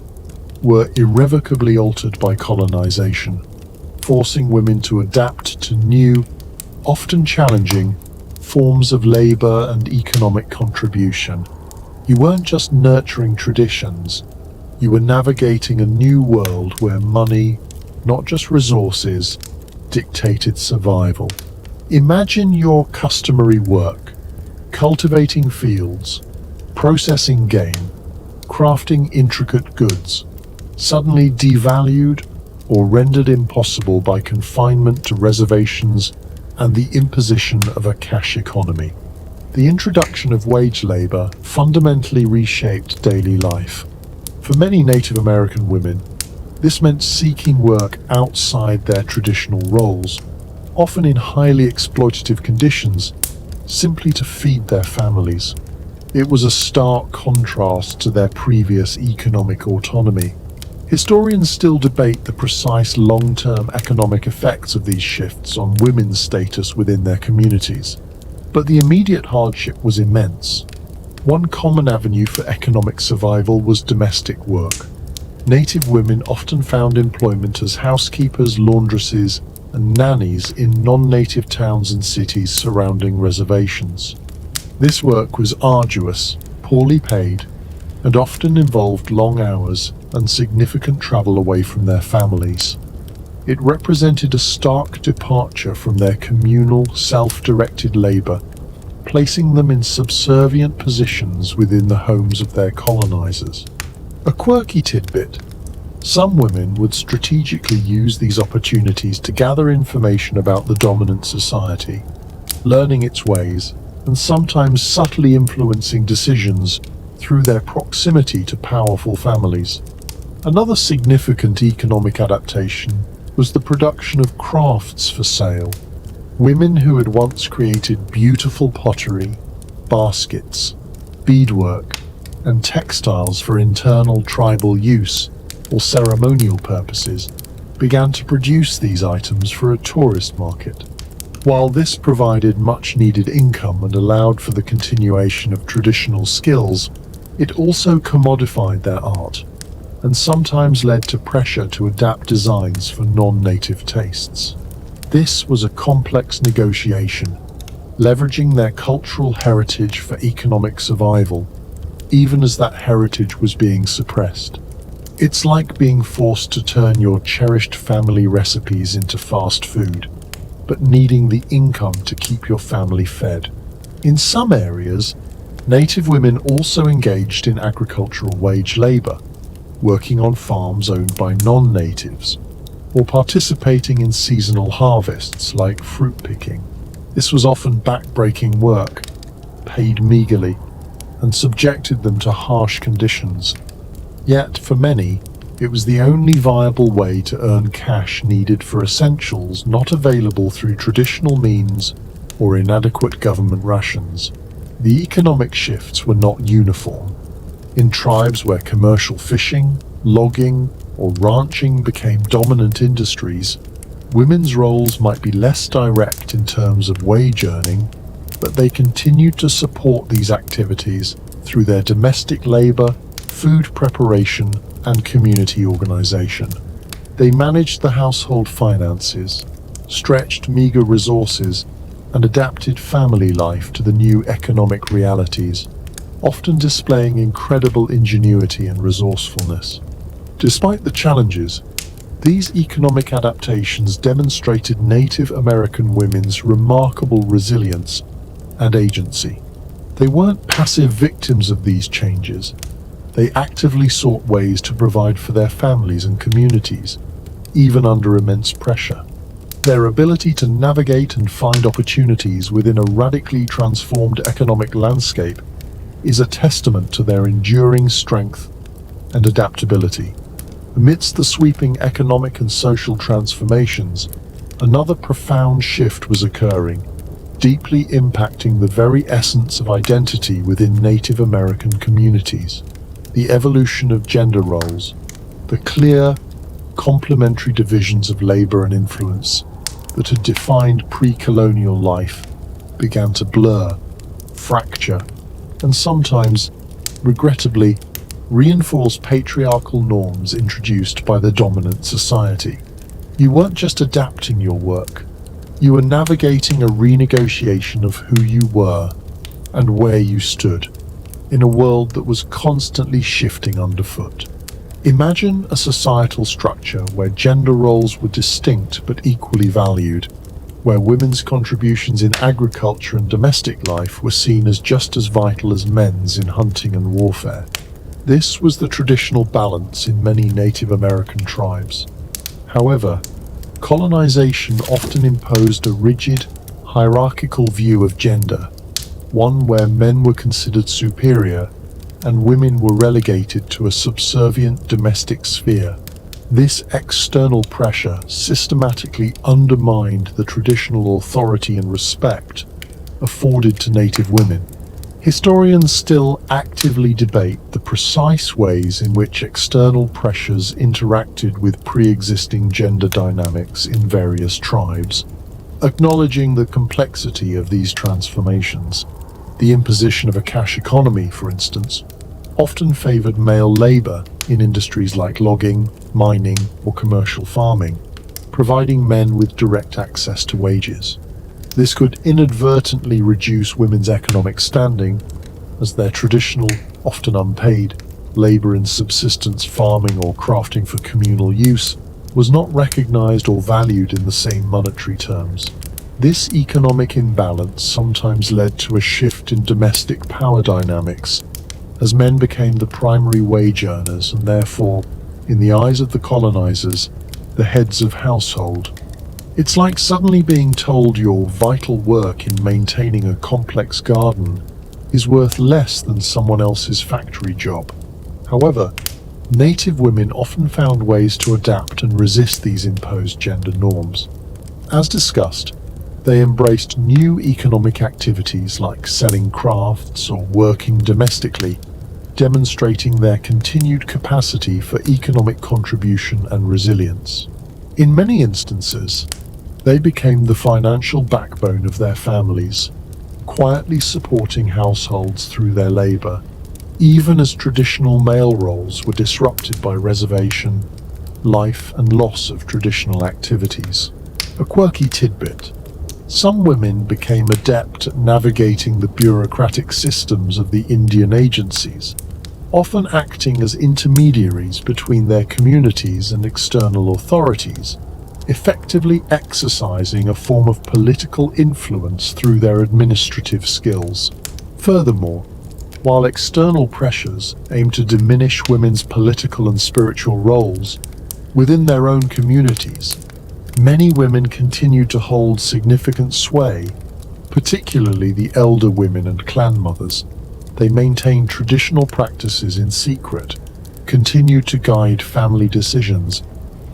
were irrevocably altered by colonization, forcing women to adapt to new, often challenging, forms of labor and economic contribution. You weren't just nurturing traditions, you were navigating a new world where money, not just resources, dictated survival. Imagine your customary work, cultivating fields, processing game, crafting intricate goods, suddenly devalued or rendered impossible by confinement to reservations and the imposition of a cash economy. The introduction of wage labor fundamentally reshaped daily life. For many Native American women, this meant seeking work outside their traditional roles, often in highly exploitative conditions, simply to feed their families. It was a stark contrast to their previous economic autonomy. Historians still debate the precise long-term economic effects of these shifts on women's status within their communities, but the immediate hardship was immense. One common avenue for economic survival was domestic work. Native women often found employment as housekeepers, laundresses, and nannies in non-native towns and cities surrounding reservations. This work was arduous, poorly paid, and often involved long hours and significant travel away from their families. It represented a stark departure from their communal, self-directed labor, placing them in subservient positions within the homes of their colonizers. A quirky tidbit: some women would strategically use these opportunities to gather information about the dominant society, learning its ways, and sometimes subtly influencing decisions through their proximity to powerful families. Another significant economic adaptation was the production of crafts for sale. Women who had once created beautiful pottery, baskets, beadwork, and textiles for internal tribal use or ceremonial purposes began to produce these items for a tourist market. While this provided much-needed income and allowed for the continuation of traditional skills, it also commodified their art, and sometimes led to pressure to adapt designs for non-native tastes. This was a complex negotiation, leveraging their cultural heritage for economic survival, even as that heritage was being suppressed. It's like being forced to turn your cherished family recipes into fast food, but needing the income to keep your family fed. In some areas, Native women also engaged in agricultural wage labor, working on farms owned by non-natives, or participating in seasonal harvests like fruit picking. This was often back-breaking work, paid meagerly, and subjected them to harsh conditions. Yet, for many, it was the only viable way to earn cash needed for essentials not available through traditional means or inadequate government rations. The economic shifts were not uniform. In tribes where commercial fishing, logging, or ranching became dominant industries, women's roles might be less direct in terms of wage earning, but they continued to support these activities through their domestic labor, food preparation, and community organization. They managed the household finances, stretched meager resources, and adapted family life to the new economic realities, often displaying incredible ingenuity and resourcefulness. Despite the challenges, these economic adaptations demonstrated Native American women's remarkable resilience and agency. They weren't passive victims of these changes. They actively sought ways to provide for their families and communities, even under immense pressure. Their ability to navigate and find opportunities within a radically transformed economic landscape is a testament to their enduring strength and adaptability. Amidst the sweeping economic and social transformations, another profound shift was occurring, deeply impacting the very essence of identity within Native American communities. The evolution of gender roles, the clear, complementary divisions of labor and influence that had defined pre-colonial life, began to blur, fracture, and sometimes, regrettably, reinforce patriarchal norms introduced by the dominant society. You weren't just adapting your work, you were navigating a renegotiation of who you were and where you stood, in a world that was constantly shifting underfoot. Imagine a societal structure where gender roles were distinct but equally valued, where women's contributions in agriculture and domestic life were seen as just as vital as men's in hunting and warfare. This was the traditional balance in many Native American tribes. However, colonization often imposed a rigid, hierarchical view of gender, one where men were considered superior and women were relegated to a subservient domestic sphere. This external pressure systematically undermined the traditional authority and respect afforded to Native women. Historians still actively debate the precise ways in which external pressures interacted with pre-existing gender dynamics in various tribes, acknowledging the complexity of these transformations. The imposition of a cash economy, for instance, often favored male labor in industries like logging, mining, or commercial farming, providing men with direct access to wages. This could inadvertently reduce women's economic standing, as their traditional, often unpaid, labor in subsistence farming or crafting for communal use was not recognized or valued in the same monetary terms. This economic imbalance sometimes led to a shift in domestic power dynamics, as men became the primary wage earners and therefore, in the eyes of the colonizers, the heads of household. It's like suddenly being told your vital work in maintaining a complex garden is worth less than someone else's factory job. However, Native women often found ways to adapt and resist these imposed gender norms. As discussed, they embraced new economic activities like selling crafts or working domestically, demonstrating their continued capacity for economic contribution and resilience. In many instances, they became the financial backbone of their families, quietly supporting households through their labor, even as traditional male roles were disrupted by reservation, life, and loss of traditional activities. A quirky tidbit: some women became adept at navigating the bureaucratic systems of the Indian agencies, often acting as intermediaries between their communities and external authorities, effectively exercising a form of political influence through their administrative skills. Furthermore, while external pressures aim to diminish women's political and spiritual roles within their own communities, many women continue to hold significant sway, particularly the elder women and clan mothers. They maintained traditional practices in secret, continued to guide family decisions,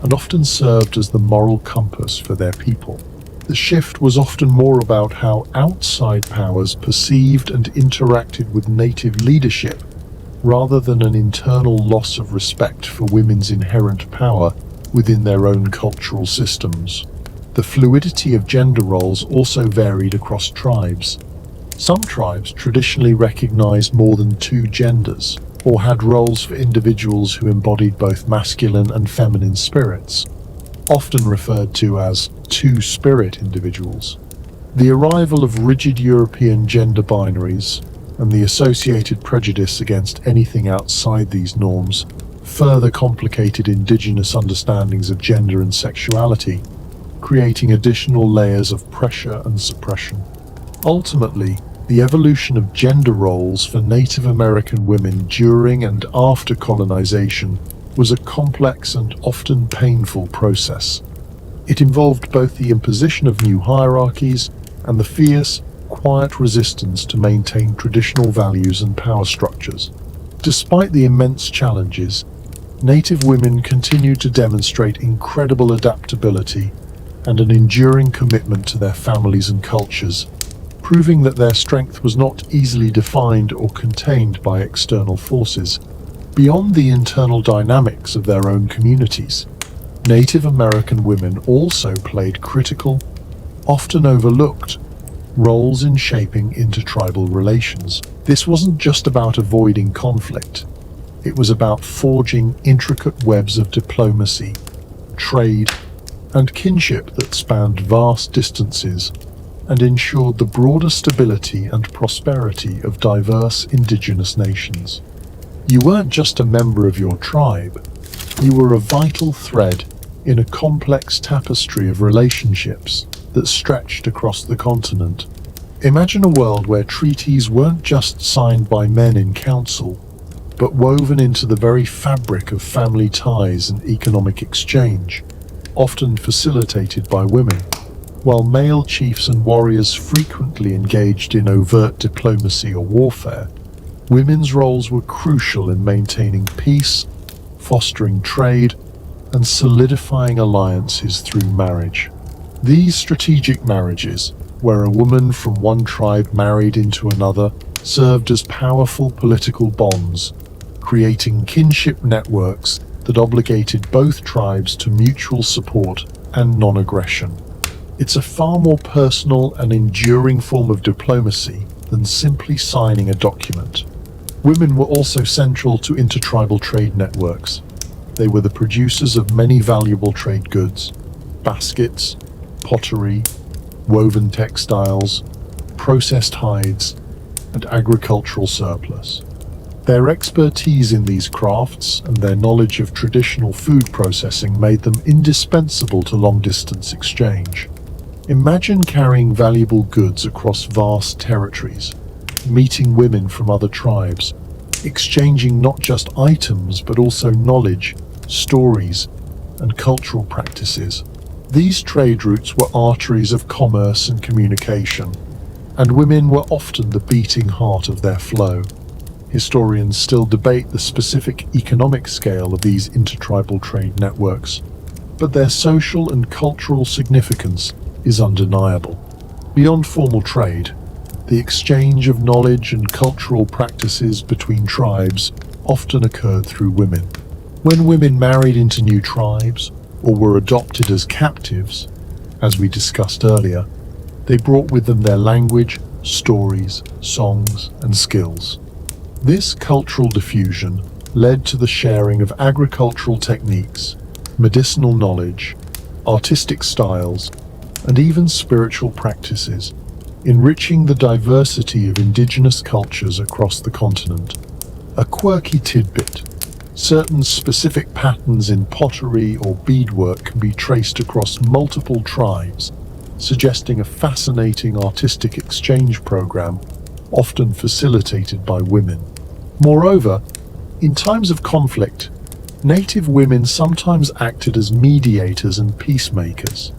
and often served as the moral compass for their people. The shift was often more about how outside powers perceived and interacted with native leadership, rather than an internal loss of respect for women's inherent power within their own cultural systems. The fluidity of gender roles also varied across tribes. Some tribes traditionally recognized more than two genders, or had roles for individuals who embodied both masculine and feminine spirits, often referred to as two-spirit individuals. The arrival of rigid European gender binaries and the associated prejudice against anything outside these norms further complicated indigenous understandings of gender and sexuality, creating additional layers of pressure and suppression. Ultimately, the evolution of gender roles for Native American women during and after colonization was a complex and often painful process. It involved both the imposition of new hierarchies and the fierce, quiet resistance to maintain traditional values and power structures. Despite the immense challenges, Native women continued to demonstrate incredible adaptability and an enduring commitment to their families and cultures, proving that their strength was not easily defined or contained by external forces. Beyond the internal dynamics of their own communities, Native American women also played critical, often overlooked, roles in shaping intertribal relations. This wasn't just about avoiding conflict. It was about forging intricate webs of diplomacy, trade, and kinship that spanned vast distances and ensured the broader stability and prosperity of diverse indigenous nations. You weren't just a member of your tribe, you were a vital thread in a complex tapestry of relationships that stretched across the continent. Imagine a world where treaties weren't just signed by men in council, but woven into the very fabric of family ties and economic exchange, often facilitated by women. While male chiefs and warriors frequently engaged in overt diplomacy or warfare, women's roles were crucial in maintaining peace, fostering trade, and solidifying alliances through marriage. These strategic marriages, where a woman from one tribe married into another, served as powerful political bonds, creating kinship networks that obligated both tribes to mutual support and non-aggression. It's a far more personal and enduring form of diplomacy than simply signing a document. Women were also central to intertribal trade networks. They were the producers of many valuable trade goods: baskets, pottery, woven textiles, processed hides, and agricultural surplus. Their expertise in these crafts and their knowledge of traditional food processing made them indispensable to long-distance exchange. Imagine carrying valuable goods across vast territories, meeting women from other tribes, exchanging not just items but also knowledge, stories, and cultural practices. These trade routes were arteries of commerce and communication, and women were often the beating heart of their flow. Historians still debate the specific economic scale of these intertribal trade networks, but their social and cultural significance is undeniable. Beyond formal trade, the exchange of knowledge and cultural practices between tribes often occurred through women. When women married into new tribes or were adopted as captives, as we discussed earlier, they brought with them their language, stories, songs, and skills. This cultural diffusion led to the sharing of agricultural techniques, medicinal knowledge, artistic styles, and even spiritual practices, enriching the diversity of indigenous cultures across the continent. A quirky tidbit: certain specific patterns in pottery or beadwork can be traced across multiple tribes, suggesting a fascinating artistic exchange program, often facilitated by women. Moreover, in times of conflict, Native women sometimes acted as mediators and peacemakers.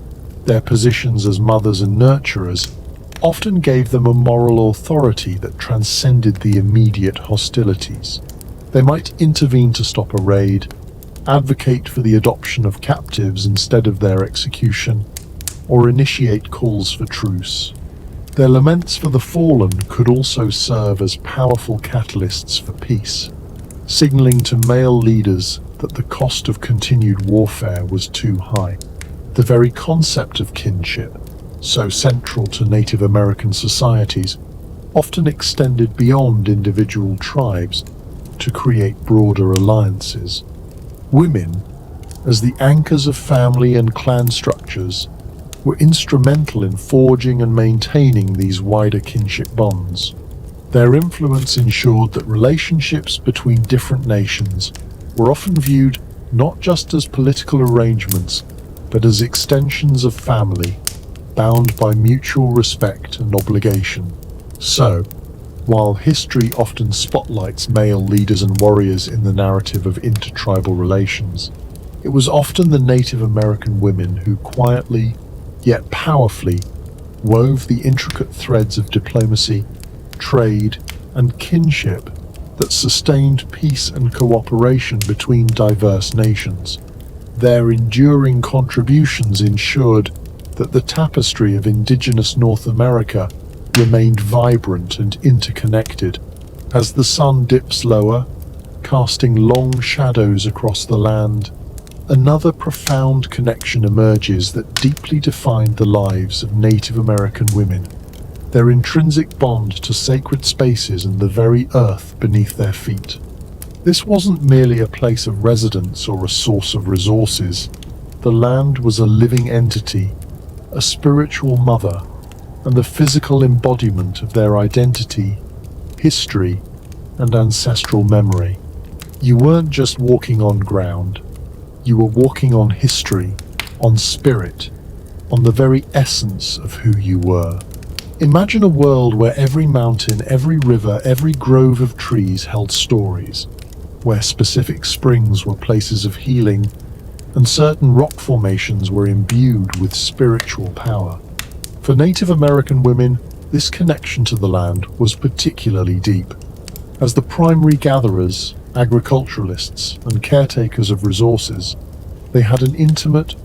Their positions as mothers and nurturers, often gave them a moral authority that transcended the immediate hostilities. They might intervene to stop a raid, advocate for the adoption of captives instead of their execution, or initiate calls for truce. Their laments for the fallen could also serve as powerful catalysts for peace, signaling to male leaders that the cost of continued warfare was too high. The very concept of kinship, so central to Native American societies, often extended beyond individual tribes to create broader alliances. Women, as the anchors of family and clan structures, were instrumental in forging and maintaining these wider kinship bonds. Their influence ensured that relationships between different nations were often viewed not just as political arrangements, but as extensions of family, bound by mutual respect and obligation. So, while history often spotlights male leaders and warriors in the narrative of intertribal relations, it was often the Native American women who quietly, yet powerfully, wove the intricate threads of diplomacy, trade, and kinship that sustained peace and cooperation between diverse nations. Their enduring contributions ensured that the tapestry of indigenous North America remained vibrant and interconnected. As the sun dips lower, casting long shadows across the land, another profound connection emerges that deeply defined the lives of Native American women: their intrinsic bond to sacred spaces and the very earth beneath their feet. This wasn't merely a place of residence or a source of resources. The land was a living entity, a spiritual mother, and the physical embodiment of their identity, history, and ancestral memory. You weren't just walking on ground, you were walking on history, on spirit, on the very essence of who you were. Imagine a world where every mountain, every river, every grove of trees held stories, where specific springs were places of healing, and certain rock formations were imbued with spiritual power. For Native American women, this connection to the land was particularly deep. As the primary gatherers, agriculturalists, and caretakers of resources, they had an intimate,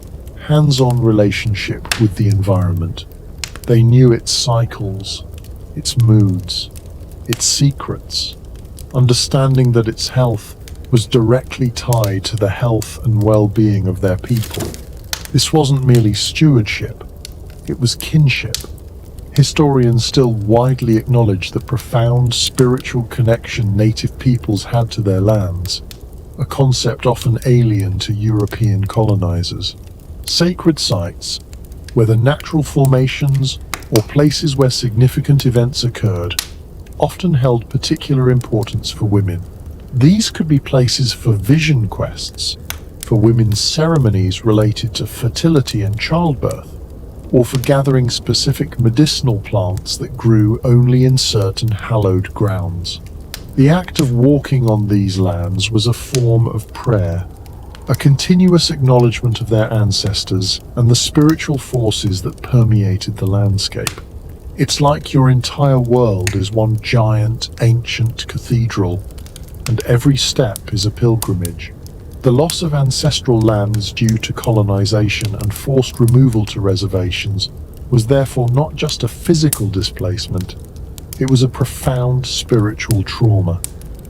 hands-on relationship with the environment. They knew its cycles, its moods, its secrets, understanding that its health was directly tied to the health and well-being of their people. This wasn't merely stewardship, it was kinship. Historians still widely acknowledge the profound spiritual connection Native peoples had to their lands, a concept often alien to European colonizers. Sacred sites, whether natural formations or places where significant events occurred, often held particular importance for women. These could be places for vision quests, for women's ceremonies related to fertility and childbirth, or for gathering specific medicinal plants that grew only in certain hallowed grounds. The act of walking on these lands was a form of prayer, a continuous acknowledgement of their ancestors and the spiritual forces that permeated the landscape. It's like your entire world is one giant, ancient cathedral, and every step is a pilgrimage. The loss of ancestral lands due to colonization and forced removal to reservations was therefore not just a physical displacement, it was a profound spiritual trauma.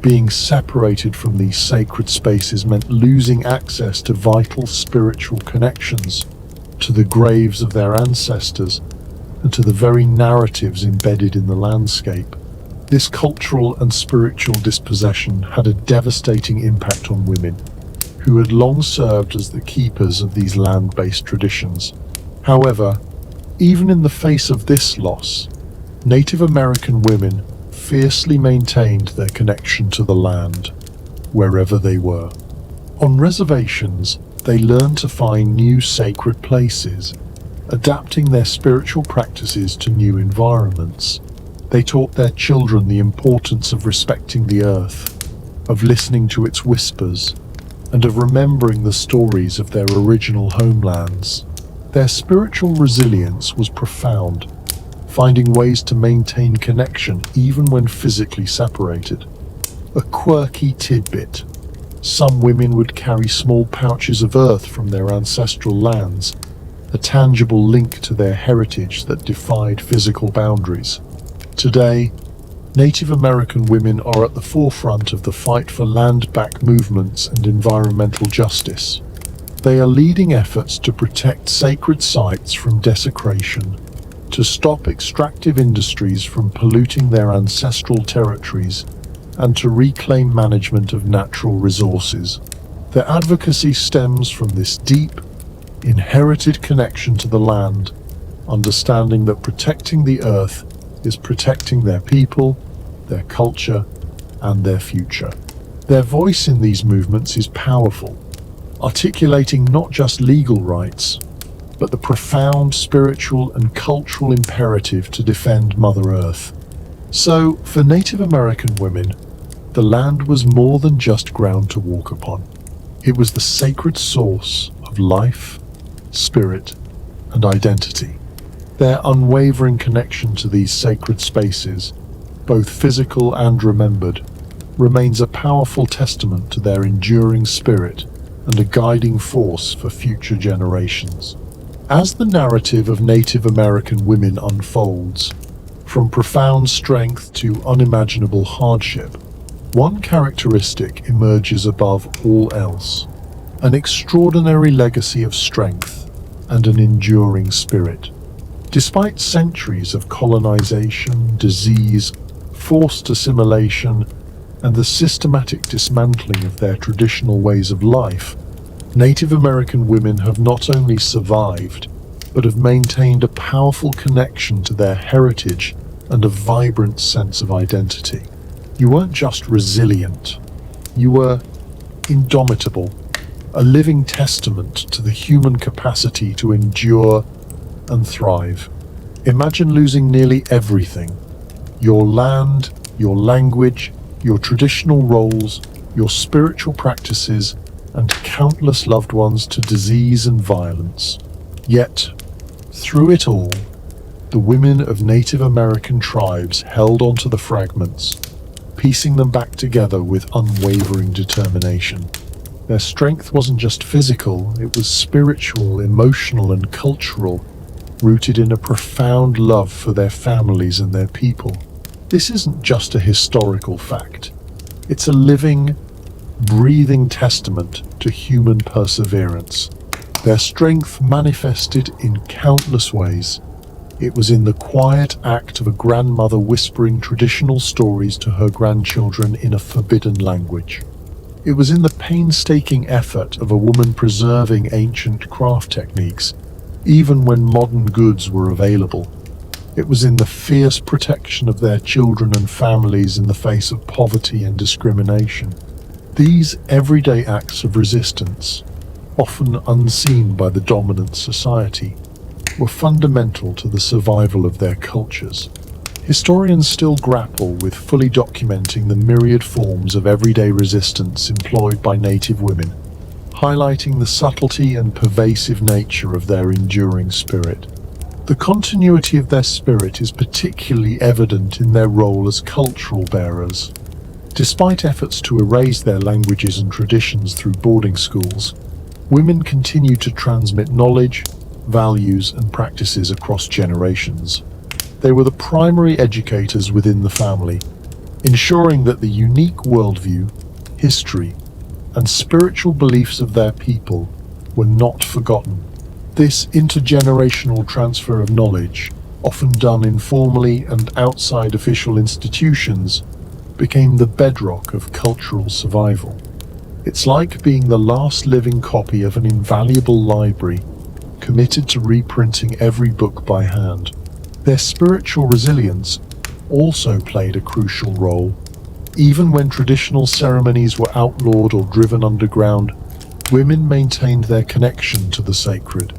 Being separated from these sacred spaces meant losing access to vital spiritual connections, to the graves of their ancestors, and to the very narratives embedded in the landscape. This cultural and spiritual dispossession had a devastating impact on women, who had long served as the keepers of these land-based traditions. However, even in the face of this loss, Native American women fiercely maintained their connection to the land, wherever they were. On reservations, they learned to find new sacred places, adapting their spiritual practices to new environments. They taught their children the importance of respecting the earth, of listening to its whispers, and of remembering the stories of their original homelands. Their spiritual resilience was profound, finding ways to maintain connection even when physically separated. A quirky tidbit: some women would carry small pouches of earth from their ancestral lands, a tangible link to their heritage that defied physical boundaries. Today, Native American women are at the forefront of the fight for land-back movements and environmental justice. They are leading efforts to protect sacred sites from desecration, to stop extractive industries from polluting their ancestral territories, and to reclaim management of natural resources. Their advocacy stems from this deep, inherited connection to the land, understanding that protecting the earth is protecting their people, their culture, and their future. Their voice in these movements is powerful, articulating not just legal rights, but the profound spiritual and cultural imperative to defend Mother Earth. So, for Native American women, the land was more than just ground to walk upon. It was the sacred source of life, spirit, and identity. Their unwavering connection to these sacred spaces, both physical and remembered, remains a powerful testament to their enduring spirit and a guiding force for future generations. As the narrative of Native American women unfolds, from profound strength to unimaginable hardship, one characteristic emerges above all else: an extraordinary legacy of strength and an enduring spirit. Despite centuries of colonization, disease, forced assimilation, and the systematic dismantling of their traditional ways of life, Native American women have not only survived, but have maintained a powerful connection to their heritage and a vibrant sense of identity. You weren't just resilient, you were indomitable, a living testament to the human capacity to endure and thrive. Imagine losing nearly everything: your land, your language, your traditional roles, your spiritual practices, and countless loved ones to disease and violence. Yet, through it all, the women of Native American tribes held onto the fragments, piecing them back together with unwavering determination. Their strength wasn't just physical, it was spiritual, emotional, and cultural, rooted in a profound love for their families and their people. This isn't just a historical fact. It's a living, breathing testament to human perseverance. Their strength manifested in countless ways. It was in the quiet act of a grandmother whispering traditional stories to her grandchildren in a forbidden language. It was in the painstaking effort of a woman preserving ancient craft techniques, even when modern goods were available. It was in the fierce protection of their children and families in the face of poverty and discrimination. These everyday acts of resistance, often unseen by the dominant society, were fundamental to the survival of their cultures. Historians still grapple with fully documenting the myriad forms of everyday resistance employed by Native women, highlighting the subtlety and pervasive nature of their enduring spirit. The continuity of their spirit is particularly evident in their role as cultural bearers. Despite efforts to erase their languages and traditions through boarding schools, women continue to transmit knowledge, values, and practices across generations. They were the primary educators within the family, ensuring that the unique worldview, history, and spiritual beliefs of their people were not forgotten. This intergenerational transfer of knowledge, often done informally and outside official institutions, became the bedrock of cultural survival. It's like being the last living copy of an invaluable library, committed to reprinting every book by hand. Their spiritual resilience also played a crucial role. Even when traditional ceremonies were outlawed or driven underground, women maintained their connection to the sacred.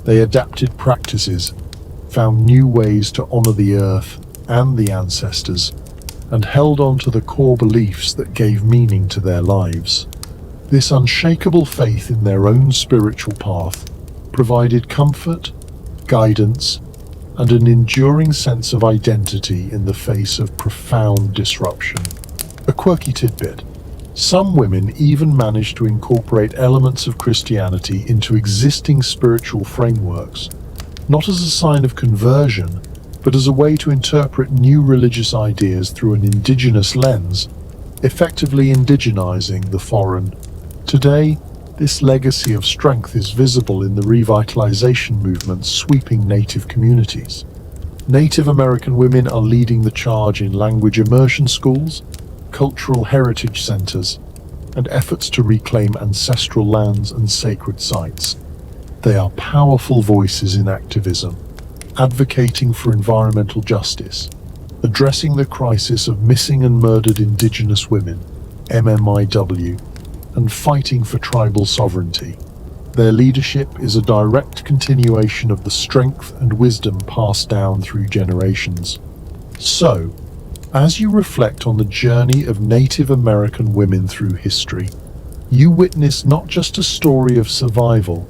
They adapted practices, found new ways to honor the earth and the ancestors, and held on to the core beliefs that gave meaning to their lives. This unshakable faith in their own spiritual path provided comfort, guidance, and an enduring sense of identity in the face of profound disruption. A quirky tidbit: some women even manage to incorporate elements of Christianity into existing spiritual frameworks, not as a sign of conversion, but as a way to interpret new religious ideas through an indigenous lens, effectively indigenizing the foreign. Today, this legacy of strength is visible in the revitalization movements sweeping Native communities. Native American women are leading the charge in language immersion schools, cultural heritage centers, and efforts to reclaim ancestral lands and sacred sites. They are powerful voices in activism, advocating for environmental justice, addressing the crisis of missing and murdered Indigenous women, MMIW, and fighting for tribal sovereignty. Their leadership is a direct continuation of the strength and wisdom passed down through generations. So, as you reflect on the journey of Native American women through history, you witness not just a story of survival,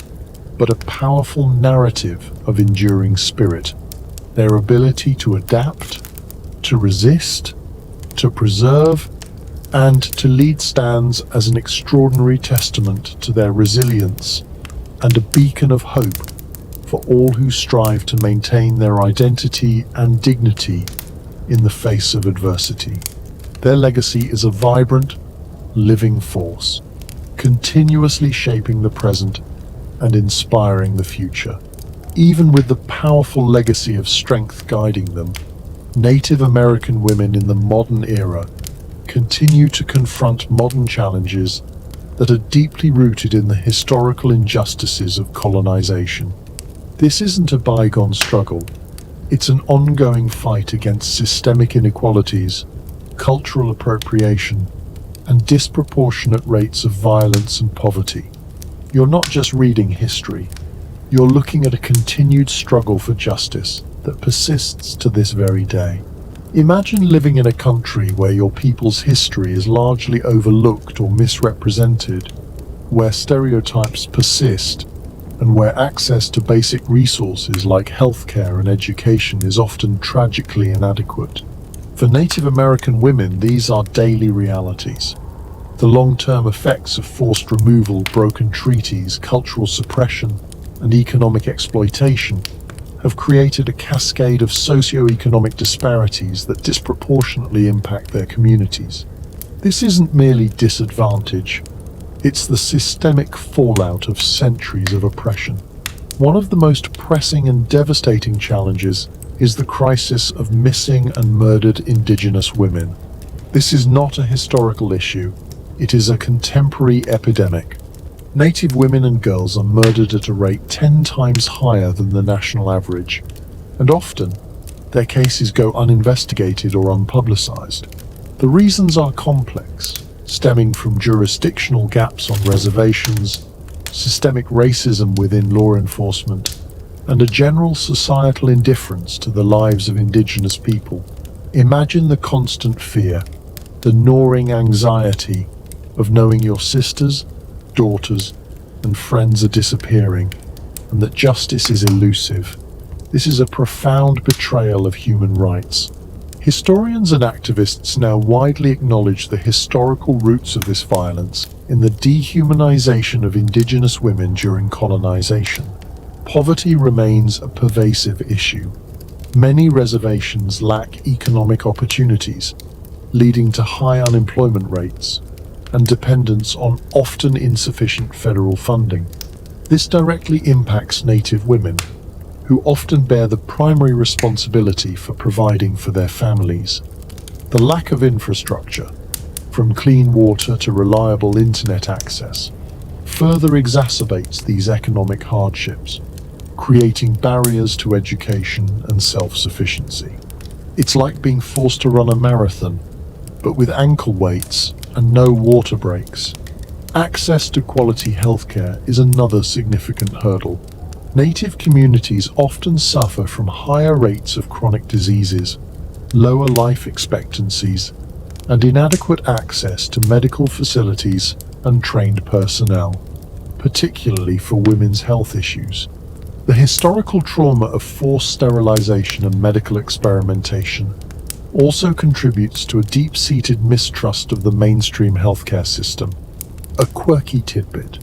but a powerful narrative of enduring spirit. Their ability to adapt, to resist, to preserve, and to lead stands as an extraordinary testament to their resilience and a beacon of hope for all who strive to maintain their identity and dignity in the face of adversity. Their legacy is a vibrant, living force, continuously shaping the present and inspiring the future. Even with the powerful legacy of strength guiding them, Native American women in the modern era continue to confront modern challenges that are deeply rooted in the historical injustices of colonization. This isn't a bygone struggle. It's an ongoing fight against systemic inequalities, cultural appropriation, and disproportionate rates of violence and poverty. You're not just reading history, you're looking at a continued struggle for justice that persists to this very day. Imagine living in a country where your people's history is largely overlooked or misrepresented, where stereotypes persist, and where access to basic resources like healthcare and education is often tragically inadequate. For Native American women, these are daily realities. The long-term effects of forced removal, broken treaties, cultural suppression, and economic exploitation have created a cascade of socio-economic disparities that disproportionately impact their communities. This isn't merely disadvantage, it's the systemic fallout of centuries of oppression. One of the most pressing and devastating challenges is the crisis of missing and murdered Indigenous women. This is not a historical issue, it is a contemporary epidemic. Native women and girls are murdered at a rate 10 times higher than the national average, and often their cases go uninvestigated or unpublicized. The reasons are complex, stemming from jurisdictional gaps on reservations, systemic racism within law enforcement, and a general societal indifference to the lives of Indigenous people. Imagine the constant fear, the gnawing anxiety of knowing your sisters, daughters, and friends are disappearing, and that justice is elusive. This is a profound betrayal of human rights. Historians and activists now widely acknowledge the historical roots of this violence in the dehumanization of Indigenous women during colonization. Poverty remains a pervasive issue. Many reservations lack economic opportunities, leading to high unemployment rates and dependence on often insufficient federal funding. This directly impacts Native women, who often bear the primary responsibility for providing for their families. The lack of infrastructure, from clean water to reliable internet access, further exacerbates these economic hardships, creating barriers to education and self-sufficiency. It's like being forced to run a marathon, but with ankle weights and no water breaks. Access to quality healthcare is another significant hurdle. Native communities often suffer from higher rates of chronic diseases, lower life expectancies, and inadequate access to medical facilities and trained personnel, particularly for women's health issues. The historical trauma of forced sterilization and medical experimentation also contributes to a deep-seated mistrust of the mainstream healthcare system. A quirky tidbit.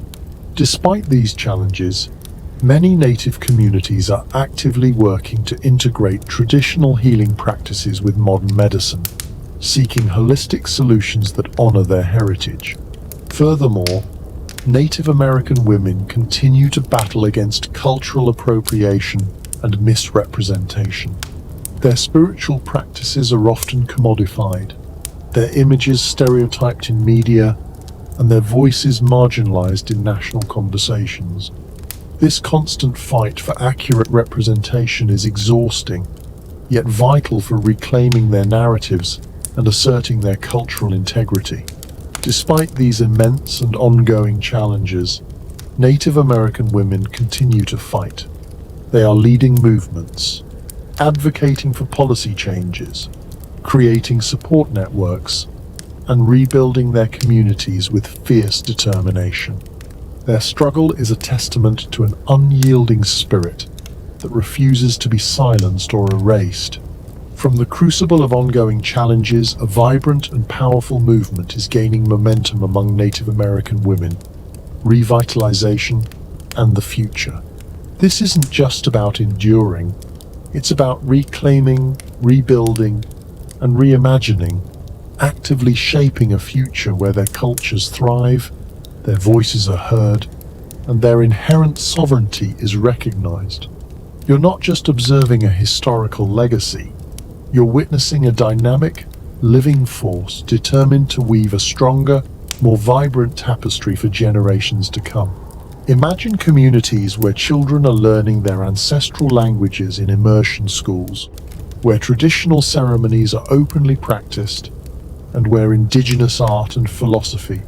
Despite these challenges, many Native communities are actively working to integrate traditional healing practices with modern medicine, seeking holistic solutions that honor their heritage. Furthermore, Native American women continue to battle against cultural appropriation and misrepresentation. Their spiritual practices are often commodified, their images stereotyped in media, and their voices marginalized in national conversations. This constant fight for accurate representation is exhausting, yet vital for reclaiming their narratives and asserting their cultural integrity. Despite these immense and ongoing challenges, Native American women continue to fight. They are leading movements, advocating for policy changes, creating support networks, and rebuilding their communities with fierce determination. Their struggle is a testament to an unyielding spirit that refuses to be silenced or erased. From the crucible of ongoing challenges, a vibrant and powerful movement is gaining momentum among Native American women: revitalization and the future. This isn't just about enduring, it's about reclaiming, rebuilding, and reimagining, actively shaping a future where their cultures thrive, their voices are heard, and their inherent sovereignty is recognized. You're not just observing a historical legacy, you're witnessing a dynamic, living force determined to weave a stronger, more vibrant tapestry for generations to come. Imagine communities where children are learning their ancestral languages in immersion schools, where traditional ceremonies are openly practiced, and where indigenous art and philosophy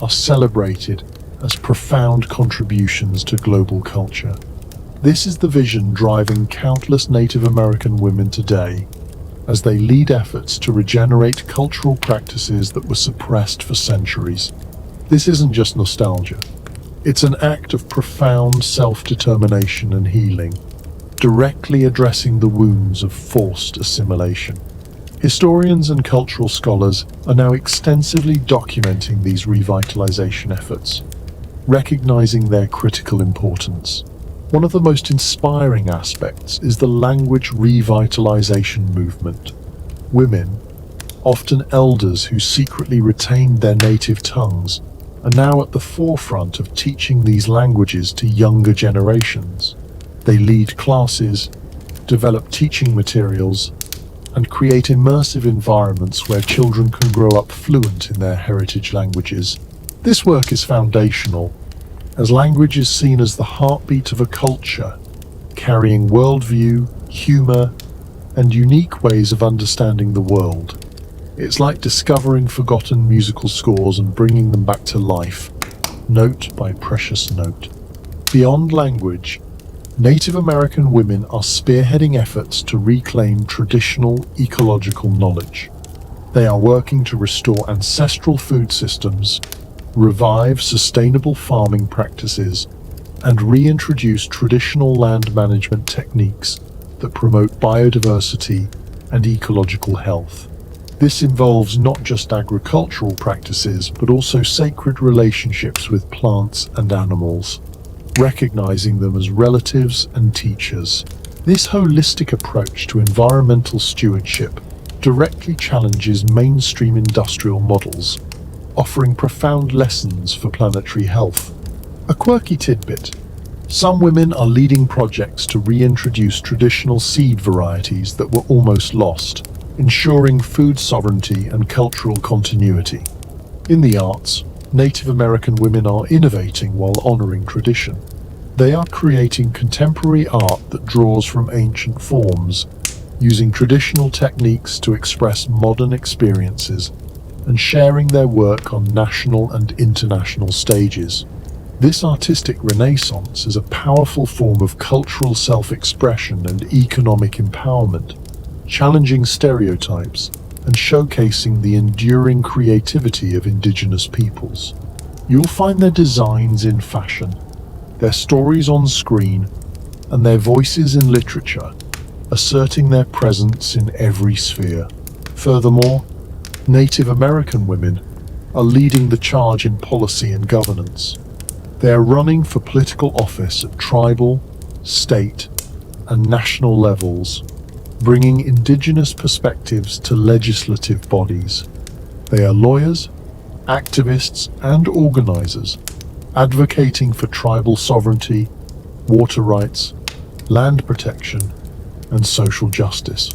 are celebrated as profound contributions to global culture. This is the vision driving countless Native American women today, as they lead efforts to regenerate cultural practices that were suppressed for centuries. This isn't just nostalgia. It's an act of profound self-determination and healing, directly addressing the wounds of forced assimilation. Historians and cultural scholars are now extensively documenting these revitalization efforts, recognizing their critical importance. One of the most inspiring aspects is the language revitalization movement. Women, often elders who secretly retained their native tongues, are now at the forefront of teaching these languages to younger generations. They lead classes, develop teaching materials, and create immersive environments where children can grow up fluent in their heritage languages. This work is foundational, as language is seen as the heartbeat of a culture, carrying worldview, humor, and unique ways of understanding the world. It's like discovering forgotten musical scores and bringing them back to life, note by precious note. Beyond language, Native American women are spearheading efforts to reclaim traditional ecological knowledge. They are working to restore ancestral food systems, revive sustainable farming practices, and reintroduce traditional land management techniques that promote biodiversity and ecological health. This involves not just agricultural practices, but also sacred relationships with plants and animals, recognizing them as relatives and teachers. This holistic approach to environmental stewardship directly challenges mainstream industrial models, offering profound lessons for planetary health. A quirky tidbit: some women are leading projects to reintroduce traditional seed varieties that were almost lost, ensuring food sovereignty and cultural continuity. In the arts, Native American women are innovating while honoring tradition. They are creating contemporary art that draws from ancient forms, using traditional techniques to express modern experiences, and sharing their work on national and international stages. This artistic renaissance is a powerful form of cultural self-expression and economic empowerment, challenging stereotypes and showcasing the enduring creativity of indigenous peoples. You'll find their designs in fashion, their stories on screen, and their voices in literature, asserting their presence in every sphere. Furthermore, Native American women are leading the charge in policy and governance. They are running for political office at tribal, state, and national levels, bringing indigenous perspectives to legislative bodies. They are lawyers, activists, and organizers, advocating for tribal sovereignty, water rights, land protection, and social justice.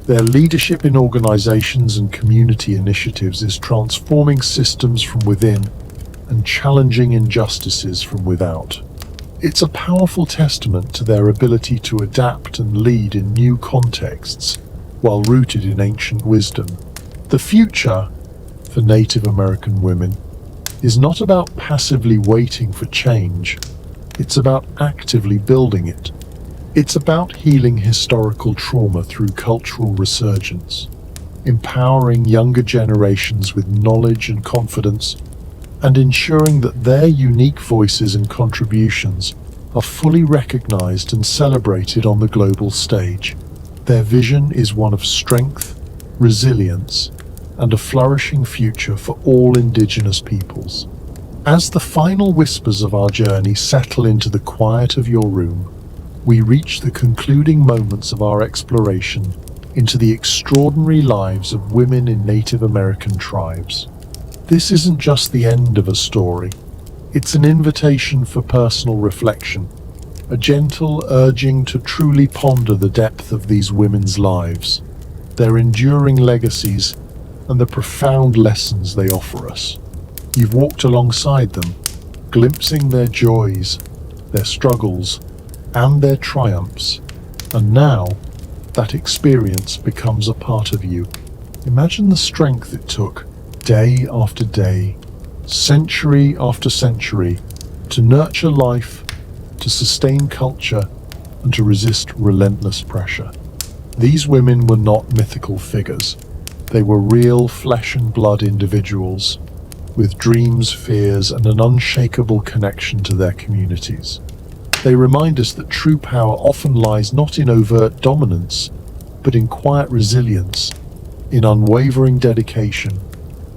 Their leadership in organizations and community initiatives is transforming systems from within and challenging injustices from without. It's a powerful testament to their ability to adapt and lead in new contexts while rooted in ancient wisdom. The future for Native American women is not about passively waiting for change. It's about actively building it. It's about healing historical trauma through cultural resurgence, empowering younger generations with knowledge and confidence, and ensuring that their unique voices and contributions are fully recognized and celebrated on the global stage. Their vision is one of strength, resilience, and a flourishing future for all indigenous peoples. As the final whispers of our journey settle into the quiet of your room, we reach the concluding moments of our exploration into the extraordinary lives of women in Native American tribes. This isn't just the end of a story. It's an invitation for personal reflection, a gentle urging to truly ponder the depth of these women's lives, their enduring legacies, and the profound lessons they offer us. You've walked alongside them, glimpsing their joys, their struggles, and their triumphs, and now that experience becomes a part of you. Imagine the strength it took, day after day, century after century, to nurture life, to sustain culture, and to resist relentless pressure. These women were not mythical figures. They were real flesh and blood individuals, with dreams, fears, and an unshakable connection to their communities. They remind us that true power often lies not in overt dominance, but in quiet resilience, in unwavering dedication,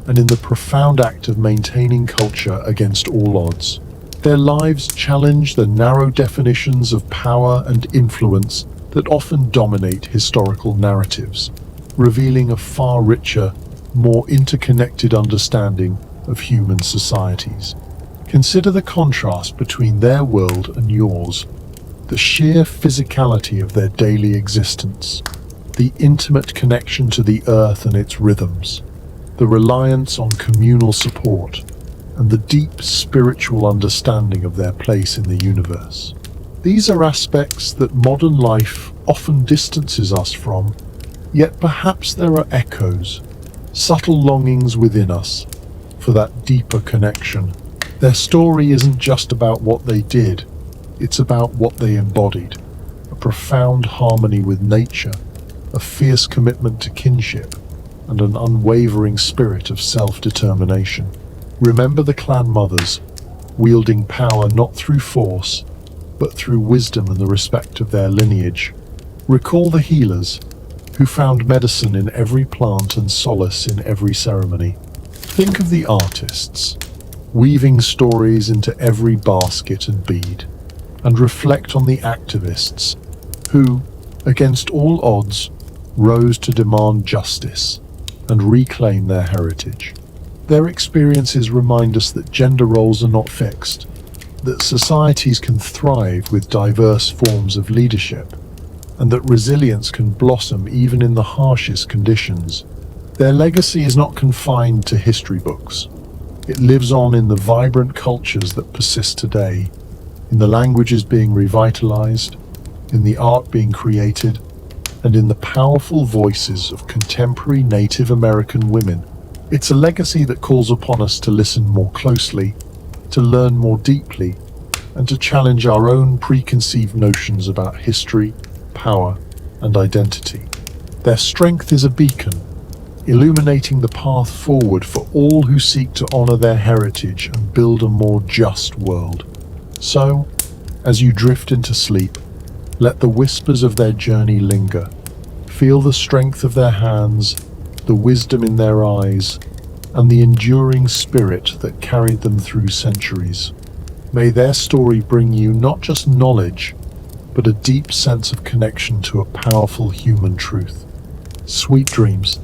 and in the profound act of maintaining culture against all odds. Their lives challenge the narrow definitions of power and influence that often dominate historical narratives, revealing a far richer, more interconnected understanding of human societies. Consider the contrast between their world and yours, the sheer physicality of their daily existence, the intimate connection to the earth and its rhythms, the reliance on communal support, and the deep spiritual understanding of their place in the universe. These are aspects that modern life often distances us from, yet perhaps there are echoes, subtle longings within us for that deeper connection. Their story isn't just about what they did, it's about what they embodied, a profound harmony with nature, a fierce commitment to kinship, and an unwavering spirit of self-determination. Remember the clan mothers, wielding power not through force, but through wisdom and the respect of their lineage. Recall the healers, who found medicine in every plant and solace in every ceremony. Think of the artists, weaving stories into every basket and bead, and reflect on the activists, who, against all odds, rose to demand justice and reclaim their heritage. Their experiences remind us that gender roles are not fixed, that societies can thrive with diverse forms of leadership, and that resilience can blossom even in the harshest conditions. Their legacy is not confined to history books. It lives on in the vibrant cultures that persist today, in the languages being revitalized, in the art being created, and in the powerful voices of contemporary Native American women. It's a legacy that calls upon us to listen more closely, to learn more deeply, and to challenge our own preconceived notions about history, power, and identity. Their strength is a beacon, illuminating the path forward for all who seek to honor their heritage and build a more just world. So, as you drift into sleep, Let the whispers of their journey linger. Feel the strength of their hands, the wisdom in their eyes, and the enduring spirit that carried them through centuries. May their story bring you not just knowledge, but a deep sense of connection to a powerful human truth. Sweet dreams.